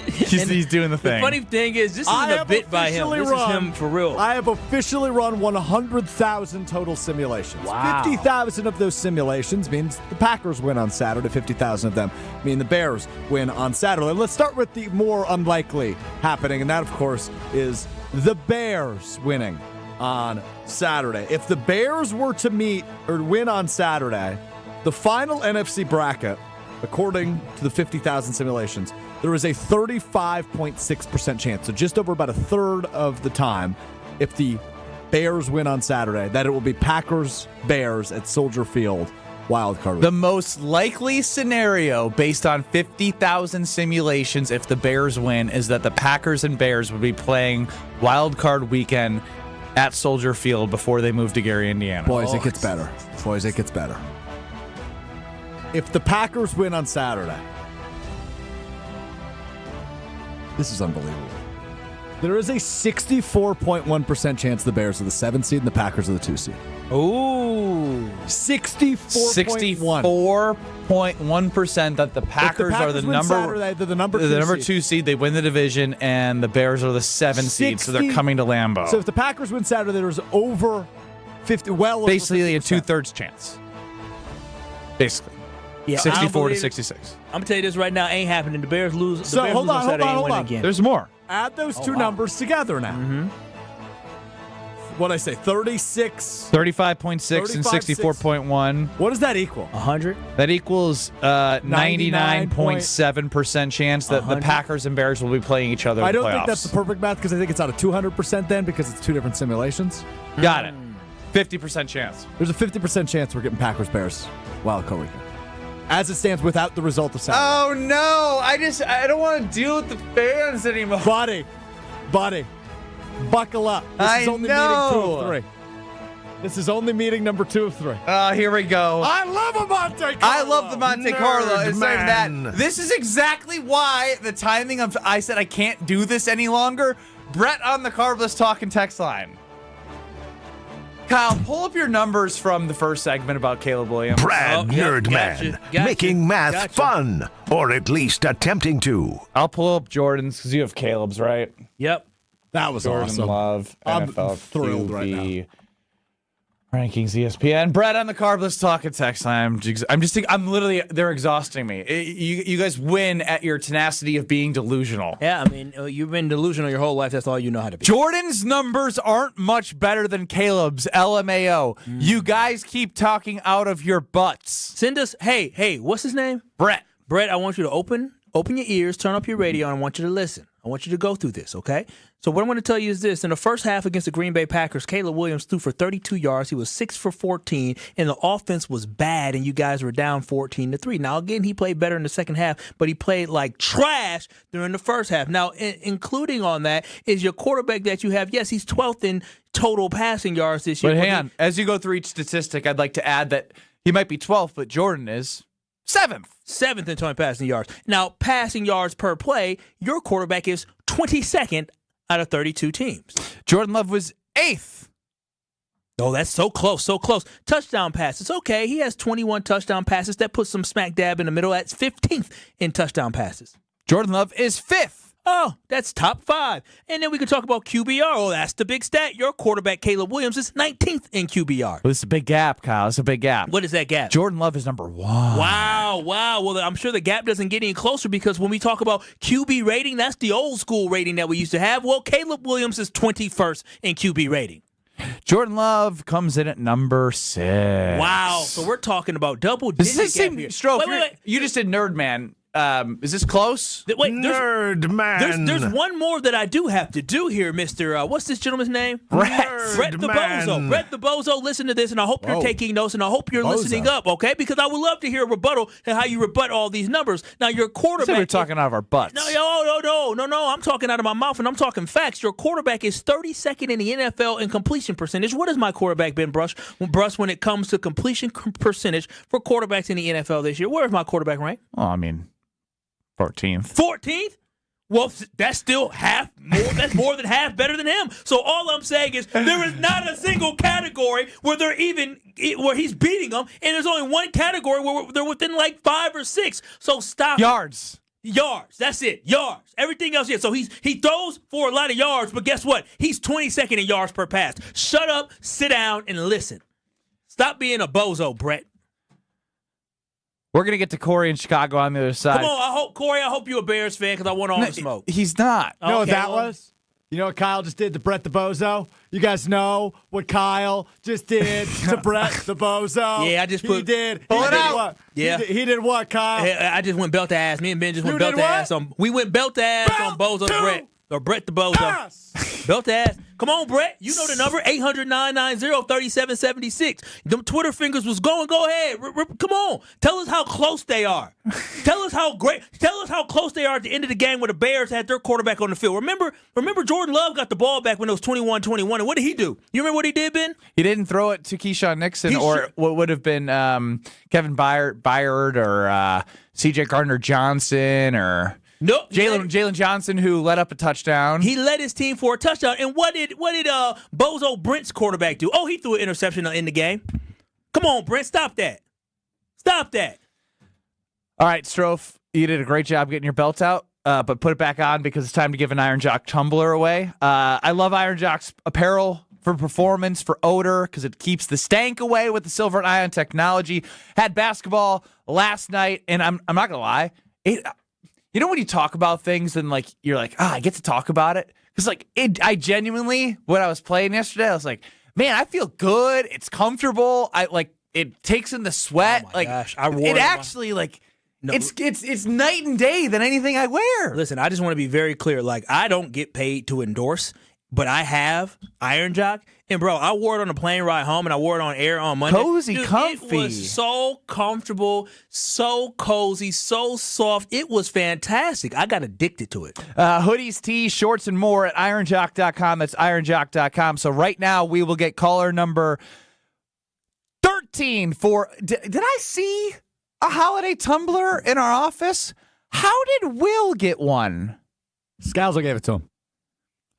He's doing the thing. The funny thing is, this isn't a bit by him. This is him for real. I have officially run 100,000 total simulations. Wow. 50,000 of those simulations means the Packers win on Saturday. 50,000 of them mean the Bears win on Saturday. Let's start with the more unlikely happening, and that, of course, is the Bears winning on Saturday. If the Bears were to meet or win on Saturday, the final NFC bracket, according to the 50,000 simulations, there is a 35.6% chance, so just over about a third of the time, if the Bears win on Saturday, that it will be Packers-Bears at Soldier Field wild card week. The most likely scenario based on 50,000 simulations if the Bears win is that the Packers and Bears would be playing wild card weekend at Soldier Field before they move to Gary, Indiana. Boys, it gets better. Boys, it gets better. If the Packers win on Saturday, this is unbelievable. There is a 64.1% chance the Bears are the 7th seed and the Packers are the 2 seed. Ooh. 64.1% that the Packers are the number Saturday, they're the number 2 seed. They win the division, and the Bears are the 7th seed, so they're coming to Lambeau. So if the Packers win Saturday, there's over 50, well, basically over 50%. A 2/3 chance. Basically. Yeah, 64 to 66. I'm gonna tell you this right now, ain't happening. The Bears lose. The So Bears hold lose on. Saturday, ain't winning again. There's more. Add those two numbers together now. Mm-hmm. What'd I say? 36. 35.6 and 64.1. What does that equal? 100. That equals 99.7% chance that the Packers and Bears will be playing each other in I the don't playoffs. think that's the perfect math because I think it's out of 200% then because it's two different simulations. Got it. 50% chance. There's a 50% chance we're getting Packers-Bears wild card weekend. As it stands without the result of Saturday. Oh, no. I don't want to deal with the fans anymore. Buddy. Buckle up. This is only meeting 2 of 3. This is only meeting number 2 of 3. Here we go. I love a Monte Carlo. I love the Monte Carlo. It's like that. Nerdman. This is exactly why the timing of I said I can't do this any longer. Brett on the Carbless talking text line. Kyle, pull up your numbers from the first segment about Caleb Williams. Brad Nerdman, making math fun, or at least attempting to. I'll pull up Jordan's because you have Caleb's, right? Yep. That was Jordan awesome. Love, I'm NFL thrilled right QB rankings, ESPN. Brett on the Carbless talking text line. I'm literally, they're exhausting me. You guys win at your tenacity of being delusional. Yeah, I mean, you've been delusional your whole life. That's all you know how to be. Jordan's numbers aren't much better than Caleb's, LMAO. You guys keep talking out of your butts. Send us, hey, what's his name? Brett, I want you to open your ears, turn up your radio, and I want you to listen. I want you to go through this, okay? So what I'm going to tell you is this. In the first half against the Green Bay Packers, Caleb Williams threw for 32 yards. He was 6 for 14, and the offense was bad, and you guys were down 14-3. Now, again, he played better in the second half, but he played like trash during the first half. Now, including on that is your quarterback that you have. Yes, he's 12th in total passing yards this year. But hang on. As you go through each statistic, I'd like to add that he might be 12th, but Jordan is 7th. 7th in total passing yards. Now, passing yards per play, your quarterback is 22nd out of 32 teams. Jordan Love was 8th. Oh, that's so close. Touchdown passes. Okay, he has 21 touchdown passes. That puts some smack dab in the middle. That's 15th in touchdown passes. Jordan Love is 5th. Oh, that's top 5. And then we can talk about QBR. Oh, that's the big stat. Your quarterback, Caleb Williams, is 19th in QBR. Well, this is a big gap, Kyle. It's a big gap. What is that gap? Jordan Love is number 1. Wow. Well, I'm sure the gap doesn't get any closer because when we talk about QB rating, that's the old school rating that we used to have. Well, Caleb Williams is 21st in QB rating. Jordan Love comes in at number 6. Wow. So we're talking about double digit gap here. Stroke, Wait. you just did Nerdman. Is this close? Wait, Nerd man. There's one more that I do have to do here, Mr. What's this gentleman's name? Brett the Bozo. Brett the Bozo, listen to this, and I hope you're taking notes, and I hope you're listening up, okay? Because I would love to hear a rebuttal and how you rebut all these numbers. Now, your quarterback... We're talking out of our butts. No, I'm talking out of my mouth, and I'm talking facts. Your quarterback is 32nd in the NFL in completion percentage. What has my quarterback been, Brust, when it comes to completion percentage for quarterbacks in the NFL this year? Where is my quarterback ranked? Oh, I mean... 14th. 14th? Well, that's still half more. That's more than half better than him. So all I'm saying is there is not a single category where where he's beating them, and there's only one category where they're within like 5 or 6. So stop. Yards. That's it. Yards. Everything else, yeah. So he throws for a lot of yards, but guess what? He's 22nd in yards per pass. Shut up, sit down, and listen. Stop being a bozo, Brett. We're going to get to Corey in Chicago on the other side. Come on, Corey, I hope you're a Bears fan because I want all the smoke. He's not. You know what that was? You know what Kyle just did to Brett the Bozo? You guys know what Kyle just did to Brett the Bozo? Yeah, I just put... He did. Pull it out. What? Yeah. He did what, Kyle? I just went belt to ass. Me and Ben just went belt to ass. We went belt to ass on Bozo Brett. Or Brett the Bozo. Yes. Belt to ass. Come on, Brett. You know the number, 800-990-3776. Them Twitter fingers was going. Go ahead. Come on. Tell us how close they are. Tell us how close they are at the end of the game where the Bears had their quarterback on the field. Remember Jordan Love got the ball back when it was 21-21. And what did he do? You remember what he did, Ben? He didn't throw it to Keyshawn Nixon what would have been Kevin Byard or C.J. Gardner-Johnson or... No, Jalen Johnson, who led up a touchdown. He led his team for a touchdown. And what did Bozo Brent's quarterback do? Oh, he threw an interception in the game. Come on, Brent, stop that. Stop that. All right, Strofe, you did a great job getting your belt out, but put it back on because it's time to give an Iron Jock tumbler away. I love Iron Jock's apparel for performance, for odor, because it keeps the stank away with the silver and ion technology. Had basketball last night, and I'm not going to lie, you know when you talk about things and like you're like, I get to talk about it? Because like I genuinely, when I was playing yesterday, I was like, man, I feel good. It's comfortable. It takes in the sweat. Oh my gosh. I wore it actually like it's night and day than anything I wear. Listen, I just want to be very clear. Like I don't get paid to endorse, but I have Iron Jock. And, bro, I wore it on the plane ride home, and I wore it on air on Monday. Cozy, comfy. It was so comfortable, so cozy, so soft. It was fantastic. I got addicted to it. Hoodies, tees, shorts, and more at ironjock.com. That's ironjock.com. So right now we will get caller number 13 for... Did I see a holiday tumbler in our office? How did Will get one? Scalzo gave it to him.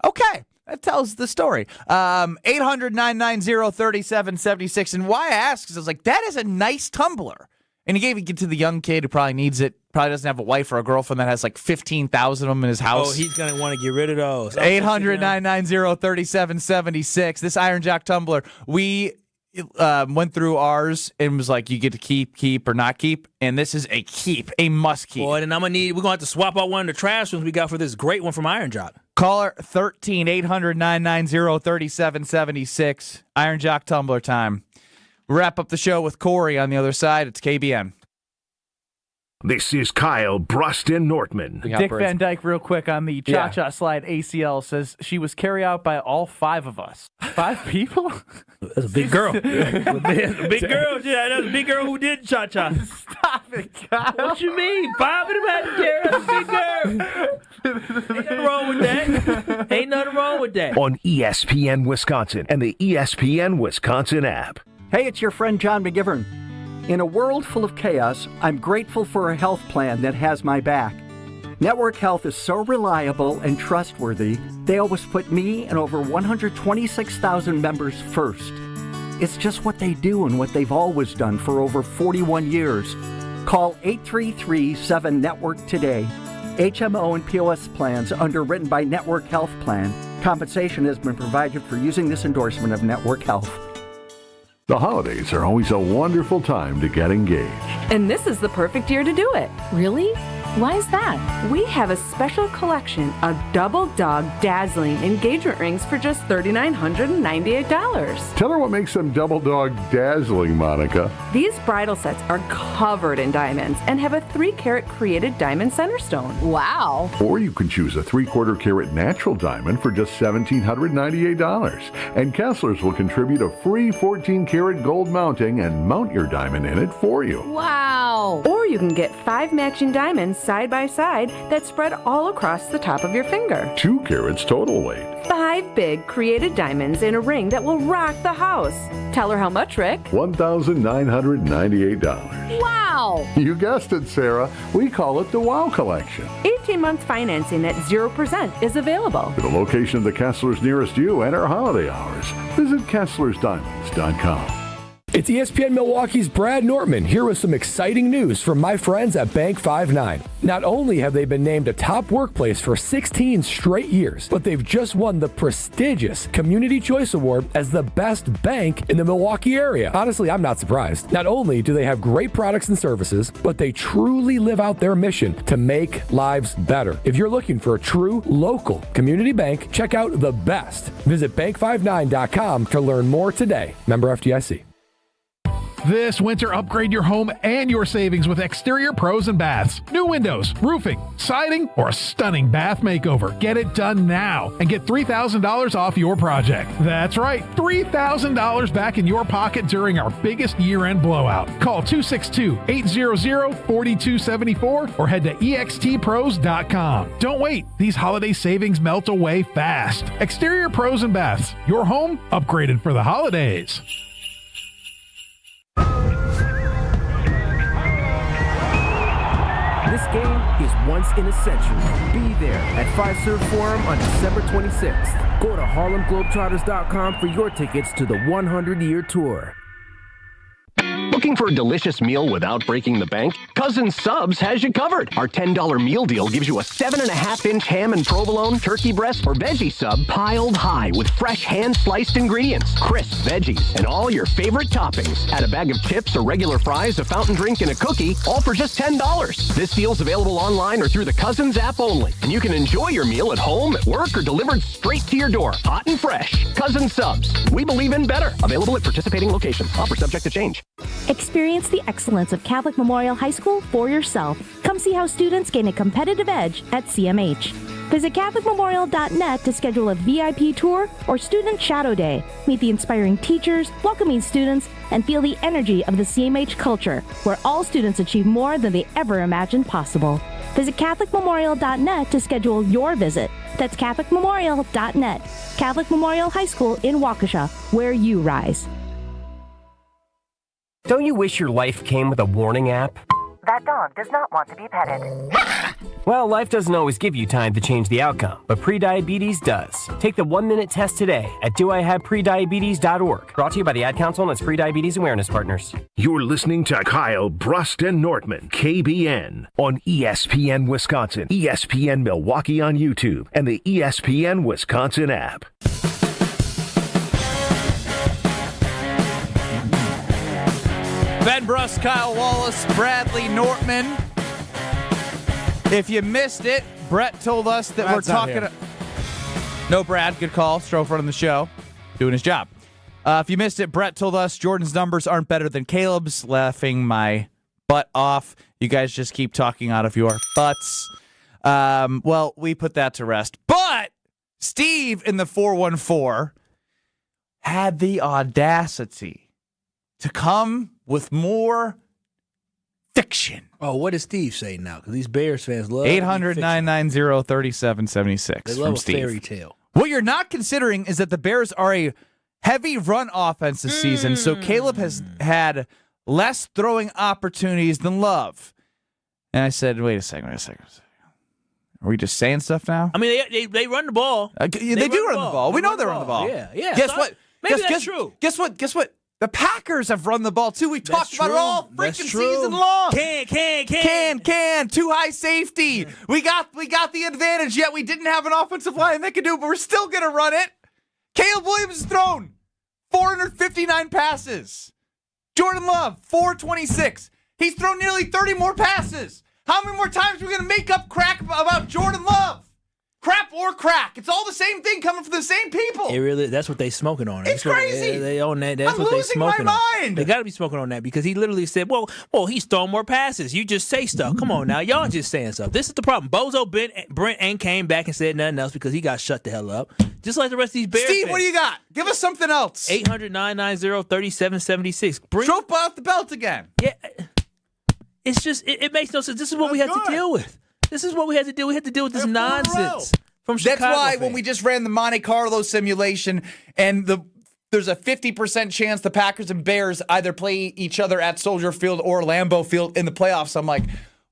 Okay. That tells the story. 800-990-3776. And why I asked is I was like, that is a nice tumbler. And he gave it to the young kid who probably needs it, probably doesn't have a wife or a girlfriend that has like 15,000 of them in his house. Oh, he's going to want to get rid of those. 800-990-3776. This Iron Jock tumbler, we went through ours and was like, you get to keep, or not keep. And this is a keep, a must keep. Boy, then we're going to have to swap out one of the trash ones we got for this great one from Iron Jock. Caller 13, 800-990-3776. Iron Jock tumbler time. We'll wrap up the show with Corey on the other side. It's KBN. This is Kyle Brust Nortman. Dick Van Dyke, real quick on the cha-cha slide ACL, says she was carried out by all 5 of us. 5 people? That's a big girl. Big girl. Yeah, that's a big girl who did cha-cha. Stop it, Kyle. What you mean? 5 of them had to carry. That's a big girl. Ain't nothing wrong with that. Ain't nothing wrong with that. On ESPN Wisconsin and the ESPN Wisconsin app. Hey, it's your friend John McGivern. In a world full of chaos, I'm grateful for a health plan that has my back. Network Health is so reliable and trustworthy, they always put me and over 126,000 members first. It's just what they do and what they've always done for over 41 years. Call 833-7-NETWORK today. HMO and POS plans underwritten by Network Health Plan. Compensation has been provided for using this endorsement of Network Health. The holidays are always a wonderful time to get engaged. And this is the perfect year to do it. Really? Why is that? We have a special collection of Double Dog Dazzling engagement rings for just $3,998. Tell her what makes them Double Dog dazzling, Monica. These bridal sets are covered in diamonds and have a 3-carat created diamond center stone. Wow. Or you can choose a 3/4 carat natural diamond for just $1,798. And Kessler's will contribute a free 14-carat gold mounting and mount your diamond in it for you. Wow. Or you can get 5 matching diamonds side by side that spread all across the top of your finger. 2 carats total weight. 5 big created diamonds in a ring that will rock the house. Tell her how much, Rick. $1,998. Wow. You guessed it, Sarah. We call it the Wow Collection. 18-month financing at 0% is available. For the location of the Kessler's nearest you and our holiday hours, visit KesslersDiamonds.com. It's ESPN Milwaukee's Brad Nortman here with some exciting news from my friends at Bank 5-9. Not only have they been named a top workplace for 16 straight years, but they've just won the prestigious Community Choice Award as the best bank in the Milwaukee area. Honestly, I'm not surprised. Not only do they have great products and services, but they truly live out their mission to make lives better. If you're looking for a true local community bank, check out The Best. Visit bank59.com to learn more today. Member FDIC. This winter, upgrade your home and your savings with Exterior Pros and Baths. New windows, roofing, siding, or a stunning bath makeover. Get it done now and get $3,000 off your project. That's right, $3,000 back in your pocket during our biggest year-end blowout. Call 262-800-4274 or head to extpros.com. Don't wait. These holiday savings melt away fast. Exterior Pros and Baths. Your home upgraded for the holidays. This game is once in a century. Be there at Fiserv Forum on December 26th. Go to HarlemGlobetrotters.com for your tickets to the 100-year tour. Looking for a delicious meal without breaking the bank? Cousin Subs has you covered. Our $10 meal deal gives you a 7.5-inch ham and provolone, turkey breast, or veggie sub piled high with fresh hand-sliced ingredients, crisp veggies, and all your favorite toppings. Add a bag of chips or regular fries, a fountain drink, and a cookie, all for just $10. This deal's available online or through the Cousins app only, and you can enjoy your meal at home, at work, or delivered straight to your door, hot and fresh. Cousin Subs. We believe in better. Available at participating locations. Offer subject to change. Experience the excellence of Catholic Memorial High School for yourself. Come see how students gain a competitive edge at CMH. Visit CatholicMemorial.net to schedule a VIP tour or Student Shadow Day. Meet the inspiring teachers, welcoming students, and feel the energy of the CMH culture, where all students achieve more than they ever imagined possible. Visit CatholicMemorial.net to schedule your visit. That's CatholicMemorial.net. Catholic Memorial High School in Waukesha, where you rise. Don't you wish your life came with a warning app? That dog does not want to be petted. Well, life doesn't always give you time to change the outcome, but prediabetes does. Take the 1-minute test today at doihaveprediabetes.org. Brought to you by the Ad Council and its Prediabetes Awareness Partners. You're listening to Kyle, Brust, and Nortman, KBN, on ESPN Wisconsin, ESPN Milwaukee on YouTube, and the ESPN Wisconsin app. Ben Brust, Kyle Wallace, Bradley Nortman. If you missed it, Brett told us that we're talking. No, Brad, good call. Strofe running the show, doing his job. If you missed it, Brett told us Jordan's numbers aren't better than Caleb's, laughing my butt off. You guys just keep talking out of your butts. Well, we put that to rest. But Steve in the 414 had the audacity to come with more fiction. Oh, what does Steve say now? Because these Bears fans love 800-990-3776 They love from a Steve. fairy tale. What you're not considering is that the Bears are a heavy run offense this season, so Caleb has had less throwing opportunities than Love. And I said, wait a second. Are we just saying stuff now? I mean, they run the ball. They do run the ball. We know they run the ball. Yeah. Guess what? Maybe that's true. Guess what? The Packers have run the ball, too. We talked about it all freaking season long. Can. Too high safety. We got the advantage, yet we didn't have an offensive line that could do it, but we're still going to run it. Caleb Williams has thrown 459 passes. Jordan Love, 426. He's thrown nearly 30 more passes. How many more times are we going to make up crap about Jordan Love? Crap or crack. It's all the same thing coming from the same people. That's what they smoking on. It's crazy. They own that. That's I'm what they losing smoking my on. mind. They got to be smoking on that because he literally said, well, he's throwing more passes. You just say stuff. Come on now. Y'all just saying stuff. This is the problem. Bozo Brent ain't came back and said nothing else because he got shut the hell up. Just like the rest of these Bears Steve, fans. what do you got? Give us something else. 800-990-3776. Stroke off the belt again. Yeah. It's just, it makes no sense. This is what we had to deal with. This is what we had to do. We had to deal with this nonsense. From Chicago That's why fans. when we just ran the Monte Carlo simulation and there's a 50% chance the Packers and Bears either play each other at Soldier Field or Lambeau Field in the playoffs, I'm like,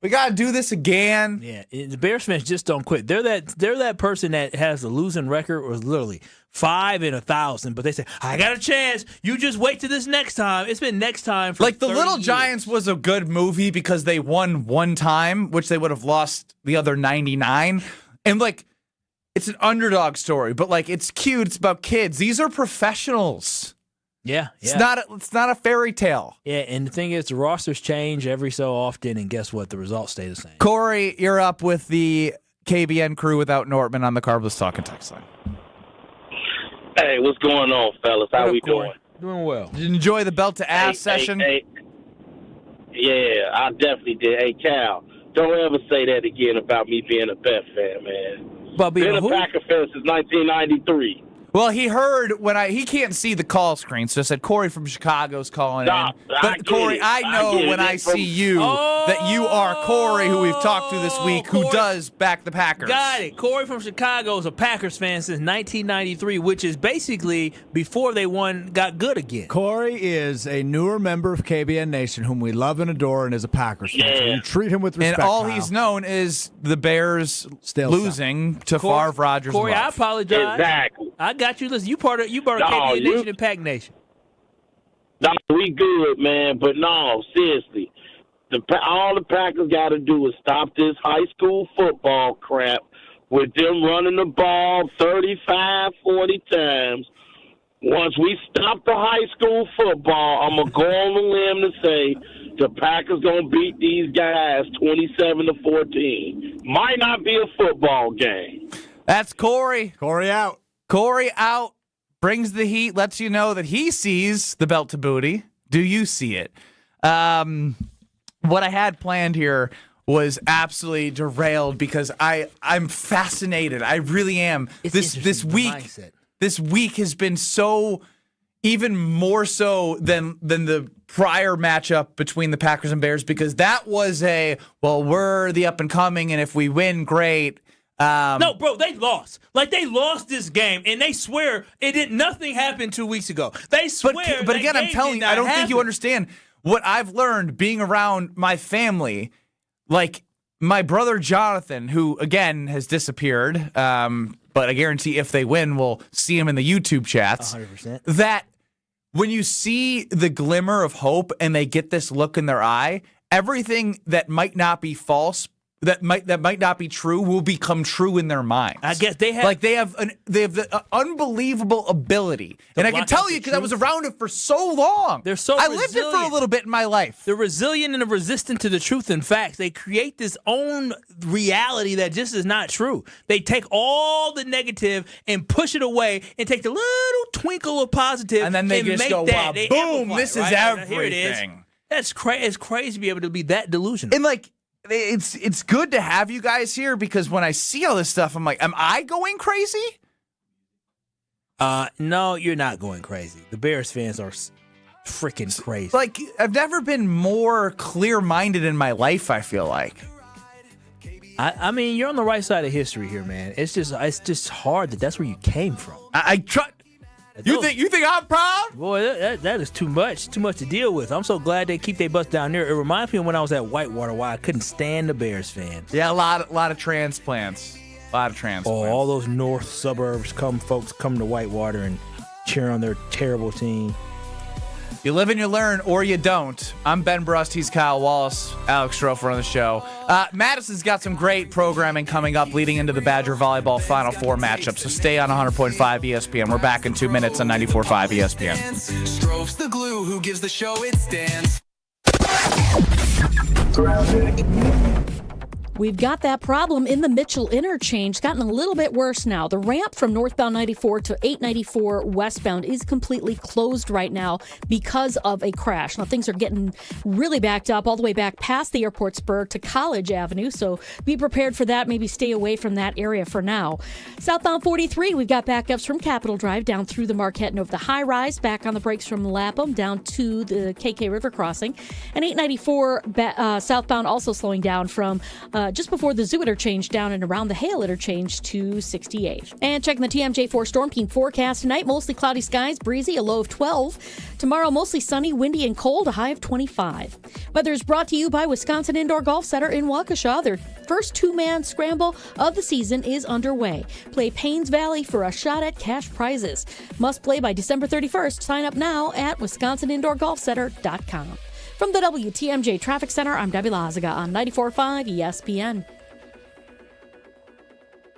we got to do this again. Yeah, the Bears fans just don't quit. They're that person that has a losing record or literally 5 in 1,000, but they say, I got a chance. You just wait till this next time. It's been next time for like the 30 Little years. Giants was a good movie because they won one time, which they would have lost the other 99. And like, it's an underdog story, but like it's cute. It's about kids. These are professionals. Yeah. It's not a fairy tale. Yeah, and the thing is, the rosters change every so often, and guess what? The results stay the same. Corey, you're up with the KBN crew without Nortman on the Carbless Talking text line. Hey, what's going on, fellas? How we doing? Doing well. Did you enjoy the belt to ass session? Yeah, I definitely did. Hey, Cal, don't ever say that again about me being a Bet fan, man. Been a Packer fan since 1993. Well, he heard he can't see the call screen, so I said Corey from Chicago's calling in. But Corey, I know when I see you that you are Corey, who we've talked to this week, who does back the Packers. Got it. Corey from Chicago is a Packers fan since 1993, which is basically before they got good again. Corey is a newer member of KBN Nation, whom we love and adore, and is a Packers fan. So you treat him with respect. And all Kyle. he's known is the Bears Still losing to Favre, Rodgers, Corey, and I Love. apologize. Exactly. I got you. Listen, you part of KBN Nation and Pack Nation. No, we good, man. But no, seriously, all the Packers got to do is stop this high school football crap with them running the ball 35, 40 times. Once we stop the high school football, I'm going to go on the limb to say the Packers going to beat these guys 27-14. Might not be a football game. That's Corey. Corey out. Corey out. Brings the heat, lets you know that he sees the belt to booty. Do you see it? What I had planned here was absolutely derailed because I'm fascinated. I really am. This week has been so, even more so than the prior matchup between the Packers and Bears, because that was we're the up and coming, and if we win, great. No, bro, they lost. Like, they lost this game, and they swear nothing happened 2 weeks ago. They swear. But again, I'm telling you, I don't think you understand what I've learned being around my family. Like, my brother Jonathan, who, again, has disappeared, but I guarantee if they win, we'll see him in the YouTube chats. 100%. That when you see the glimmer of hope and they get this look in their eye, everything that might not be false, that might not be true, will become true in their minds. I guess they have the unbelievable ability, and I can tell you because I was around it for so long. They're so I lived it for a little bit in my life. They're resilient and resistant to the truth and facts. They create this own reality that just is not true. They take all the negative and push it away, and take the little twinkle of positive, and then they just make go, that. Wow, They boom! amplify, This is right? everything. Here it is. That's crazy. It's crazy to be able to be that delusional. And like, it's good to have you guys here because when I see all this stuff, I'm like, am I going crazy? No, you're not going crazy. The Bears fans are freaking crazy. Like, I've never been more clear-minded in my life, I feel like. I mean, you're on the right side of history here, man. It's just hard that's where you came from. I try. You think I'm proud? Boy, that is too much to deal with. I'm so glad they keep their butts down there. It reminds me of when I was at Whitewater, why I couldn't stand the Bears fans. Yeah, a lot of transplants. Oh, all those north suburbs folks come to Whitewater and cheer on their terrible team. You live and you learn, or you don't. I'm Ben Brust. He's Kyle Wallace. Alex Strofer on the show. Madison's got some great programming coming up leading into the Badger Volleyball Final Four matchup, so stay on 100.5 ESPN. We're back in 2 minutes on 94.5 ESPN. Strove's the glue who gives the show its dance. We've got that problem in the Mitchell interchange. It's gotten a little bit worse now. The ramp from northbound 94 to 894 westbound is completely closed right now because of a crash. Now, things are getting really backed up all the way back past the airport spur to College Avenue, so be prepared for that. Maybe stay away from that area for now. Southbound 43, we've got backups from Capitol Drive down through the Marquette and over the high rise, back on the brakes from Lapham down to the KK River crossing. And 894 southbound also slowing down from just before the Zoo interchange down and around the Hale interchange to 68. And checking the TMJ4 Storm Team forecast tonight, mostly cloudy skies, breezy, a low of 12. Tomorrow, mostly sunny, windy, and cold, a high of 25. Weather is brought to you by Wisconsin Indoor Golf Center in Waukesha. Their first two-man scramble of the season is underway. Play Paynes Valley for a shot at cash prizes. Must play by December 31st. Sign up now at wisconsinindoorgolfcenter.com. From the WTMJ Traffic Center, I'm Debbie Lazaga on 94.5 ESPN.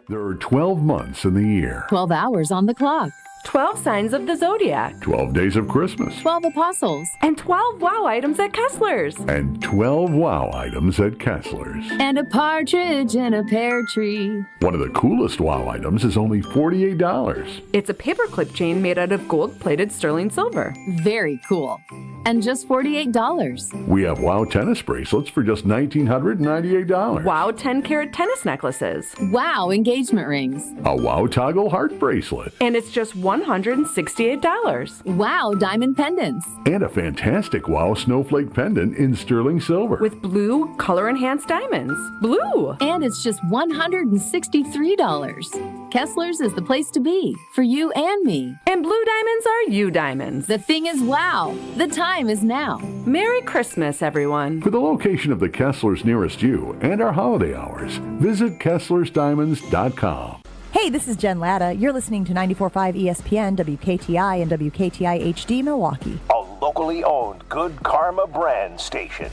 There are 12 months in the year. 12 hours on the clock. 12 signs of the zodiac. 12 days of Christmas. 12 apostles. And 12 wow items at Kessler's. And 12 wow items at Kessler's. And a partridge in a pear tree. One of the coolest wow items is only $48. It's a paperclip chain made out of gold-plated sterling silver. Very cool. And just $48. We have wow tennis bracelets for just $1,998. Wow 10-carat tennis necklaces. Wow engagement rings. A wow toggle heart bracelet. And it's just $168. Wow diamond pendants. And a fantastic wow snowflake pendant in sterling silver. With blue color-enhanced diamonds. Blue! And it's just $163. Kessler's is the place to be for you and me. And blue diamonds are you diamonds. The thing is wow. The time is now. Merry Christmas, everyone. For the location of the Kessler's nearest you and our holiday hours, visit KesslersDiamonds.com. Hey, this is Jen Latta. You're listening to 94.5 ESPN, WKTI, and WKTI HD Milwaukee. A locally owned Good Karma brand station.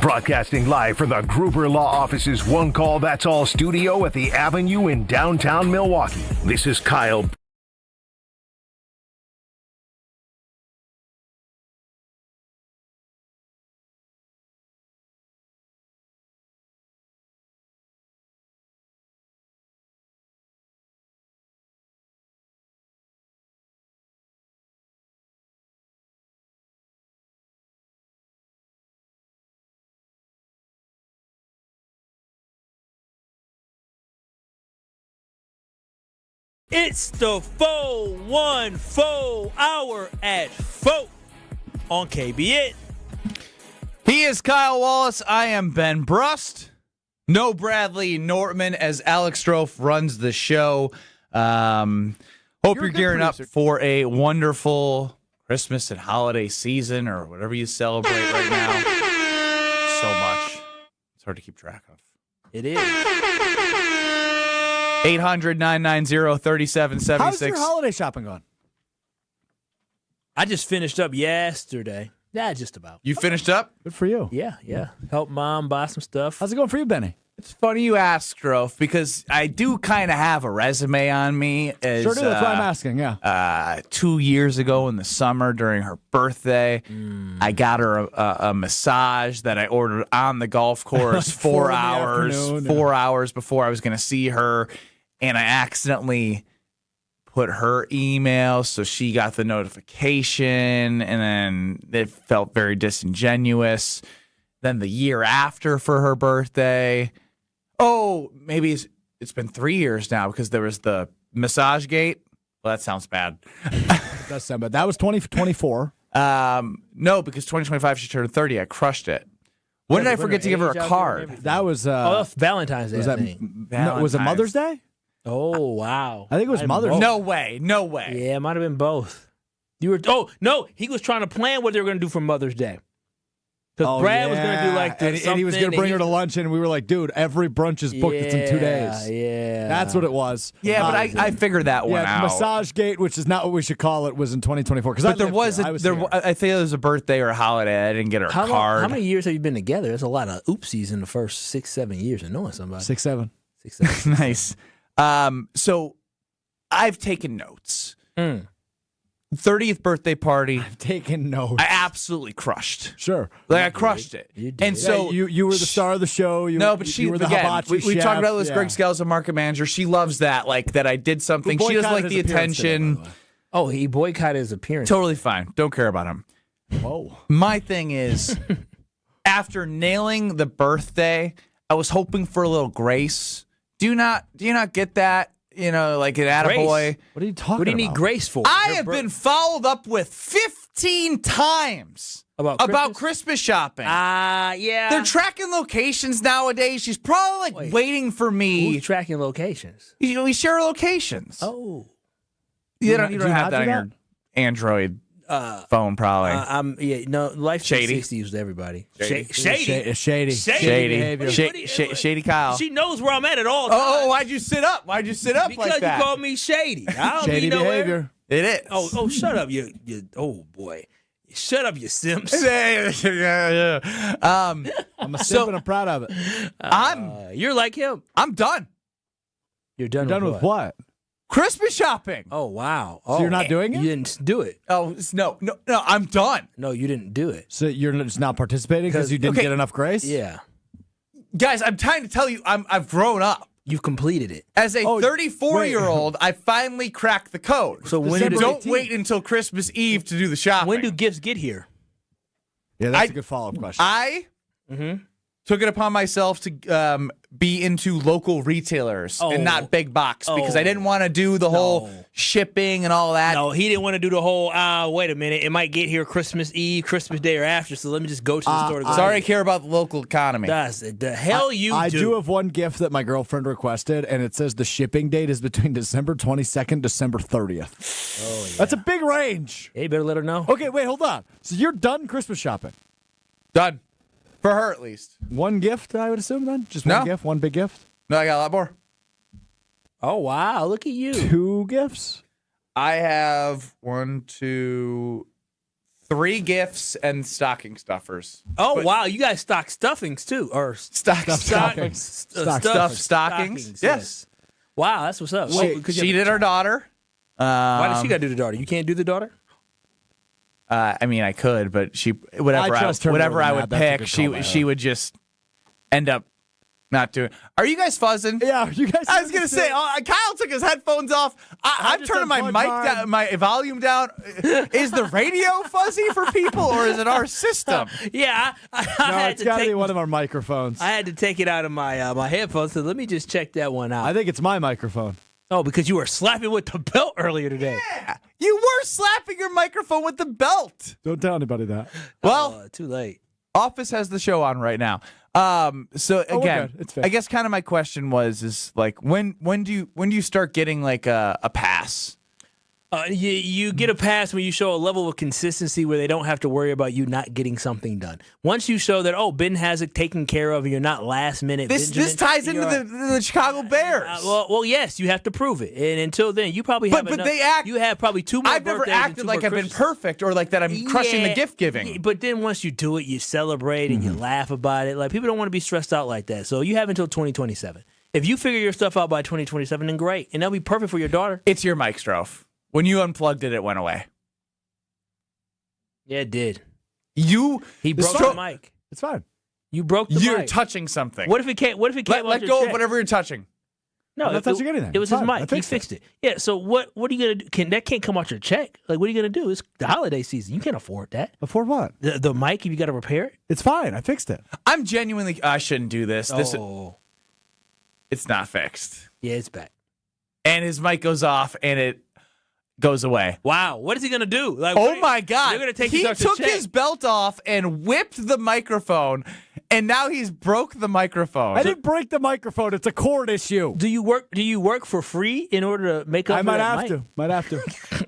Broadcasting live from the Gruber Law Office's One Call That's All studio at the Avenue in downtown Milwaukee. This is Kyle. It's the 414 hour at 4 on KBN. He is Kyle Wallace. I am Ben Brust. No Bradley Nortman as Alex Strofe runs the show. Hope you're gearing up for a wonderful Christmas and holiday season or whatever you celebrate right now. So much. It's hard to keep track of. It is. 800-990-3776. How's your holiday shopping going? I just finished up yesterday. Yeah, just about. You finished up? Good for you. Yeah. Helped Mom buy some stuff. How's it going for you, Benny? It's funny you ask, Strofe, because I do kind of have a resume on me. As, sure do. That's why I'm asking, yeah. 2 years ago in the summer during her birthday, I got her a massage that I ordered on the golf course 4 hours before I was going to see her, and I accidentally put her email, so she got the notification, and then it felt very disingenuous. Then the year after for her birthday... Oh, maybe it's been 3 years now because there was the massage gate. Well, that sounds bad. Does sound bad. That was 2024. No, because 2025 she turned 30. I crushed it. When did I forget to give her a card? That was that's Valentine's Day. Was it Mother's Day? Oh, wow. I think it was Mother's Day. No way. Yeah, it might have been both. He was trying to plan what they were going to do for Mother's Day. Because Brad was going to do like this. And he was going to bring her to lunch, and we were like, dude, every brunch is booked. It's in 2 days. Yeah. That's what it was. Yeah, but I figured that one out. Massage gate, which is not what we should call it, was in 2024. But I think it was a birthday or a holiday. I didn't get her a card. How many years have you been together? There's a lot of oopsies in the first 6-7 years of knowing somebody. 6-7. Nice. So I've taken notes. 30th birthday party. I've taken notes. I absolutely crushed. Sure. Like, I crushed it. You did. And so you were the star of the show. She were the again, hibachi we chef. talked about this. Yeah. Greg Scales, a market manager. She loves that, like that I did something. Who She doesn't boycotted like the his appearance today, attention. by the way? Oh, he boycotted his appearance. Totally fine. Don't care about him. Whoa. My thing is, after nailing the birthday, I was hoping for a little grace. Do you not get that? You know, like an attaboy. What are you talking about? What do you need grace for? I have been followed up with 15 times about Christmas shopping. Yeah. They're tracking locations nowadays. She's probably like waiting for me. Who's tracking locations? We share locations. Oh. You don't have that on do your Android phone, probably. Life Shady. 360 with everybody. Shady. Shady behavior. Shady Kyle. She knows where I'm at all times. Oh, why'd you sit up? Why'd you sit up Because like that? you called me shady. I don't Shady be nowhere. behavior. It is. Oh, shut up, you. Oh boy, shut up, you simps. yeah. I'm a simp and I'm proud of it. You're like him. I'm done. You're done. Done with what? Christmas shopping. Oh wow. So you're not doing it? You didn't do it. Oh no, I'm done. No, you didn't do it. So you're just not participating because you didn't get enough grace? Yeah. Guys, I'm trying to tell you, I've grown up. You've completed it. As a 34-year-old, I finally cracked the code. So when don't wait until Christmas Eve to do the shopping. When do gifts get here? Yeah, that's a good follow-up question. I took it upon myself to be into local retailers and not big box because I didn't want to do the whole shipping and all that. No, he didn't want to do the whole, wait a minute, it might get here Christmas Eve, Christmas Day or after, so let me just go to the store to go. Sorry, I care about the local economy. That's the hell I do have one gift that my girlfriend requested, and it says the shipping date is between December 22nd, December 30th. Oh, yeah. That's a big range. Hey, you better let her know. Okay, wait, hold on. So you're done Christmas shopping? Done. For her, at least. One gift, I would assume, then? Just one gift? One big gift? No, I got a lot more. Oh, wow. Look at you. 2 gifts? I have 1, 2, 3 gifts and stocking stuffers. Oh, wow. You guys stock stuffings, too. Or stockings. Stockings. Yes. Wow, that's what's up. She did her daughter. Why does she got to do the daughter? You can't do the daughter? I mean, I could, but whatever I would pick, she would just end up not doing. Are you guys fuzzing? Yeah, you guys. I was gonna say, Kyle took his headphones off. I'm turning my mic down, my volume down. Is the radio fuzzy for people, or is it our system? Yeah, it's got to be one of our microphones. I had to take it out of my my headphones, so let me just check that one out. I think it's my microphone. Oh, because you were slapping with the belt earlier today. Yeah, you were slapping your microphone with the belt. Don't tell anybody that. Well, too late. Office has the show on right now. So again, I guess kind of my question is like when do you start getting like a pass? You get a pass when you show a level of consistency where they don't have to worry about you not getting something done. Once you show that, Ben has it taken care of and you're not last minute. This ties into the Chicago Bears. Well, yes, you have to prove it. And until then, you probably have enough. You have probably 2 more I've never birthdays acted like I've been perfect or like that I'm crushing the gift giving. But then once you do it, you celebrate and you laugh about it. Like, people don't want to be stressed out like that. So you have until 2027. If you figure your stuff out by 2027, then great. And that'll be perfect for your daughter. It's your mic, Strofe. When you unplugged it, it went away. Yeah, it did. He broke the mic. It's fine. You broke the mic. You're touching something. What if it can't? What if it can't? Let go of whatever you're touching. No, I'm not touching anything. It was It's his fine. mic. He fixed it. Yeah. So what are you gonna do? That can't come out your check. Like, what are you gonna do? It's the holiday season. You can't afford that. Afford what? The mic. If you got to repair it. It's fine. I fixed it. I'm genuinely. I shouldn't do this. It's not fixed. Yeah, it's back. And his mic goes off, and it goes away. Wow, what is he gonna do? Like, my God! You're gonna take he took his belt off and whipped the microphone, and now he's broke the microphone. I didn't break the microphone. It's a cord issue. Do you work for free in order to make up? I might have to. Might have to.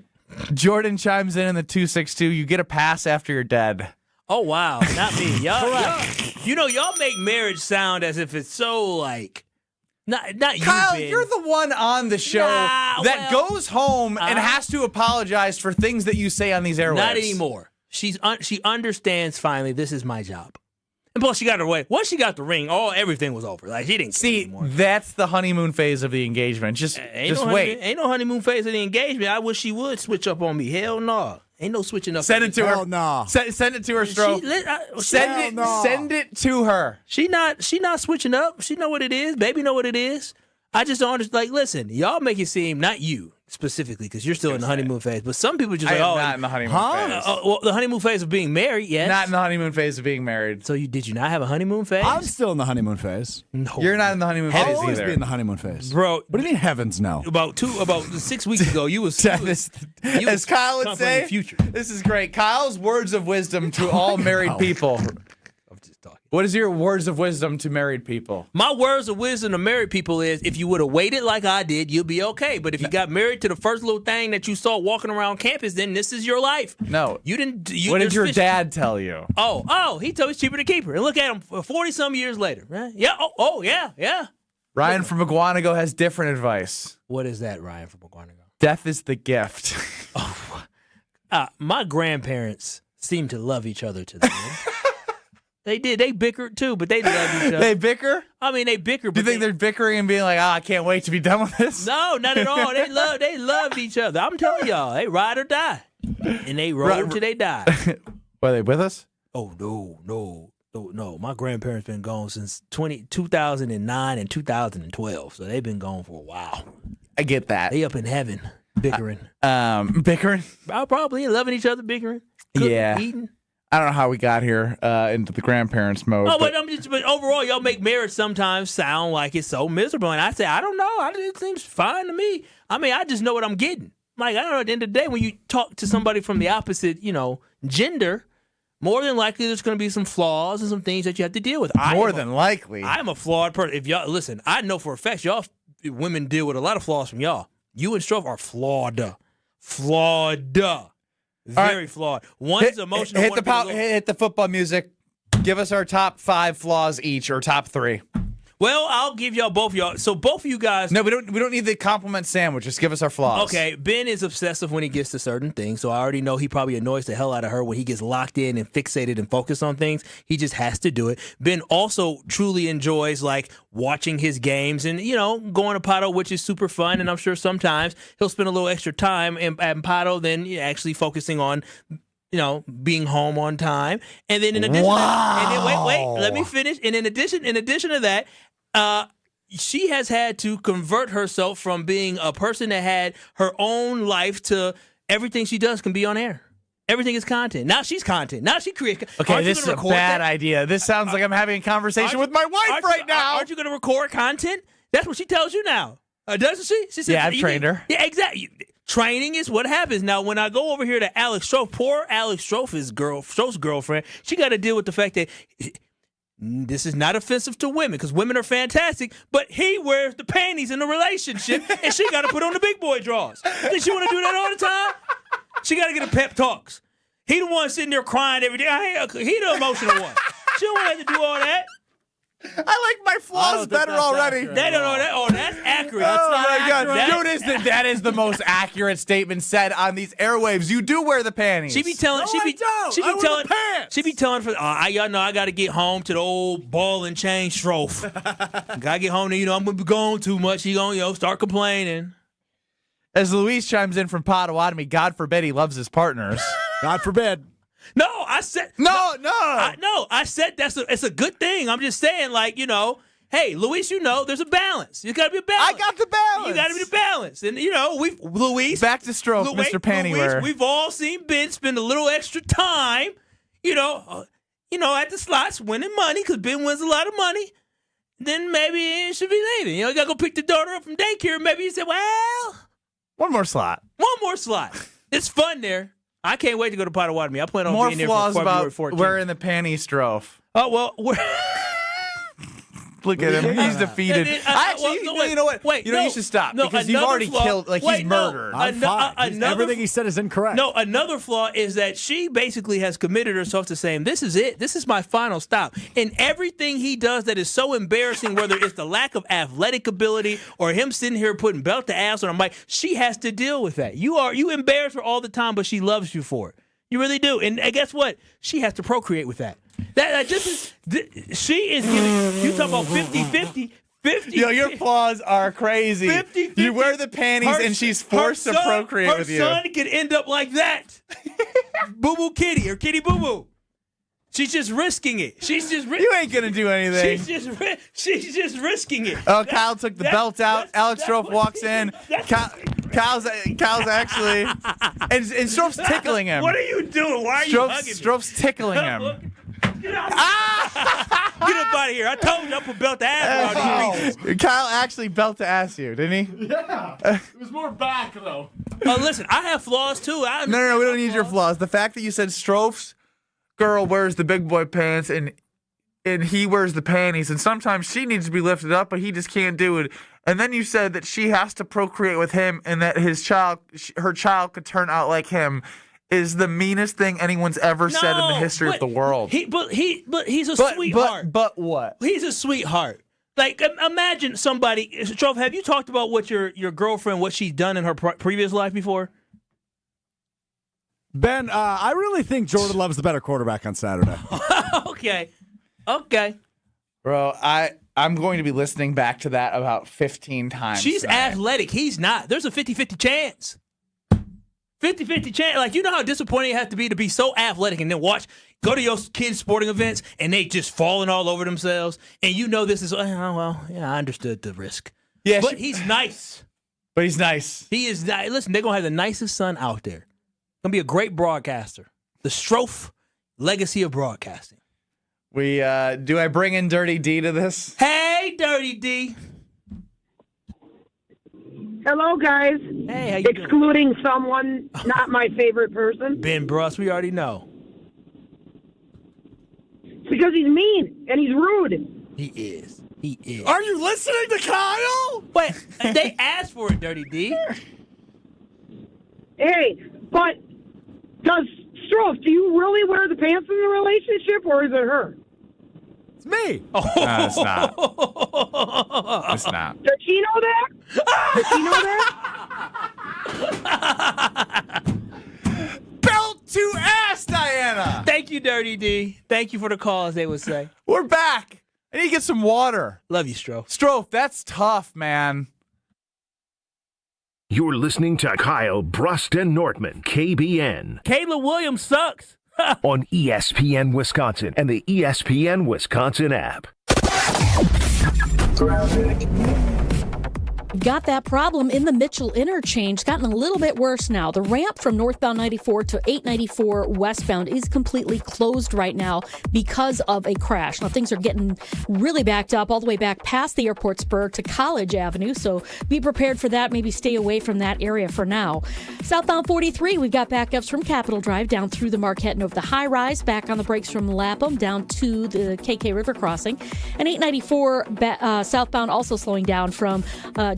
Jordan chimes in the 262. You get a pass after you're dead. Oh wow, not me. Y'all make marriage sound as if it's so like. Not you, Kyle, Ben. you're the one on the show that goes home and has to apologize for things that you say on these airwaves. Not anymore. She understands finally this is my job. And plus, she got her way. Once she got the ring, everything was over. Like, she didn't See, care anymore. that's the honeymoon phase. Everything was over. Like, she didn't care anymore. That's the honeymoon phase of the engagement. Just wait. Ain't no honeymoon phase of the engagement. I wish she would switch up on me. Hell no. Ain't no switching up. Send it to her. Hell no. Send it to her, Stro. Send it to her. She not switching up. She know what it is. Baby know what it is. I just don't understand. Like, listen, y'all make it seem, not you specifically, because you're still in the honeymoon phase, but some people just not in the honeymoon phase. Well, the honeymoon phase of being married, yes. Not in the honeymoon phase of being married. So did you not have a honeymoon phase? I'm still in the honeymoon phase. No. You're not in the honeymoon phase I'll always either. be in the honeymoon phase. Bro. What do you mean heavens no? About 6 weeks ago, you was as Kyle would say, future. This is great. Kyle's words of wisdom to all married people. I'm just talking. What is your words of wisdom to married people? My words of wisdom to married people is, if you would have waited like I did, you'll be okay. But if you got married to the first little thing that you saw walking around campus, then this is your life. No. You didn't. What did your dad tell you? Oh, he told me it's cheaper to keep her. And look at him 40-some years later. Right? Yeah. Yeah. Ryan from McGuanago has different advice. What is that, Ryan from McGuanago? Death is the gift. My grandparents seem to love each other to the end. They did. They bickered too, but they love each other. They bicker? I mean, they bicker. Do you think they're bickering and being like, I can't wait to be done with this? No, not at all. They loved each other. I'm telling y'all, they ride or die. And they roll till they die. Were they with us? Oh, no. My grandparents been gone since 2009 and 2012, so they've been gone for a while. I get that. They up in heaven bickering. Bickering? Probably loving each other, bickering. Cooking, eating. I don't know how we got here into the grandparents mode. Oh, but overall, y'all make marriage sometimes sound like it's so miserable. And I say, I don't know. It seems fine to me. I mean, I just know what I'm getting. Like, I don't know, at the end of the day, when you talk to somebody from the opposite, gender, more than likely there's going to be some flaws and some things that you have to deal with. More than likely. I'm a flawed person. If y'all, listen, I know for a fact y'all women deal with a lot of flaws from y'all. You and Strofe are flawed. Very flawed. One's emotional. Hit the football music. Give us our top 5 flaws each, or top 3. Well, I'll give y'all both of y'all. So both of you guys. No, we don't need the compliment sandwich. Just give us our flaws. Okay, Ben is obsessive when he gets to certain things, so I already know he probably annoys the hell out of her when he gets locked in and fixated and focused on things. He just has to do it. Ben also truly enjoys watching his games and going to Pato, which is super fun. And I'm sure sometimes he'll spend a little extra time at Pato than actually focusing on being home on time. And then in addition, wait, let me finish. And in addition to that. She has had to convert herself from being a person that had her own life to everything she does can be on air. Everything is content. Now she's content. Now she creates. Okay, this is a bad idea. This sounds like I'm having a conversation with my wife right now. Aren't you going to record content? That's what she tells you now. Doesn't she? She says, yeah, I've trained her. Yeah, exactly. Training is what happens. Now, when I go over here to Alex Strofe, poor Alex Strofe's girlfriend, she got to deal with the fact that this is not offensive to women, because women are fantastic, but he wears the panties in the relationship, and she got to put on the big boy drawers. Does she want to do that all the time? She got to get a pep talks. He the one sitting there crying every day. He the emotional one. She don't want to have to do all that. I like my flaws better already. They don't know that. Oh, that's accurate. Oh my God, dude, that is the most accurate statement said on these airwaves. You do wear the panties. She be telling. Y'all know I got to get home to the old ball and chain Strofe. Gotta get home. I'm gonna be gone too much. He gonna start complaining. As Luis chimes in from Potawatomi, God forbid he loves his partners. God forbid. No, I said no. I said it's a good thing. I'm just saying, hey, Luis, there's a balance. You got to be a balance. I got the balance. You got to be the balance. And Luis, back to Strofe, Mr. Pantywear. We've all seen Ben spend a little extra time, at the slots winning money, because Ben wins a lot of money. Then maybe he should be leaving. You got to go pick the daughter up from daycare. Maybe he said, well, one more slot. It's fun there. I can't wait to go to Potawatomi. I plan on being there for More February flaws 14th. about wearing the panties, Strofe. Oh, well, look at him. He's defeated. You know what? Wait, you should stop, because you've already killed, he's murdered. I'm fine. Everything he said is incorrect. No, another flaw is that she basically has committed herself to saying, this is it. This is my final stop. And everything he does that is so embarrassing, whether it's the lack of athletic ability or him sitting here putting belt to ass on a mic, she has to deal with that. You embarrass her all the time, but she loves you for it. You really do. And guess what? She has to procreate with that. She is giving. You talking about 50-50. 50. Yo, your flaws are crazy. 50-50. You wear the panties and she's forced to procreate with you. Her son could end up like that. Boo Boo Kitty or Kitty Boo Boo. She's just risking it. You ain't gonna do anything. She's just risking it. Oh, Kyle took the belt out. Alex Strofe walks in. Kyle's actually, and Strofe's tickling him. What are you doing? Why are you hugging me? Strofe's tickling him. Get up out of here. I told you I put belt to ass around these pieces. Kyle actually belt to ass you, didn't he? Yeah. It was more back, though. Listen, I have flaws, too. No, we don't need your flaws. The fact that you said Strofe's girl wears the big boy pants and he wears the panties, and sometimes she needs to be lifted up, but he just can't do it. And then you said that she has to procreate with him and that her child could turn out like him. Is the meanest thing anyone's ever said in the history of the world. But he's a sweetheart. But what? He's a sweetheart. Like, imagine somebody. Strofe, have you talked about what your girlfriend, what she's done in her previous life before? Ben, I really think Jordan Love's the better quarterback on Saturday. Okay. Bro, I'm going to be listening back to that about 15 times. She's athletic. He's not. There's a 50-50 chance. 50-50 chance. Like, you know how disappointing it has to be so athletic and then go to your kids' sporting events and they just falling all over themselves. And you know this is, I understood the risk. Yeah, but he's nice. But he's nice. He is nice. Listen, they're going to have the nicest son out there. Going to be a great broadcaster. The Strofe legacy of broadcasting. Do I bring in Dirty D to this? Hey, Dirty D. Hello, guys. Hey, how you excluding someone, not my favorite person. Ben Brust, we already know. It's because he's mean and he's rude. He is. Are you listening to Kyle? Wait, they asked for it, Dirty D. Hey, but does Strofe, do you really wear the pants in the relationship, or is it her? It's me. No, it's not. It's not. Does she know that? Does she know that? Belt to ass, Diana. Thank you, Dirty D. Thank you for the call, as they would say. We're back. I need to get some water. Love you, Strofe. Strofe, that's tough, man. You're listening to Kyle Brust and Nortman, KBN. Kayla Williams sucks. On ESPN Wisconsin and the ESPN Wisconsin app. Got that problem in the Mitchell interchange. Gotten a little bit worse now. The ramp from northbound 94 to 894 westbound is completely closed right now because of a crash. Now things are getting really backed up all the way back past the airport spur to College Avenue, so be prepared for that. Maybe stay away from that area for now. Southbound 43, we've got backups from Capitol Drive down through the Marquette and over the high rise, back on the brakes from Lapham down to the KK River crossing. And 894 southbound also slowing down from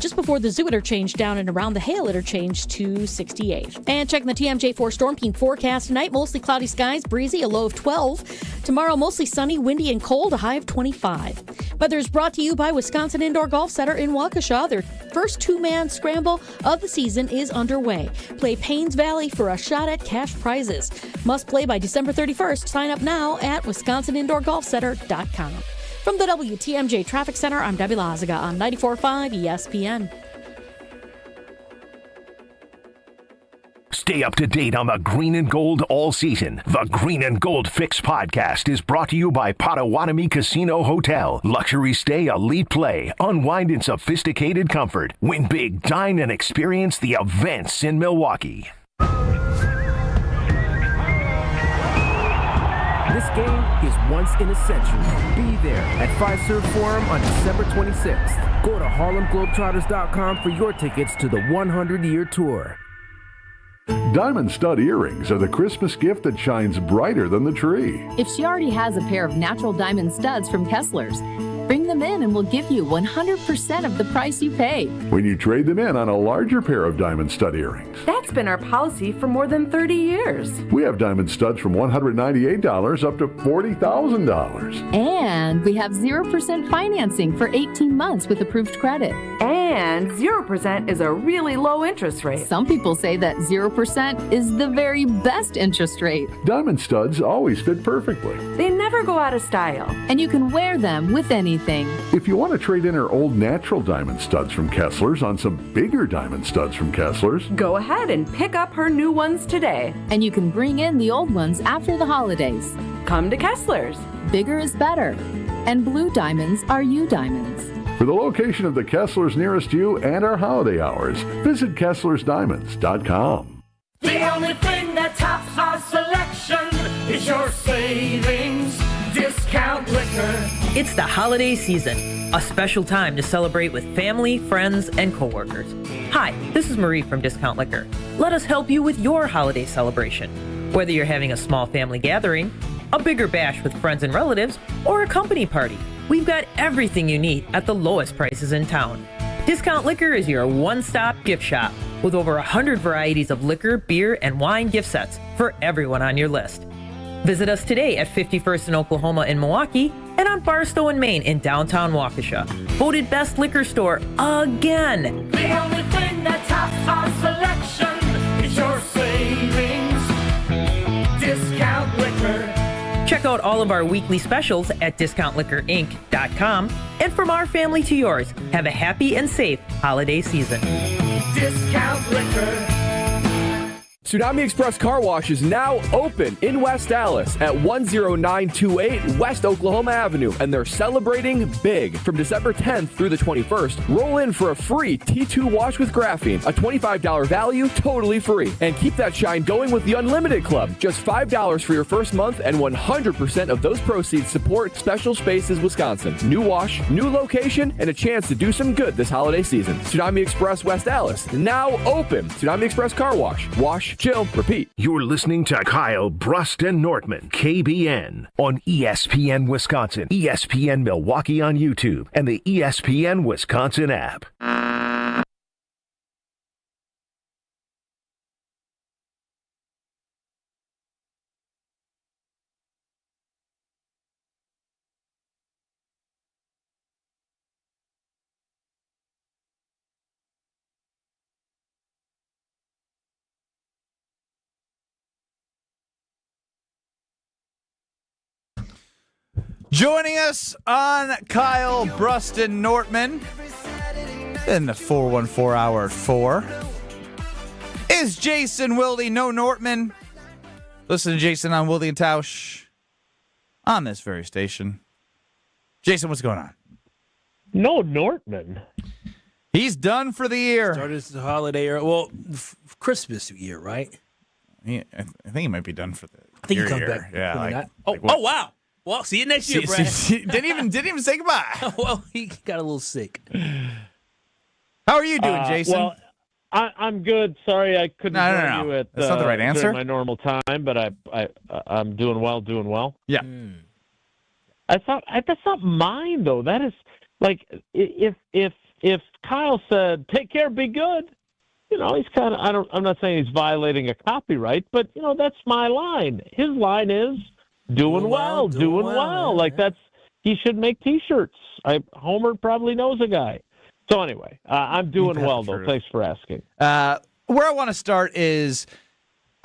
just before the Zoo interchange down and around the Hale interchange to 68. And checking the TMJ4 Storm Team forecast tonight, mostly cloudy skies, breezy, a low of 12. Tomorrow, mostly sunny, windy, and cold, a high of 25. Weather is brought to you by Wisconsin Indoor Golf Center in Waukesha. Their first two-man scramble of the season is underway. Play Paynes Valley for a shot at cash prizes. Must play by December 31st. Sign up now at wisconsinindoorgolfcenter.com. From the WTMJ Traffic Center, I'm Debbie Lazaga on 94.5 ESPN. Stay up to date on the green and gold all season. The Green and Gold Fix podcast is brought to you by Potawatomi Casino Hotel. Luxury stay, elite play, unwind in sophisticated comfort. Win big, dine, and experience the events in Milwaukee. This game is once in a century. Be there at Fiserv Forum on December 26th. Go to HarlemGlobetrotters.com for your tickets to the 100-year tour. Diamond stud earrings are the Christmas gift that shines brighter than the tree. If she already has a pair of natural diamond studs from Kessler's, Bring them in and we'll give you 100% of the price you pay. When you trade them in on a larger pair of diamond stud earrings. That's been our policy for more than 30 years. We have diamond studs from $198 up to $40,000. And we have 0% financing for 18 months with approved credit. And 0% is a really low interest rate. Some people say that 0% is the very best interest rate. Diamond studs always fit perfectly. They never go out of style. And you can wear them with anything. If you want to trade in our old natural diamond studs from Kessler's on some bigger diamond studs from Kessler's, go ahead and pick up her new ones today. And you can bring in the old ones after the holidays. Come to Kessler's. Bigger is better. And blue diamonds are you diamonds. For the location of the Kessler's nearest you and our holiday hours, visit KesslersDiamonds.com. The only thing that tops our selection is your savings discount liquor. It's the holiday season, a special time to celebrate with family, friends, and coworkers. Hi, this is Marie from Discount Liquor. Let us help you with your holiday celebration. Whether you're having a small family gathering, a bigger bash with friends and relatives, or a company party, we've got everything you need at the lowest prices in town. Discount Liquor is your one-stop gift shop with over 100 varieties of liquor, beer, and wine gift sets for everyone on your list. Visit us today at 51st in Oklahoma in Milwaukee and on Barstow in Maine in downtown Waukesha. Voted best liquor store again. The only thing that tops our selection is your savings discount liquor. Check out all of our weekly specials at discountliquorinc.com. And from our family to yours, have a happy and safe holiday season. Discount liquor. Tsunami Express Car Wash is now open in West Dallas at 10928 West Oklahoma Avenue, and they're celebrating big. From December 10th through the 21st, roll in for a free T2 wash with graphene, a $25 value, totally free. And keep that shine going with the Unlimited Club. Just $5 for your first month, and 100% of those proceeds support Special Spaces Wisconsin. New wash, new location, and a chance to do some good this holiday season. Tsunami Express West Dallas, now open. Tsunami Express Car Wash. Wash, chill, repeat. You're listening to Kyle, Brust, and Nortman, KBN, on ESPN Wisconsin, ESPN Milwaukee on YouTube, and the ESPN Wisconsin app. Joining us on Kyle, Brust, and Nortman in the 414 hour at 4 is Jason Wilde, no Nortman. Listen to Jason on Wilde and Tausch on this very station. Jason, what's going on? No Nortman. He's done for the year. Started the holiday, well, Christmas year, right? I think he might be done for the I think year. he comes back. Yeah. Oh, wow. Well, see you next year, Brad. Didn't even say goodbye. Well, he got a little sick. How are you doing, Jason? Well, I'm good. Sorry, I couldn't join you at that's not the right answer. my normal time, but I'm doing well. Yeah. I thought that's not mine though. That is like if Kyle said, "Take care, be good," he's kind of I'm not saying he's violating a copyright, but that's my line. His line is doing well. Like he should make T-shirts. Homer probably knows a guy. So anyway, I'm doing well though. Thanks for asking. Where I want to start is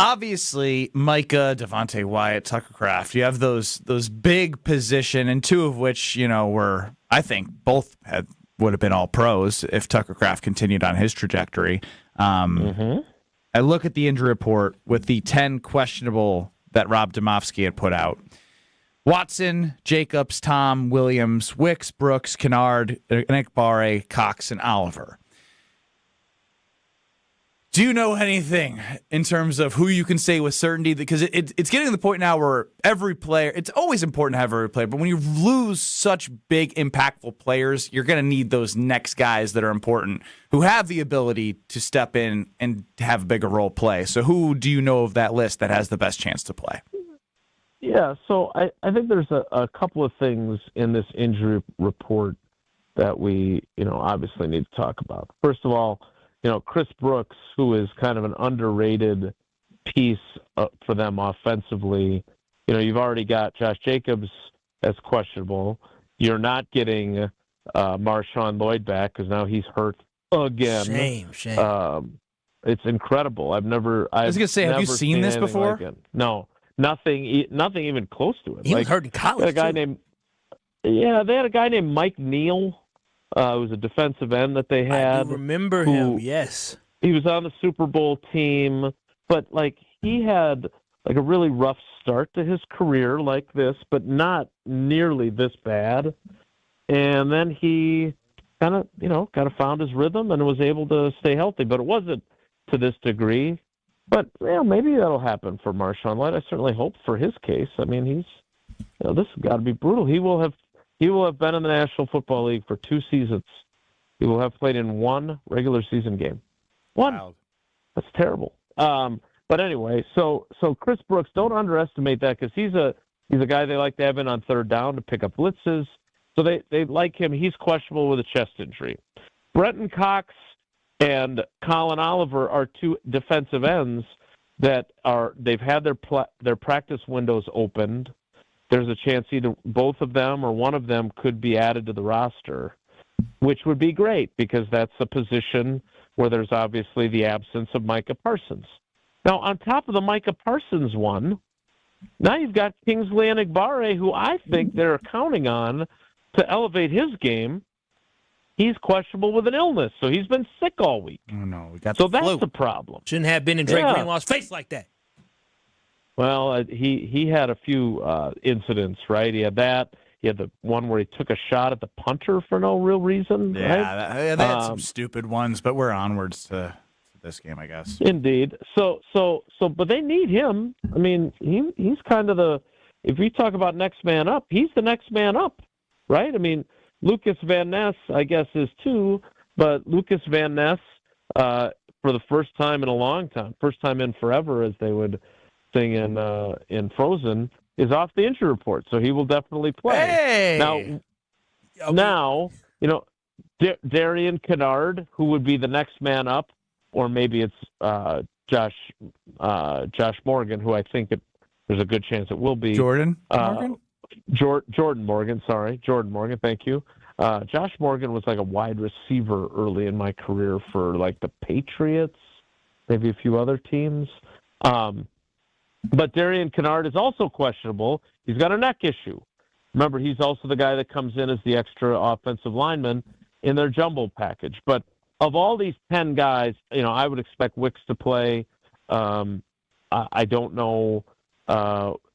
obviously Micah, Devontae Wyatt, Tucker Kraft. You have those big position, and two of which were, I think, both would have been all pros if Tucker Kraft continued on his trajectory. I look at the injury report with the 10 questionable that Rob Domofsky had put out. Watson, Jacobs, Tom, Williams, Wicks, Brooks, Kennard, Ekbare, Cox, and Oliver. Do you know anything in terms of who you can say with certainty? Because it's getting to the point now where every player, it's always important to have every player, but when you lose such big, impactful players, you're going to need those next guys that are important who have the ability to step in and have a bigger role play. So who do you know of that list that has the best chance to play? Yeah, so I think there's a couple of things in this injury report that we, obviously need to talk about. First of all, Chris Brooks, who is kind of an underrated piece for them offensively. You've already got Josh Jacobs as questionable. You're not getting Marshawn Lloyd back because now he's hurt again. Shame. It's incredible. I was going to say, have you seen this before? Like no, nothing even close to it. He was hurt in college. They had a guy named Mike Neal. Who was a defensive end that they had. I do remember him. Yes, he was on the Super Bowl team, but he had a really rough start to his career like this, but not nearly this bad. And then he kind of found his rhythm and was able to stay healthy, but it wasn't to this degree. But maybe that'll happen for Marshawn Lloyd. I certainly hope for his case. I mean, this has got to be brutal. He will have been in the National Football League for 2 seasons. He will have played in 1 regular season game. 1. Wow. That's terrible. But anyway, so Chris Brooks, don't underestimate that because he's a guy they like to have in on third down to pick up blitzes. So they like him. He's questionable with a chest injury. Brenton Cox and Colin Oliver are 2 defensive ends that they've had their practice windows opened. There's a chance either both of them or one of them could be added to the roster, which would be great because that's a position where there's obviously the absence of Micah Parsons. Now, on top of the Micah Parsons one, now you've got Kingsley Enagbare, who I think they're counting on to elevate his game. He's questionable with an illness, so he's been sick all week. Oh, no. We got so that's a problem. Shouldn't have been in Drake Greenlaw's face like that. Well, he had a few incidents, right? He had that. He had the one where he took a shot at the punter for no real reason. Yeah, right? they had some stupid ones, but we're onwards to this game, I guess. Indeed. So, but they need him. I mean, he's kind of if we talk about next man up, he's the next man up, right? I mean, Lucas Van Ness, I guess, is too, but Lucas Van Ness, for the first time in a long time, first time in forever, as they would sing in Frozen, is off the injury report, so he will definitely play. Hey! Now, Darian Kennard, who would be the next man up, or maybe it's Josh Morgan, who I think there's a good chance it will be. Jordan Morgan? Jordan Morgan, sorry. Jordan Morgan, thank you. Josh Morgan was like a wide receiver early in my career for the Patriots, maybe a few other teams. But Darian Kennard is also questionable. He's got a neck issue. Remember, he's also the guy that comes in as the extra offensive lineman in their jumbo package. But of all these 10 guys, I would expect Wicks to play. I don't know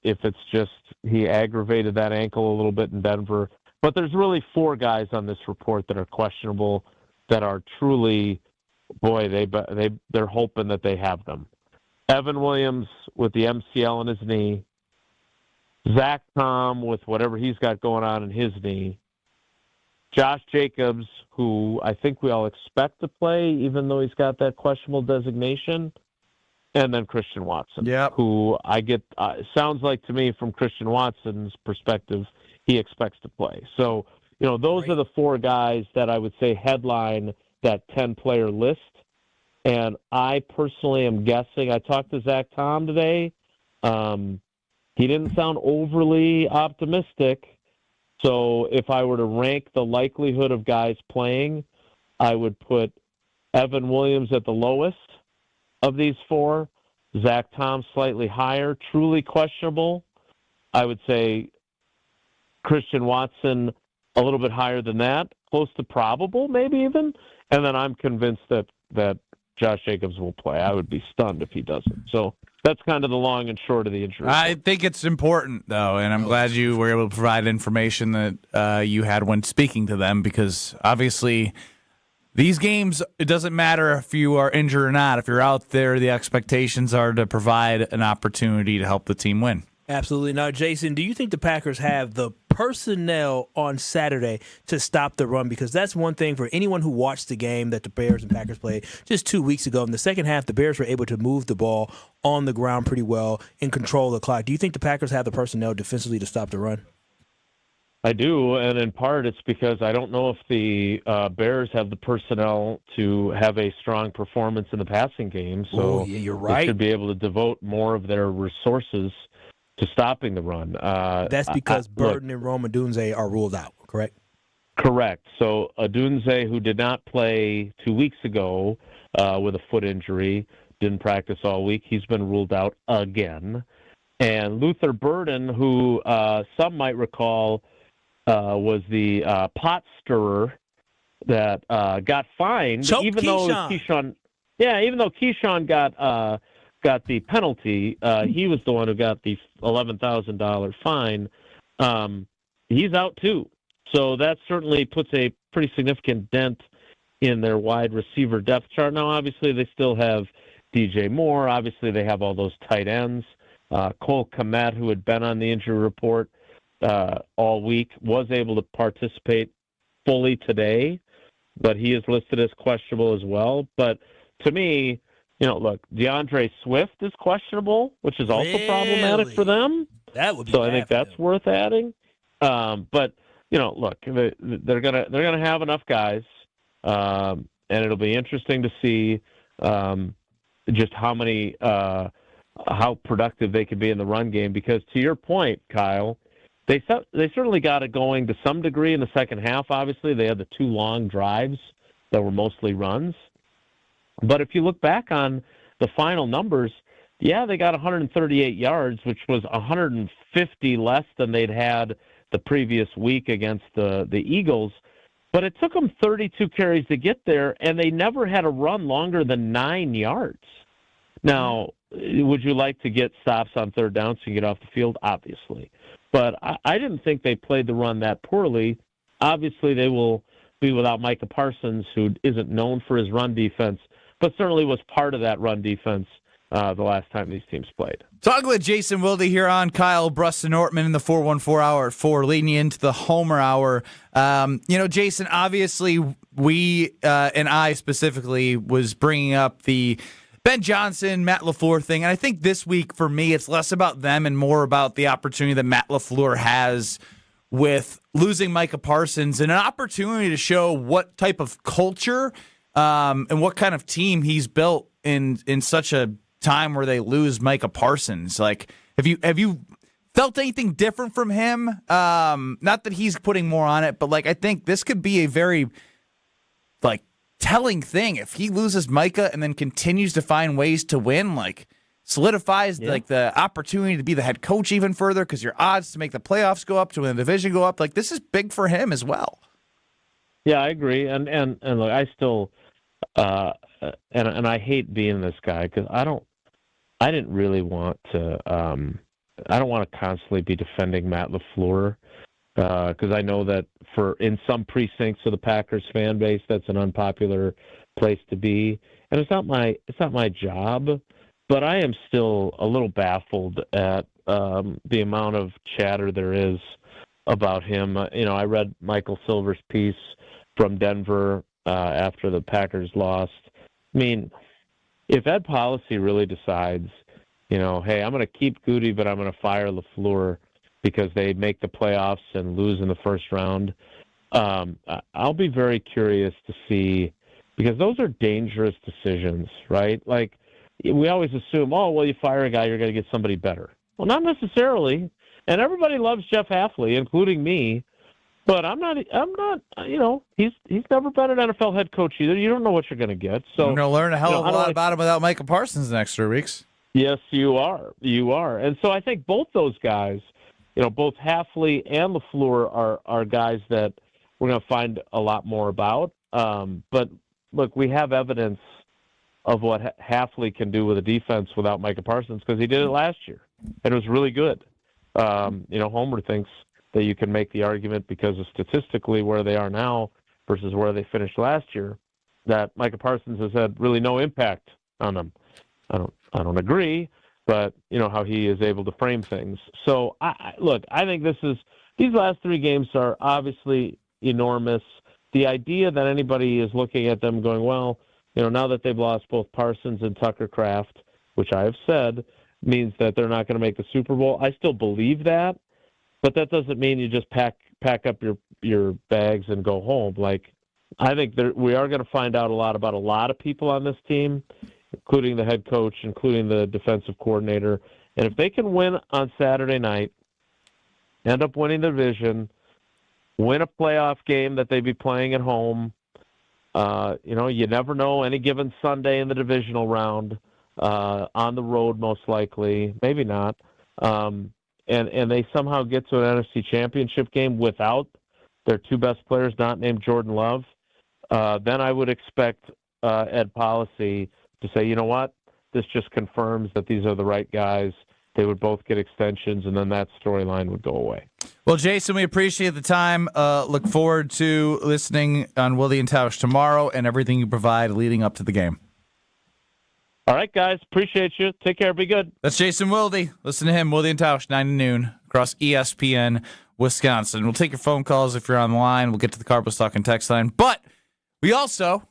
if it's just he aggravated that ankle a little bit in Denver. But there's really 4 guys on this report that are questionable that are truly, boy, they're hoping that they have them. Evan Williams with the MCL in his knee. Zach Tom with whatever he's got going on in his knee. Josh Jacobs, who I think we all expect to play, even though he's got that questionable designation. And then Christian Watson, who sounds like to me from Christian Watson's perspective, he expects to play. So, those are the 4 guys that I would say headline that 10-player list. And I personally am guessing. I talked to Zach Tom today. He didn't sound overly optimistic. So if I were to rank the likelihood of guys playing, I would put Evan Williams at the lowest of these 4. Zach Tom slightly higher, truly questionable. I would say Christian Watson a little bit higher than that, close to probable, maybe even. And then I'm convinced that Josh Jacobs will play. I would be stunned if he doesn't. So that's kind of the long and short of the injury. I think it's important, though, and I'm glad you were able to provide information that you had when speaking to them, because obviously these games, it doesn't matter if you are injured or not. If you're out there, the expectations are to provide an opportunity to help the team win. Absolutely. Now, Jason, do you think the Packers have the personnel on Saturday to stop the run? Because that's one thing for anyone who watched the game that the Bears and Packers played just 2 weeks ago. In the second half, the Bears were able to move the ball on the ground pretty well and control the clock. Do you think the Packers have the personnel defensively to stop the run? I do, and in part it's because I don't know if the Bears have the personnel to have a strong performance in the passing game. So Ooh, yeah, you're right. They should be able to devote more of their resources to stopping the run. That's because Burton and Rome Odunze are ruled out, correct? Correct. So Odunze, who did not play 2 weeks ago with a foot injury, didn't practice all week. He's been ruled out again. And Luther Burden, who some might recall was the pot stirrer that got fined, even though Keyshawn got the penalty. He was the one who got the $11,000 fine. He's out too, so that certainly puts a pretty significant dent in their wide receiver depth chart. Now, obviously, they still have DJ Moore. Obviously, they have all those tight ends. Cole Kmet, who had been on the injury report all week, was able to participate fully today, but he is listed as questionable as well. But to me, look, DeAndre Swift is questionable, which is also problematic for them. That would be so. I think that's worth adding. But look, they're gonna have enough guys, and it'll be interesting to see just how productive they can be in the run game. Because to your point, Kyle, They certainly got it going to some degree in the second half. Obviously, they had the 2 long drives that were mostly runs. But if you look back on the final numbers, yeah, they got 138 yards, which was 150 less than they'd had the previous week against the Eagles. But it took them 32 carries to get there, and they never had a run longer than 9 yards. Now, would you like to get stops on third down so you get off the field? Obviously. But I didn't think they played the run that poorly. Obviously, they will be without Micah Parsons, who isn't known for his run defense, but certainly was part of that run defense the last time these teams played. Talking with Jason Wilde here on Kyle Brust Nortman in the 414 hour at 4, leading you into the Homer hour. Jason, obviously we and I specifically was bringing up the Ben Johnson, Matt LaFleur thing, and I think this week for me it's less about them and more about the opportunity that Matt LaFleur has with losing Micah Parsons and an opportunity to show what type of culture and what kind of team he's built in such a time where they lose Micah Parsons. Like, have you felt anything different from him? Not that he's putting more on it, but I think this could be a very telling thing if he loses Micah and then continues to find ways to win, solidifies the opportunity to be the head coach even further, because your odds to make the playoffs go up, to win the division go up. This is big for him as well. Yeah, I agree. And look, I still and I hate being this guy because I didn't really want to I don't want to constantly be defending Matt LaFleur. Because I know that in some precincts of the Packers fan base, that's an unpopular place to be, and it's not my job. But I am still a little baffled at the amount of chatter there is about him. I read Michael Silver's piece from Denver after the Packers lost. I mean, if Ed Policy really decides, hey, I'm going to keep Goody, but I'm going to fire LaFleur because they make the playoffs and lose in the first round, I'll be very curious to see, because those are dangerous decisions, right? We always assume, you fire a guy, you're going to get somebody better. Well, not necessarily. And everybody loves Jeff Hafley, including me, but I'm not, he's never been an NFL head coach either. You don't know what you're going to get. So you're going to learn a hell of a lot about him without Micah Parsons the next 3 weeks. Yes, you are. You are. And so I think both those guys, both Hafley and LaFleur are guys that we're going to find a lot more about. But, look, we have evidence of what Hafley can do with a defense without Micah Parsons, because he did it last year, and it was really good. Homer thinks that you can make the argument, because of statistically where they are now versus where they finished last year, that Micah Parsons has had really no impact on them. I don't agree. but how he is able to frame things. So I think these last 3 games are obviously enormous. The idea that anybody is looking at them going, well, now that they've lost both Parsons and Tucker Kraft, which I have said means that they're not going to make the Super Bowl. I still believe that, but that doesn't mean you just pack up your bags and go home. Like, I think we are going to find out a lot about a lot of people on this team, including the head coach, including the defensive coordinator. And if they can win on Saturday night, end up winning the division, win a playoff game that they'd be playing at home, you never know, any given Sunday in the divisional round, on the road most likely, maybe not, and they somehow get to an NFC championship game without their 2 best players not named Jordan Love, then I would expect Ed Policy to say, you know what, this just confirms that these are the right guys. They would both get extensions, and then that storyline would go away. Well, Jason, we appreciate the time. Look forward to listening on Wilde and Tausch tomorrow and everything you provide leading up to the game. All right, guys. Appreciate you. Take care. Be good. That's Jason Wilde. Listen to him, Wilde and Tausch, 9 to noon, across ESPN Wisconsin. We'll take your phone calls if you're on the line. We'll get to the Cardinals Talk and text line. But we also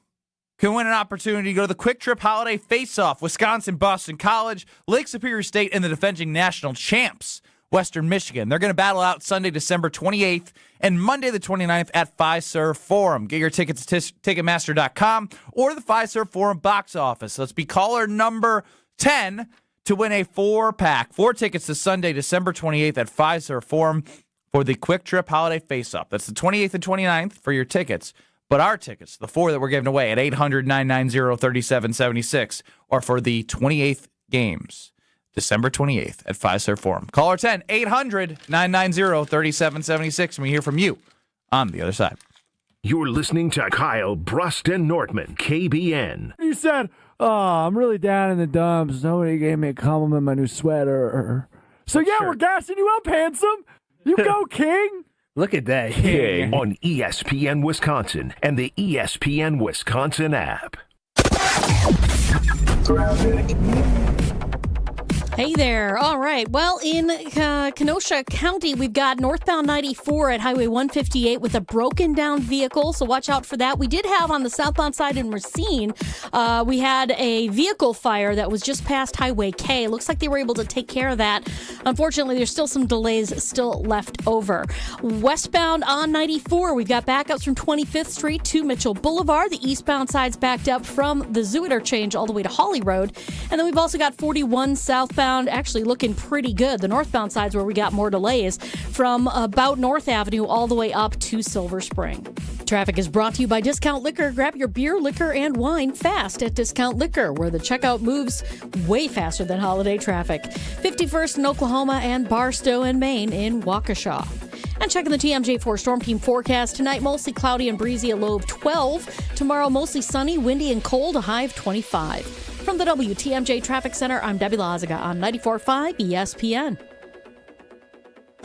can win an opportunity to go to the Quick Trip Holiday Face-Off, Wisconsin, Boston College, Lake Superior State, and the defending national champs, Western Michigan. They're going to battle out Sunday, December 28th and Monday the 29th at Fiserv Forum. Get your tickets at Ticketmaster.com or the Fiserv Forum box office. Let's be caller number 10 to win a 4-pack. 4 tickets to Sunday, December 28th at Fiserv Forum for the Quick Trip Holiday Face-Off. That's the 28th and 29th for your tickets. But our tickets, the 4 that we're giving away at 800-990-3776, are for the 28th games, December 28th at Fiserv Forum. Caller 10, 800-990-3776, and we hear from you on the other side. You're listening to Kyle Brust and Nortman, KBN. You said, I'm really down in the dumps. Nobody gave me a compliment on my new sweater. So, yeah, We're gassing you up, handsome. You go, King. Look at that. King. On ESPN Wisconsin and the ESPN Wisconsin app. Hey there. All right. Well, in Kenosha County, we've got northbound 94 at Highway 158 with a broken down vehicle, so watch out for that. We did have on the southbound side in Racine, we had a vehicle fire that was just past Highway K. Looks like they were able to take care of that. Unfortunately, there's still some delays still left over. Westbound on 94, we've got backups from 25th Street to Mitchell Boulevard. The eastbound side's backed up from the Zoo Interchange all the way to Holly Road. And then we've also got 41 southbound actually looking pretty good. The northbound side's where we got more delays from about North Avenue all the way up to Silver Spring. Traffic is brought to you by Discount Liquor. Grab your beer, liquor, and wine fast at Discount Liquor, where the checkout moves way faster than holiday traffic. 51st in Oklahoma and Barstow and Maine in Waukesha. And checking the TMJ4 Storm Team forecast. Tonight, mostly cloudy and breezy, a low of 12. Tomorrow, mostly sunny, windy, and cold, a high of 25. From the WTMJ Traffic Center, I'm Debbie Lazaga on 94.5 ESPN.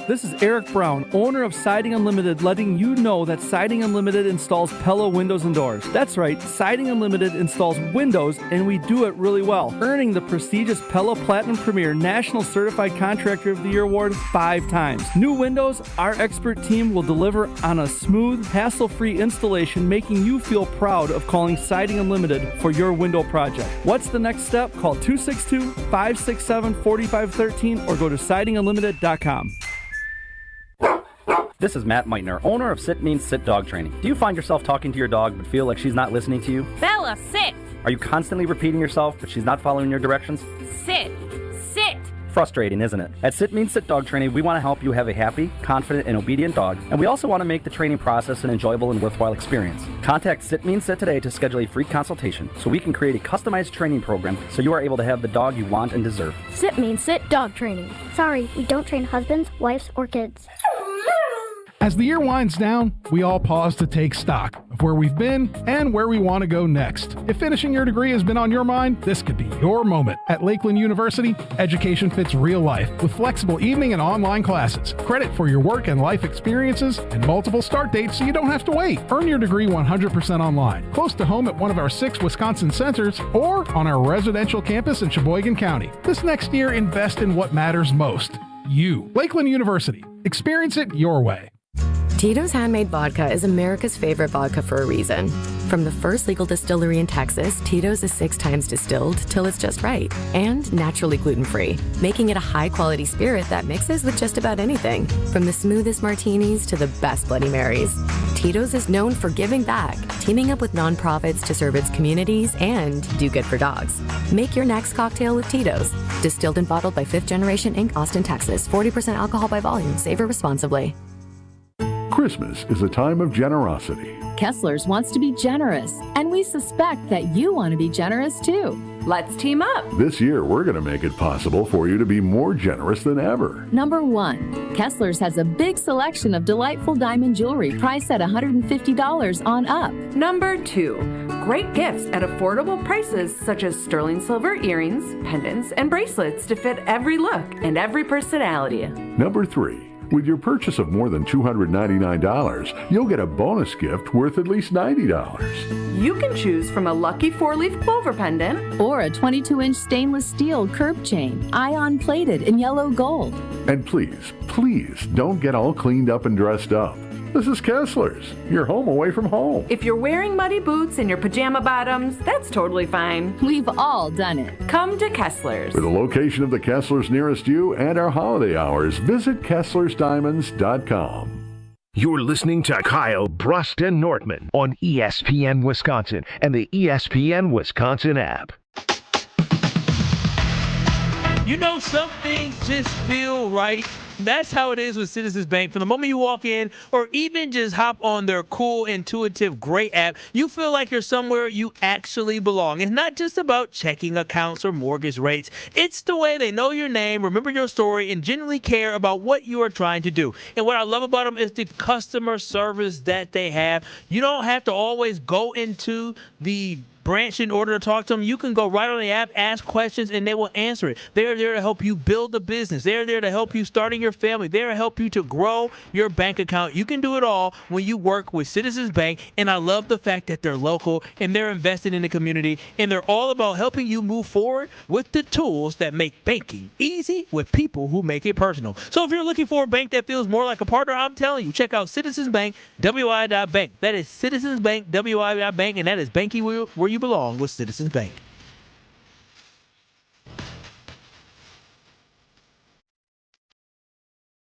This is Eric Brown, owner of Siding Unlimited, letting you know that Siding Unlimited installs Pella windows and doors. That's right, Siding Unlimited installs windows, and we do it really well, earning the prestigious Pella Platinum Premier National Certified Contractor of the Year award 5 times. New windows, our expert team will deliver on a smooth, hassle-free installation, making you feel proud of calling Siding Unlimited for your window project. What's the next step? Call 262-567-4513 or go to sidingunlimited.com. This is Matt Meitner, owner of Sit Means Sit Dog Training. Do you find yourself talking to your dog but feel like she's not listening to you? Bella, sit! Are you constantly repeating yourself but she's not following your directions? Sit! Sit! Frustrating, isn't it? At Sit Means Sit Dog Training, we want to help you have a happy, confident, and obedient dog, and we also want to make the training process an enjoyable and worthwhile experience. Contact Sit Means Sit today to schedule a free consultation so we can create a customized training program so you are able to have the dog you want and deserve. Sit Means Sit Dog Training. Sorry, we don't train husbands, wives, or kids. As the year winds down, we all pause to take stock of where we've been and where we want to go next. If finishing your degree has been on your mind, this could be your moment. At Lakeland University, education fits real life with flexible evening and online classes, credit for your work and life experiences, and multiple start dates so you don't have to wait. Earn your degree 100% online, close to home at one of our 6 Wisconsin centers, or on our residential campus in Sheboygan County. This next year, invest in what matters most. You. Lakeland University. Experience it your way. Tito's Handmade Vodka is America's favorite vodka for a reason. From the first legal distillery in Texas, Tito's is 6 times distilled till it's just right, and naturally gluten-free, making it a high-quality spirit that mixes with just about anything, from the smoothest martinis to the best Bloody Marys. Tito's is known for giving back, teaming up with nonprofits to serve its communities and do good for dogs. Make your next cocktail with Tito's. Distilled and bottled by 5th Generation Inc., Austin, Texas. 40% alcohol by volume. Savor responsibly. Christmas is a time of generosity. Kessler's wants to be generous, and we suspect that you want to be generous too. Let's team up. This year, we're going to make it possible for you to be more generous than ever. Number 1, Kessler's has a big selection of delightful diamond jewelry priced at $150 on up. Number 2, great gifts at affordable prices such as sterling silver earrings, pendants, and bracelets to fit every look and every personality. Number 3. With your purchase of more than $299, you'll get a bonus gift worth at least $90. You can choose from a lucky 4-leaf clover pendant or a 22-inch stainless steel curb chain, ion plated in yellow gold. And please, please don't get all cleaned up and dressed up. This is Kessler's, your home away from home. If you're wearing muddy boots and your pajama bottoms, that's totally fine. We've all done it. Come to Kessler's. For the location of the Kessler's nearest you and our holiday hours, visit KesslersDiamonds.com. You're listening to Kyle, Brust, and Nortman on ESPN Wisconsin and the ESPN Wisconsin app. You know, some things just feel right. That's how it is with Citizens Bank. From the moment you walk in or even just hop on their cool, intuitive, great app, you feel like you're somewhere you actually belong. It's not just about checking accounts or mortgage rates. It's the way they know your name, remember your story, and genuinely care about what you are trying to do. And what I love about them is the customer service that they have. You don't have to always go into the branch in order to talk to them. You can go right on the app, ask questions, and they will answer it. They're there to help you build a business. They're there to help you starting your family. They're to help you to grow your bank account. You can do it all when you work with Citizens Bank, and I love the fact that they're local and they're invested in the community, and they're all about helping you move forward with the tools that make banking easy with people who make it personal. So if you're looking for a bank that feels more like a partner, I'm telling you, check out Citizens Bank, WI.bank. That is Citizens Bank, WI.bank, and that is banking where you belong with Citizens Bank.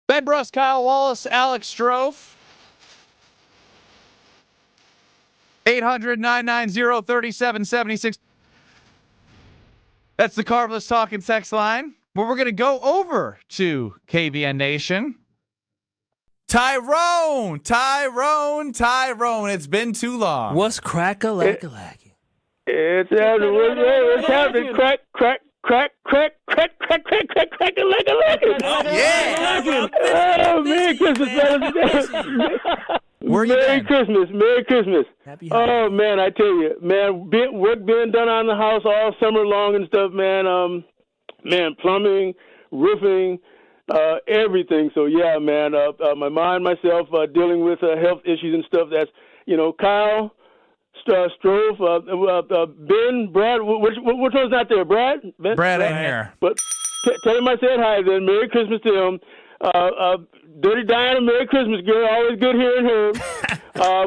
Ben Brust, Kyle Wallace, Alex Strofe. 800-990-3776. That's the Carvelous Talk and Text line, where we're going to go over to KBN Nation. Tyrone. It's been too long. What's crack-a-lack-a-lack? It's happening. Crack. Oh, Merry Christmas, Merry Christmas. Oh, man, I tell you, man, work being done on the house all summer long and stuff, man. Man, plumbing, roofing, everything. So, yeah, man, my mom, myself, dealing with health issues and stuff. That's, Kyle, Strove, Ben, Brad. Which one's not there? Brad? Ben? Brad ain't here. But tell him I said hi then. Merry Christmas to him. Dirty Diana, Merry Christmas, girl. Always good hearing her.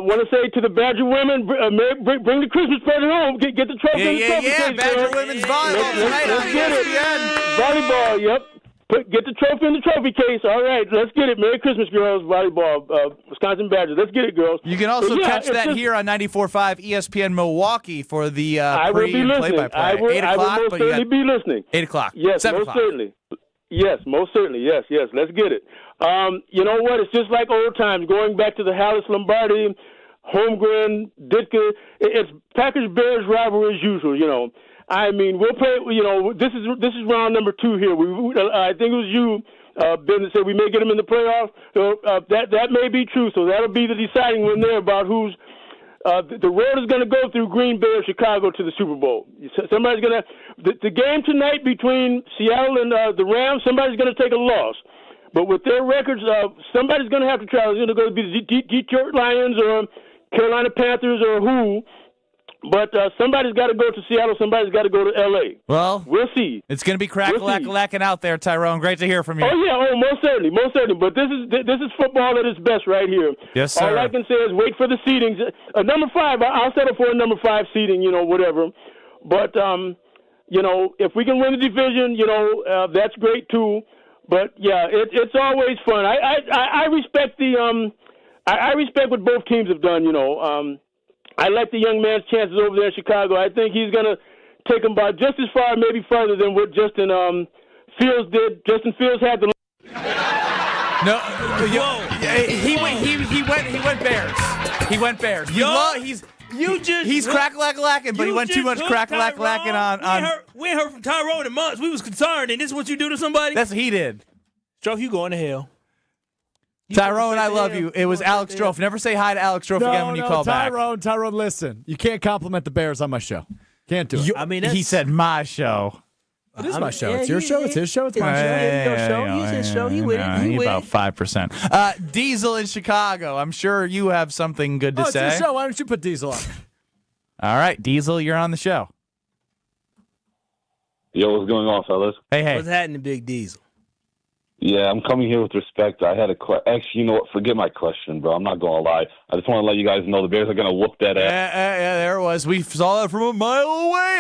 Want to say to the Badger women, bring the Christmas present home. Get the trophy. Yeah. Badger women's volleyball tonight on ESPN. Volleyball, yep. Get the trophy in the trophy case. All right, let's get it. Merry Christmas, girls. Volleyball, Wisconsin Badgers. Let's get it, girls. You can also catch that here on 94.5 ESPN Milwaukee for the pre- and play-by-play. 8 o'clock, I will certainly be listening. 8 o'clock. Yes, 7 most o'clock. certainly. Yes, most certainly. Yes. Let's get it. You know what? It's just like old times, going back to the Hallis Lombardi, Holmgren, Ditka. It's Packers-Bears rivalry as usual, I mean, we'll play. This is round number 2 here. I think it was you Ben said we may get them in the playoffs. So that may be true. So that'll be the deciding one there about who's. The road is going to go through Green Bay or Chicago to the Super Bowl. Somebody's going to the game tonight between Seattle and the Rams. Somebody's going to take a loss, but with their records, somebody's going to have to travel. It's going to go to be the Detroit Lions or Carolina Panthers or who. But somebody's got to go to Seattle. Somebody's got to go to L.A. Well, we'll see. It's going to be crack-a-lack-a-lacking out there, Tyrone. Great to hear from you. Oh, yeah. Most certainly. But this is football at its best right here. Yes, sir. All I can say is wait for the seedings. Number 5, I'll settle for a number 5 seeding, whatever. But, if we can win the division, that's great too. But, yeah, it's always fun. I respect I respect what both teams have done, I like the young man's chances over there in Chicago. I think he's going to take them by just as far, maybe further than what Justin Fields did. Justin Fields had the. No, he went Bears. He went Bears. He's crack-a-lack-a-lacking, but he went too much crack-a-lack-a-lacking on. We ain't heard from Tyrone in months. We was concerned, and this is what you do to somebody? That's what he did. Strofe, you going to hell. Tyrone, I love you. It was Alex Strofe. Never say hi to Alex Strofe again when you call back. Tyrone, listen. You can't compliment the Bears on my show. Can't do it. He said my show. It is my show. It's your show. It's his show. It's my show. He's his show. He with it. He with about 5%. Diesel in Chicago. I'm sure you have something good to say. It's your show. Why don't you put Diesel on? All right, Diesel, you're on the show. Yo, what's going on, fellas? Hey. What's happening, Big Diesel? Yeah, I'm coming here with respect. I had a actually, you know what? Forget my question, bro. I'm not going to lie. I just want to let you guys know the Bears are going to whoop that ass. Yeah, there it was. We saw that from a mile away.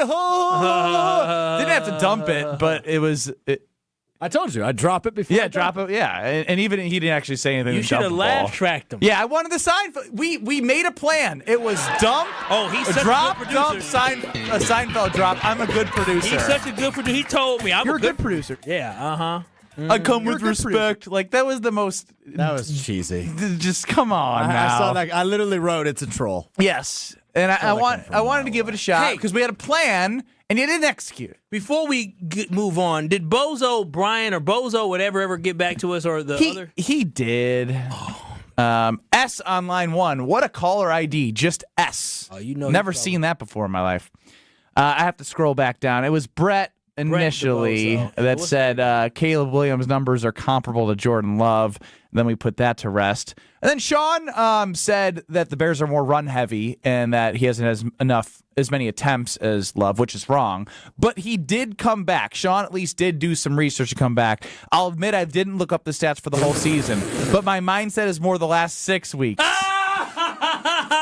Didn't have to dump it, but it was. I told you. I'd drop it before. Yeah, drop it. Yeah, and even he didn't actually say anything. You should have laugh tracked him. Yeah, I wanted the sign. We made a plan. It was dump. Oh, he's such drop, a good producer. dump, Seinfeld drop. I'm a good producer. He's such a good producer. He told me you're a good producer. Yeah. I come with respect. Like, that was the most. That was cheesy. Just come on now. I saw that. I literally wrote, "It's a troll." Yes, and I wanted to give it a shot because we had a plan and you didn't execute. Before we move on, did Bryan or Bozo, whatever, ever get back to us or the other? He did. S on line 1. What a caller ID. Just S. Oh, Never seen that before in my life. I have to scroll back down. It was Brett initially that said Caleb Williams' numbers are comparable to Jordan Love. Then we put that to rest. And then Sean said that the Bears are more run heavy and that he hasn't as many attempts as Love, which is wrong. But he did come back. Sean at least did do some research to come back. I'll admit I didn't look up the stats for the whole season, but my mindset is more the last 6 weeks.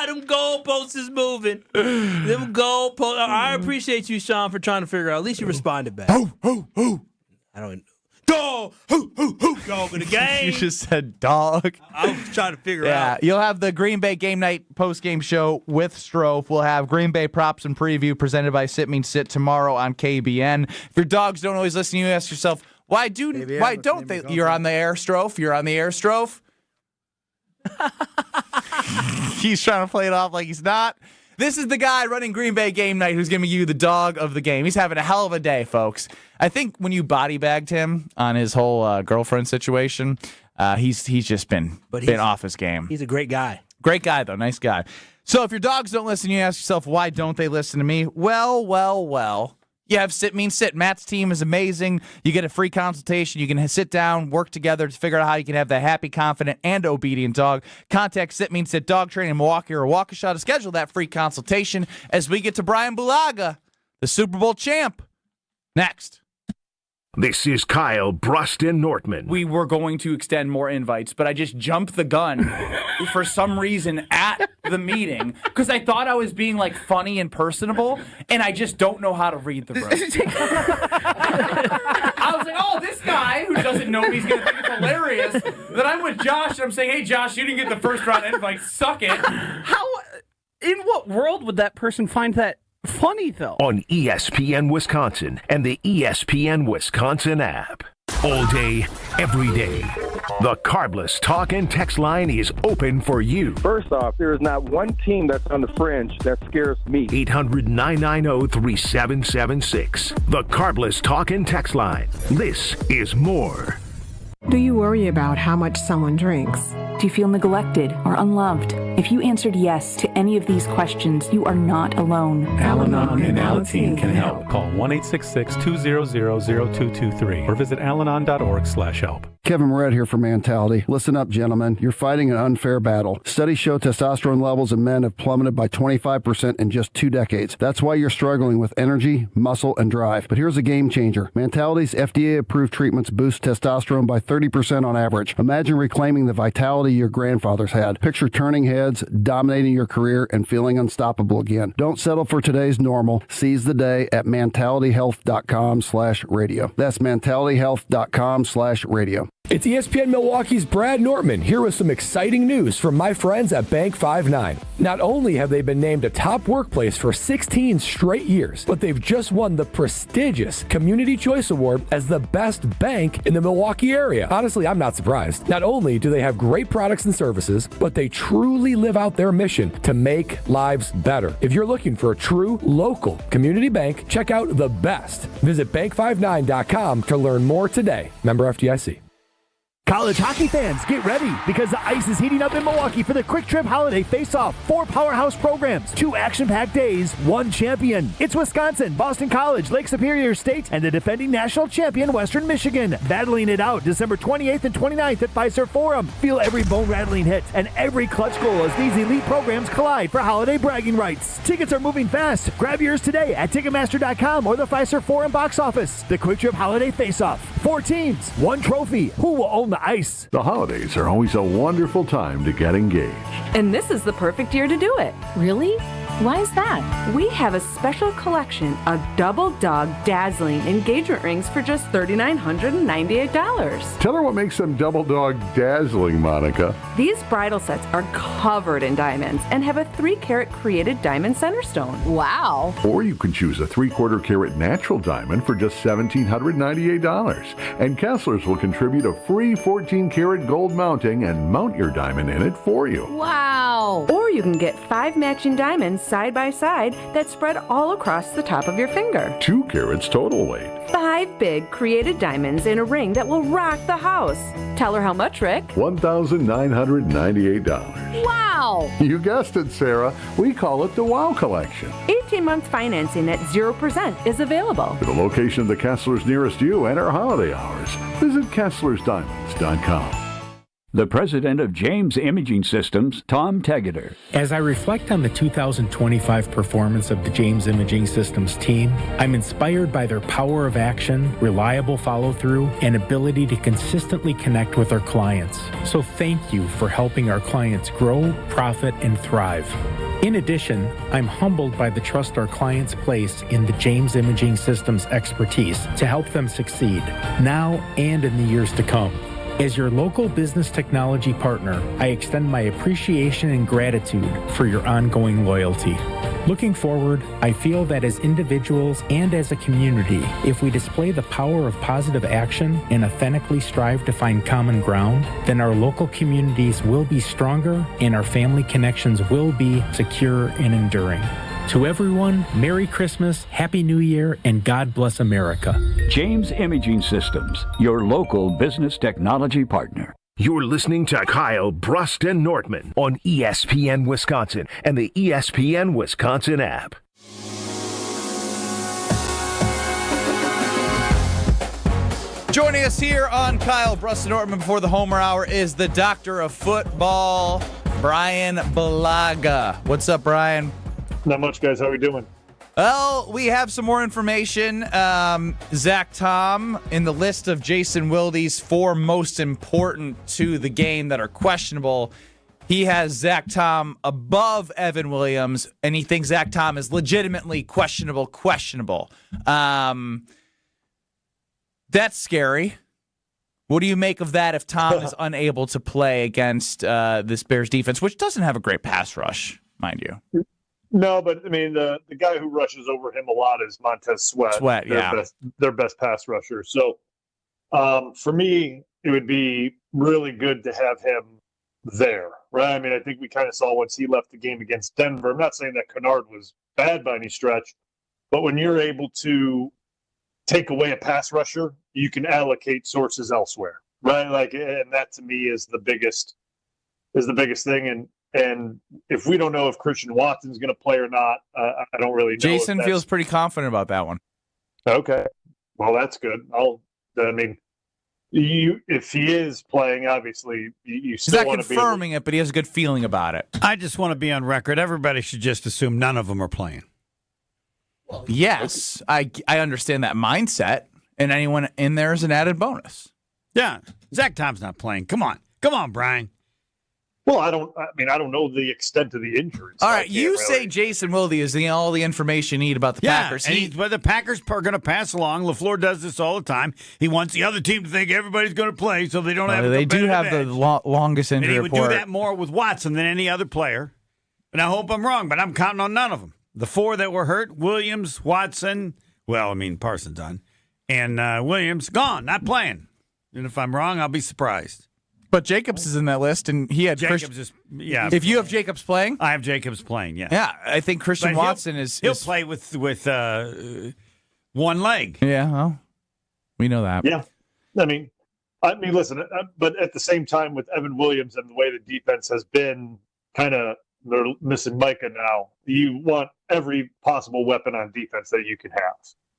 Them goalposts is moving. Them goalposts. I appreciate you, Sean, for trying to figure out. At least you responded back. Who? I don't. Dog. Who? Dog in the game. You just said dog. I was trying to figure out. Yeah, you'll have the Green Bay game night post-game show with Strofe. We'll have Green Bay props and preview presented by Sit Means Sit tomorrow on KBN. If your dogs don't always listen, you ask yourself, why don't they? You're on the air, Strofe. You're on the air, Strofe. He's trying to play it off like he's not. This is the guy running Green Bay game night who's giving you the dog of the game. He's having a hell of a day, folks. I think when you body bagged him on his whole girlfriend situation, he's just been off his game. He's a great guy. Great guy, though. Nice guy. So if your dogs don't listen, you ask yourself, why don't they listen to me? Well. You have Sit Means Sit. Matt's team is amazing. You get a free consultation. You can sit down, work together to figure out how you can have that happy, confident, and obedient dog. Contact Sit Means Sit Dog Training in Milwaukee or Waukesha to schedule that free consultation as we get to Bryan Bulaga, the Super Bowl champ. Next. This is Kyle Brust Nortman. We were going to extend more invites, but I just jumped the gun for some reason at the meeting because I thought I was being like funny and personable, and I just don't know how to read the room. I was like, oh, this guy who doesn't know me, he's going to think it's hilarious that I'm with Josh, and I'm saying, hey, Josh, you didn't get the first round invite. Suck it. In what world would that person find that funny, though? On ESPN Wisconsin and the ESPN Wisconsin app. All day, every day. The Carbless talk and text line is open for you. First off, there is not one team that's on the fringe that scares me. 800-990-3776. The Carbless talk and text line. This is more. Do you worry about how much someone drinks? Do you feel neglected or unloved? If you answered yes to any of these questions, you are not alone. Al-Anon and Alateen can help. Call 1-866-200-0223 or visit alanon.org/help. Kevin Moret here for Mentality. Listen up, gentlemen. You're fighting an unfair battle. Studies show testosterone levels in men have plummeted by 25% in just 2 decades. That's why you're struggling with energy, muscle, and drive. But here's a game changer. Mentality's FDA-approved treatments boost testosterone by 30% on average. Imagine reclaiming the vitality your grandfathers had. Picture turning heads, dominating your career, and feeling unstoppable again. Don't settle for today's normal. Seize the day at mentalityhealth.com/radio. That's mentalityhealth.com/radio. It's ESPN Milwaukee's Brad Nortman here with some exciting news from my friends at Bank 5-9. Not only have they been named a top workplace for 16 straight years, but they've just won the prestigious Community Choice Award as the best bank in the Milwaukee area. Honestly, I'm not surprised. Not only do they have great products and services, but they truly live out their mission to make lives better. If you're looking for a true local community bank, check out the best. Visit bank59.com to learn more today. Member FDIC. College hockey fans, get ready because the ice is heating up in Milwaukee for the Quick Trip Holiday Face-Off. 4 powerhouse programs, 2 action-packed days, 1 champion. It's Wisconsin, Boston College, Lake Superior State, and the defending national champion, Western Michigan, battling it out December 28th and 29th at Fiserv Forum. Feel every bone-rattling hit and every clutch goal as these elite programs collide for holiday bragging rights. Tickets are moving fast. Grab yours today at Ticketmaster.com or the Fiserv Forum box office. The Quick Trip Holiday Face-Off. 4 teams, 1 trophy. Who will own the ice? The holidays are always a wonderful time to get engaged. And this is the perfect year to do it. Really? Why is that? We have a special collection of double dog dazzling engagement rings for just $3,998. Tell her what makes them double dog dazzling, Monica. These bridal sets are covered in diamonds and have a 3-carat created diamond center stone. Wow. Or you can choose a 3/4 carat natural diamond for just $1,798. And Kessler's will contribute a free 14-carat gold mounting and mount your diamond in it for you. Wow. Or you can get 5 matching diamonds side by side that spread all across the top of your finger. 2 carats total weight. 5 big created diamonds in a ring that will rock the house. Tell her how much, Rick? $1,998. Wow. You guessed it, Sarah. We call it the Wow Collection. 18-month financing at 0% is available. For the location of the Kessler's nearest you and our holiday hours, visit KesslersDiamonds.com. The president of James Imaging Systems, Tom Tegeter. As I reflect on the 2025 performance of the James Imaging Systems team, I'm inspired by their power of action, reliable follow-through, and ability to consistently connect with our clients. So thank you for helping our clients grow, profit, and thrive. In addition, I'm humbled by the trust our clients place in the James Imaging Systems expertise to help them succeed, now and in the years to come. As your local business technology partner, I extend my appreciation and gratitude for your ongoing loyalty. Looking forward, I feel that as individuals and as a community, if we display the power of positive action and authentically strive to find common ground, then our local communities will be stronger and our family connections will be secure and enduring. To everyone, Merry Christmas, Happy New Year, and God bless America. James Imaging Systems, your local business technology partner. You're listening to Kyle, Brust, and Nortman on ESPN Wisconsin and the ESPN Wisconsin app. Joining us here on Kyle, Brust, and Nortman before the Homer Hour is the doctor of football, Bryan Bulaga. What's up, Bryan? Not much, guys. How are we doing? Well, we have some more information. Zach Tom, in the list of Jason Wilde's 4 most important to the game that are questionable, he has Zach Tom above Evan Williams, and he thinks Zach Tom is legitimately questionable. That's scary. What do you make of that if Tom is unable to play against this Bears defense, which doesn't have a great pass rush, mind you? No, but I mean the guy who rushes over him a lot is Montez Sweat. Their best pass rusher. So for me, it would be really good to have him there, right? I mean, I think we kind of saw once he left the game against Denver. I'm not saying that Kennard was bad by any stretch, but when you're able to take away a pass rusher, you can allocate sources elsewhere, right? Like, and that to me is the biggest thing. And if we don't know if Christian Watson's going to play or not, I don't really know. Jason feels pretty confident about that one. Okay, well, that's good. If he is playing, obviously, you still want to be. He's not confirming it, but he has a good feeling about it. I just want to be on record. Everybody should just assume none of them are playing. Yes, I understand that mindset, and anyone in there is an added bonus. Yeah, Zach Tom's not playing. Come on, Bryan. Well, I don't know the extent of the injury. All right, you say Jason Wilde is all the information you need about the Packers. But the Packers are going to pass along. LaFleur does this all the time. He wants the other team to think everybody's going to play, so they don't have. They do have the longest injury report. And he would do that more with Watson than any other player. And I hope I'm wrong, but I'm counting on none of them. The four that were hurt: Williams, Watson. Well, I mean Parsons done, and Williams gone, not playing. And if I'm wrong, I'll be surprised. But Jacobs is in that list, and he had Jacobs. If you have Jacobs playing, I have Jacobs playing. Yeah, yeah. I think Christian Watson he'll play with one leg. Yeah, well, we know that. Yeah, I mean, listen. But at the same time, with Evan Williams and the way the defense has been, they're missing Micah now. You want every possible weapon on defense that you can have.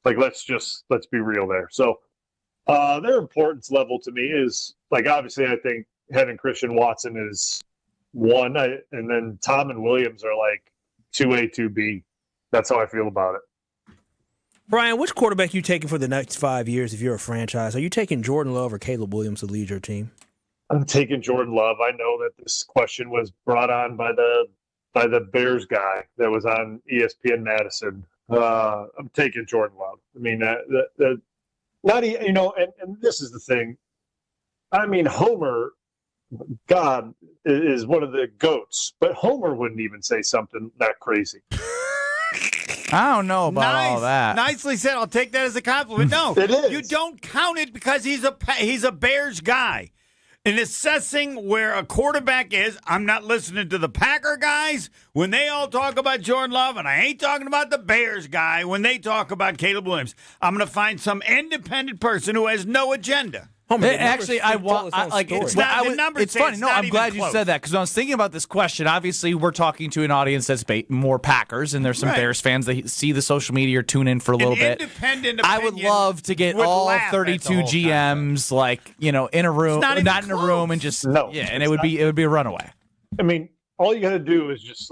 Like, let's be real there. So. Their importance level to me is, obviously I think having Christian Watson is one, and then Tom and Williams are 2A, 2B. That's how I feel about it. Bryan, which quarterback you taking for the next 5 years if you're a franchise? Are you taking Jordan Love or Caleb Williams to lead your team? I'm taking Jordan Love. I know that this question was brought on by the Bears guy that was on ESPN Madison. I'm taking Jordan Love. I mean, not, and this is the thing. I mean, Homer, God, is one of the GOATs, but Homer wouldn't even say something that crazy. I don't know about all that. Nicely said. I'll take that as a compliment. No, it is. You don't count it because he's a Bears guy. In assessing where a quarterback is, I'm not listening to the Packer guys when they all talk about Jordan Love, and I ain't talking about the Bears guy when they talk about Caleb Williams. I'm going to find some independent person who has no agenda. Actually, it's funny. No, I'm glad you said that because when I was thinking about this question, obviously we're talking to an audience that's more Packers, and there's some Bears fans that see the social media or tune in for a little bit. I would love to get all 32 GMs in a room, not in a room, and just and it would be a runaway. I mean, all you got to do is just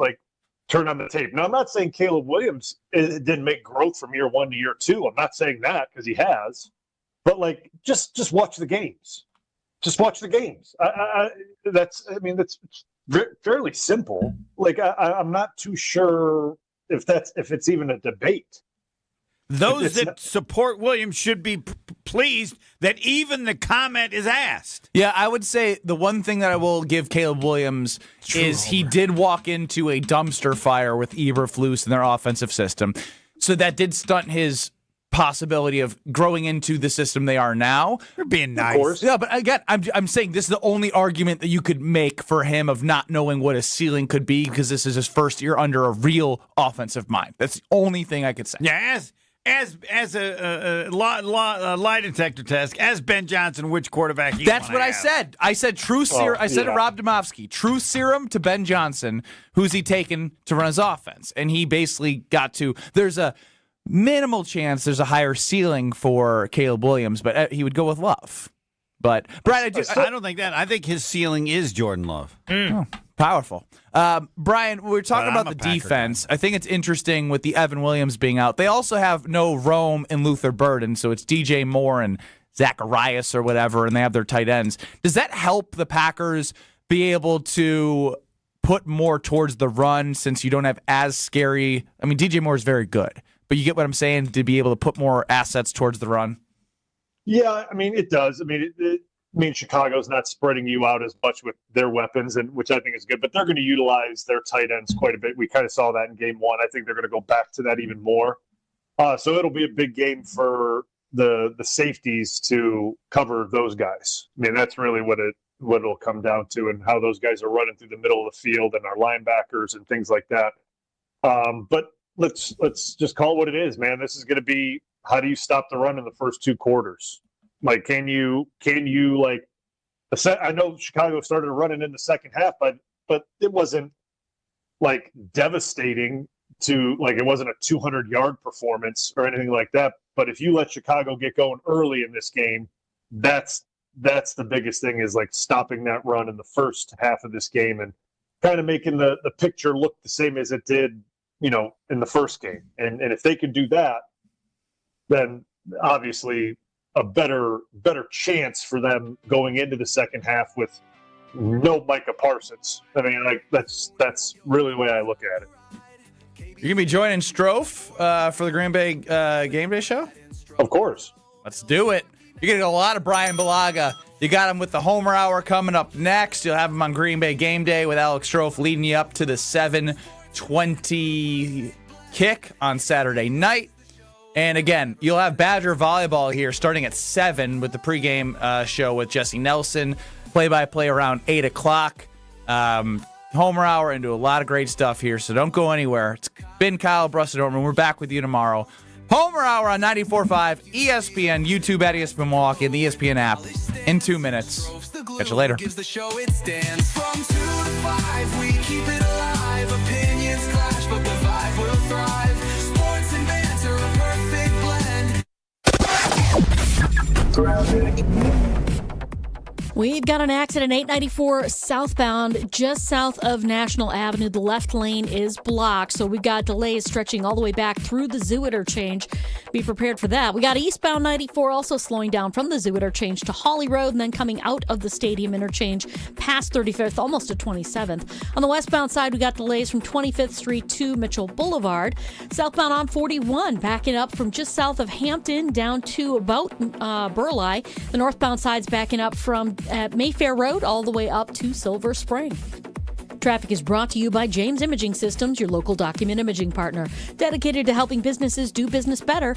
turn on the tape. Now, I'm not saying Caleb Williams didn't make growth from year 1 to year 2. I'm not saying that because he has. But just watch the games. Just watch the games. That's fairly simple. I'm not too sure if it's even a debate. Those that support Williams should be pleased that even the comment is asked. Yeah, I would say the one thing that I will give Caleb Williams is he did walk into a dumpster fire with Eberflus in their offensive system, so that did stunt his possibility of growing into the system they are now. You're being nice. Of course. Yeah, but again, I'm saying this is the only argument that you could make for him of not knowing what his ceiling could be because this is his first year under a real offensive mind. That's the only thing I could say. Yeah, as a lie detector test, as Ben Johnson, which quarterback you That's what I said. I said true serum. I said to Rob Domofsky, true serum to Ben Johnson. Who's he taken to run his offense? And he basically got to, there's a minimal chance there's a higher ceiling for Caleb Williams, but he would go with Love. But Brad, I don't think that. I think his ceiling is Jordan Love. Oh, powerful. Brian, we're talking about the defense. Guy. I think it's interesting with the Evan Williams being out. They also have no Rome and Luther Burden, so it's DJ Moore and Zacharias or whatever, and they have their tight ends. Does that help the Packers be able to put more towards the run since you don't have as scary? I mean, DJ Moore is very good. But you get what I'm saying, to be able to put more assets towards the run? Yeah, I mean, it does. I mean, Chicago's not spreading you out as much with their weapons, and which I think is good. But they're going to utilize their tight ends quite a bit. We kind of saw that in game 1. I think they're going to go back to that even more. So it'll be a big game for the safeties to cover those guys. I mean, that's really what it'll come down to, and how those guys are running through the middle of the field and our linebackers and things like that. But let's just call it what it is, man. This is going to be, how do you stop the run in the first 2 quarters? Can you I know Chicago started running in the second half, but it wasn't like devastating it wasn't a 200-yard performance or anything like that. But if you let Chicago get going early in this game, that's the biggest thing, is like stopping that run in the first half of this game and kind of making the picture look the same as it did, in the first game. And if they can do that, then obviously a better chance for them going into the second half with no Micah Parsons. I mean, that's really the way I look at it. You're going to be joining Strofe for the Green Bay Game Day show? Of course. Let's do it. You're going to get a lot of Bryan Bulaga. You got him with the Homer Hour coming up next. You'll have him on Green Bay Game Day with Alex Strofe leading you up to the 7:20 kick on Saturday night. And again, you'll have Badger Volleyball here starting at 7 with the pregame show with Jesse Nelson. Play-by-play around 8 o'clock. Homer Hour, and do a lot of great stuff here, so don't go anywhere. It's been Kyle, Brust Nortman. We're back with you tomorrow. Homer Hour on 94.5 ESPN, YouTube at ESPN Milwaukee, and the ESPN app in 2 minutes. Catch you later. Gives the show its stance. From 2 to 5, we keep it alive. Opinions clash, but the vibe will thrive. Sports and banter, a perfect blend. We've got an accident, 894 southbound, just south of National Avenue. The left lane is blocked, so we've got delays stretching all the way back through the Zoo interchange. Be prepared for that. We got eastbound 94 also slowing down from the Zoo interchange to Holly Road, and then coming out of the Stadium interchange past 35th, almost to 27th. On the westbound side, we got delays from 25th Street to Mitchell Boulevard. Southbound on 41, backing up from just south of Hampton down to about Burleigh. The northbound side's backing up from at Mayfair Road all the way up to Silver Spring. Traffic is brought to you by James Imaging Systems, your local document imaging partner. Dedicated to helping businesses do business better,